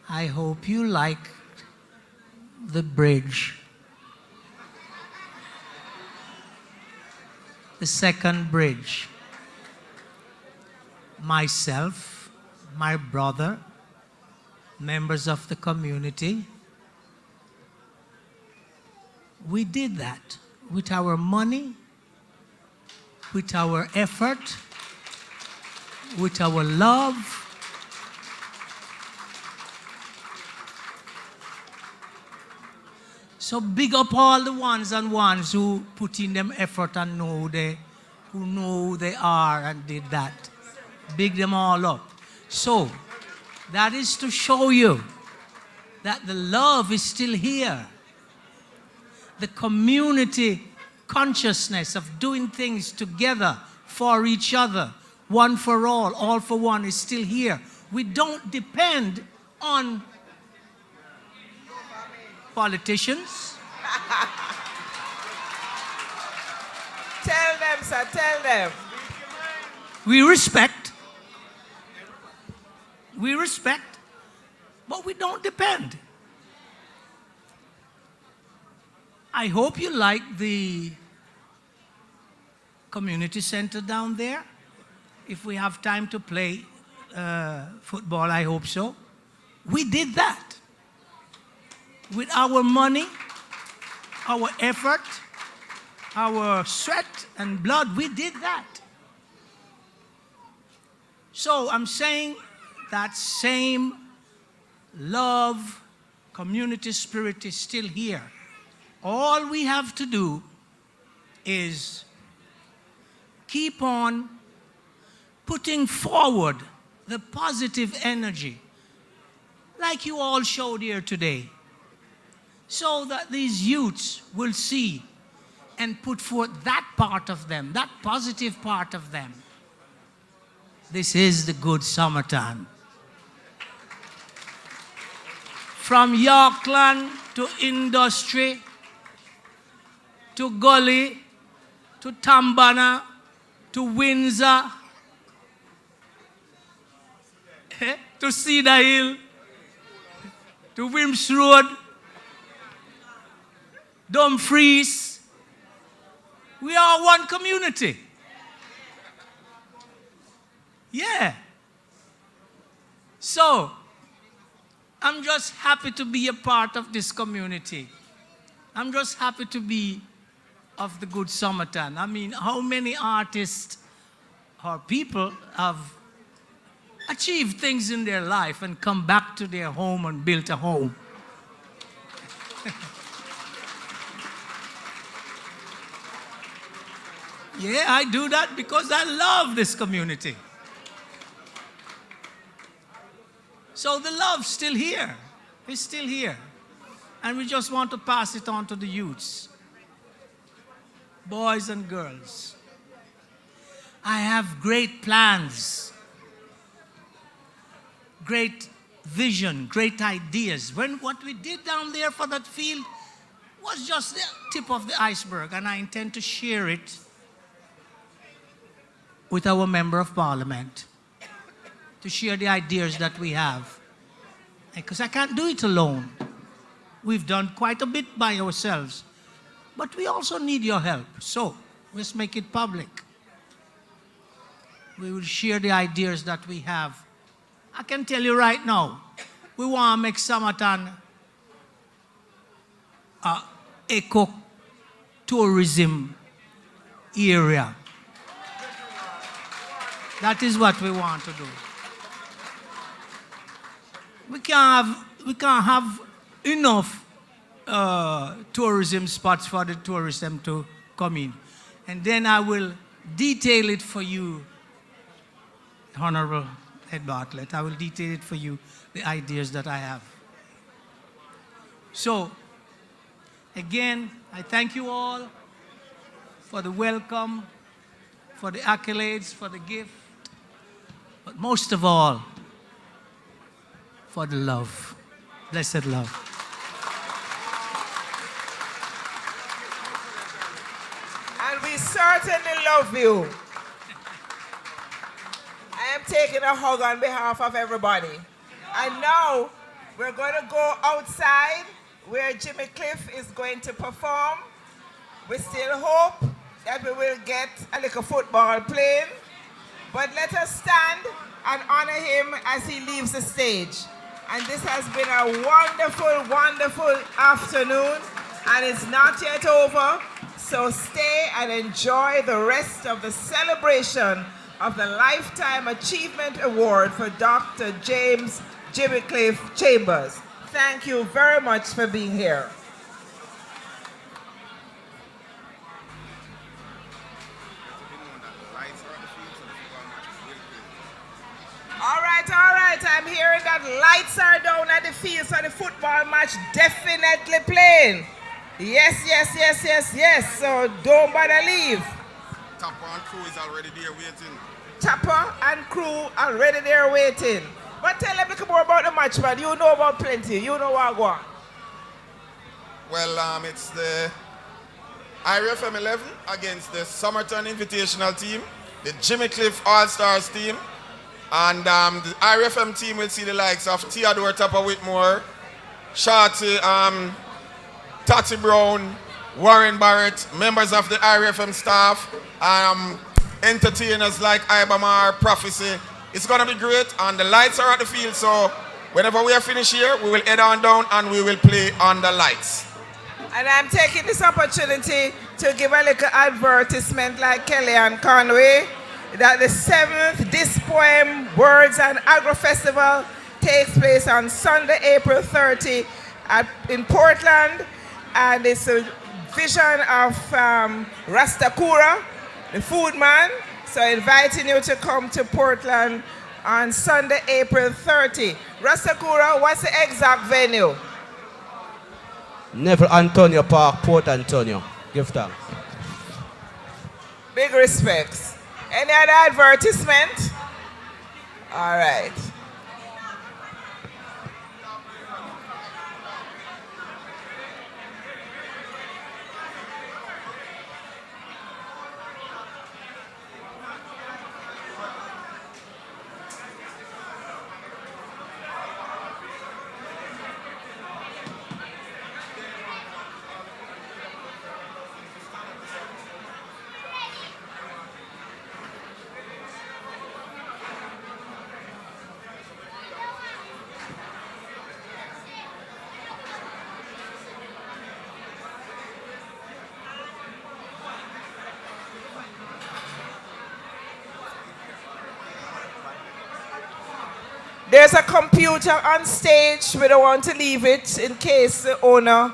I hope you like the bridge. The second bridge. Myself, my brother, members of the community, we did that with our money, with our effort, with our love. So big up all the ones and ones who put in them effort and know who they are and did that. Big them all up. So that is to show you that the love is still here. The community consciousness of doing things together for each other, one for all for one, is still here. We don't depend on politicians. Tell them, sir, tell them. We respect. we respect, but we don't depend. I hope you like the community center down there. If we have time to play football, I hope so. We did that. With our money, our effort, our sweat and blood, we did that. So I'm saying that same love, community spirit is still here. All we have to do is keep on putting forward the positive energy like you all showed here today, so that these youths will see and put forth that part of them, that positive part of them. This is the good summertime. From Yorkland to Industry, to Gully, to Tambana, to Windsor, to Cedar Hill, to Wims Road, Dumfries. We are one community. Yeah. So, I'm just happy to be a part of this community. I'm just happy to be of the good summertime. I mean, how many artists or people have achieved things in their life and come back to their home and built a home? Yeah, I do that because I love this community. So the love's still here. It's still here. And we just want to pass it on to the youths, boys and girls. I have great plans, great vision, great ideas. What we did down there for that field was just the tip of the iceberg, and I intend to share it with our Member of Parliament, to share the ideas that we have. Because I can't do it alone. We've done quite a bit by ourselves, but we also need your help. So let's make it public. We will share the ideas that we have. I can tell you right now, we want to make Summerton an eco-tourism area. That is what we want to do. We can't have enough tourism spots for the tourism to come in. And then I will detail it for you, Honorable Ed Bartlett. I will detail it for you, the ideas that I have. So, again, I thank you all for the welcome, for the accolades, for the gift, but most of all, for the love. Blessed love. And we certainly love you. I am taking a hug on behalf of everybody. And now we're going to go outside where Jimmy Cliff is going to perform. We still hope that we will get a little football playing. But let us stand and honor him as he leaves the stage. And this has been a wonderful, wonderful afternoon, and it's not yet over. So stay and enjoy the rest of the celebration of the Lifetime Achievement Award for Dr. James Jimmy Cliff Chambers. Thank you very much for being here. All right, I'm hearing that lights are down at the field, so the football match definitely playing. Yes. So don't bother leave. Tapper and crew is already there waiting. Tapper and crew already there waiting. But tell them a little more about the match, man. You know about plenty. You know what go on. Well, it's the IRIEFM 11 against the Summerton Invitational team, the Jimmy Cliff All-Stars team. And the IRIEFM team will see the likes of Theodore Tupper Whitmore, Shorty, Tati Brown, Warren Barrett, members of the IRIEFM staff, entertainers like Ibamar, Prophecy. It's going to be great, and the lights are at the field, so whenever we are finished here, we will head on down and we will play on the lights. And I'm taking this opportunity to give a little advertisement like Kelly and Conway that the 7th This Poem Words and Agro Festival takes place on Sunday, April 30 in Portland. And it's a vision of Rastakura, the food man. So inviting you to come to Portland on Sunday, April 30. Rastakura, what's the exact venue? Neville Antonio Park, Port Antonio. Give thanks. Big respects. Any other advertisement? All right. There's a computer on stage. We don't want to leave it in case the owner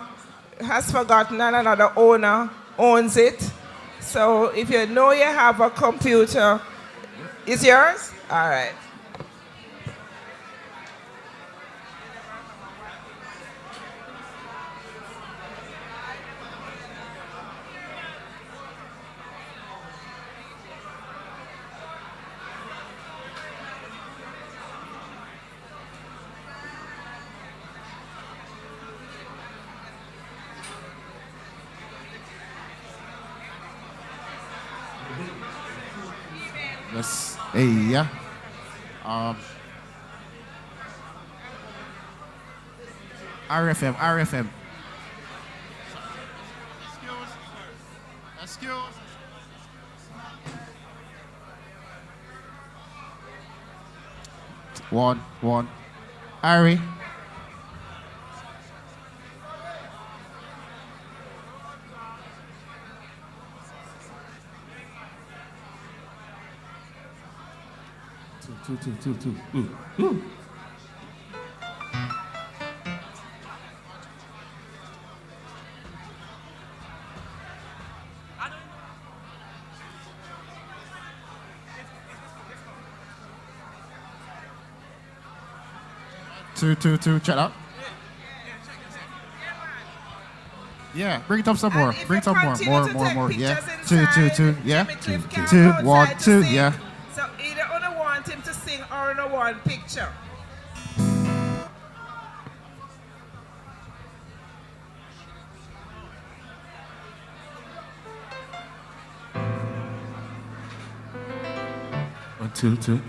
has forgotten and another owner owns it. So if you know you have a computer, is yours? All right. Yes. Hey, yeah. IRIEFM. Excuse. One. Ari. Two. Ooh. Two. Check out. Yeah, bring it up some more. Bring it up more. Yeah. Two. Yeah. Two. 1, 2. Yeah. So either I want him to sing or I want picture. One, two.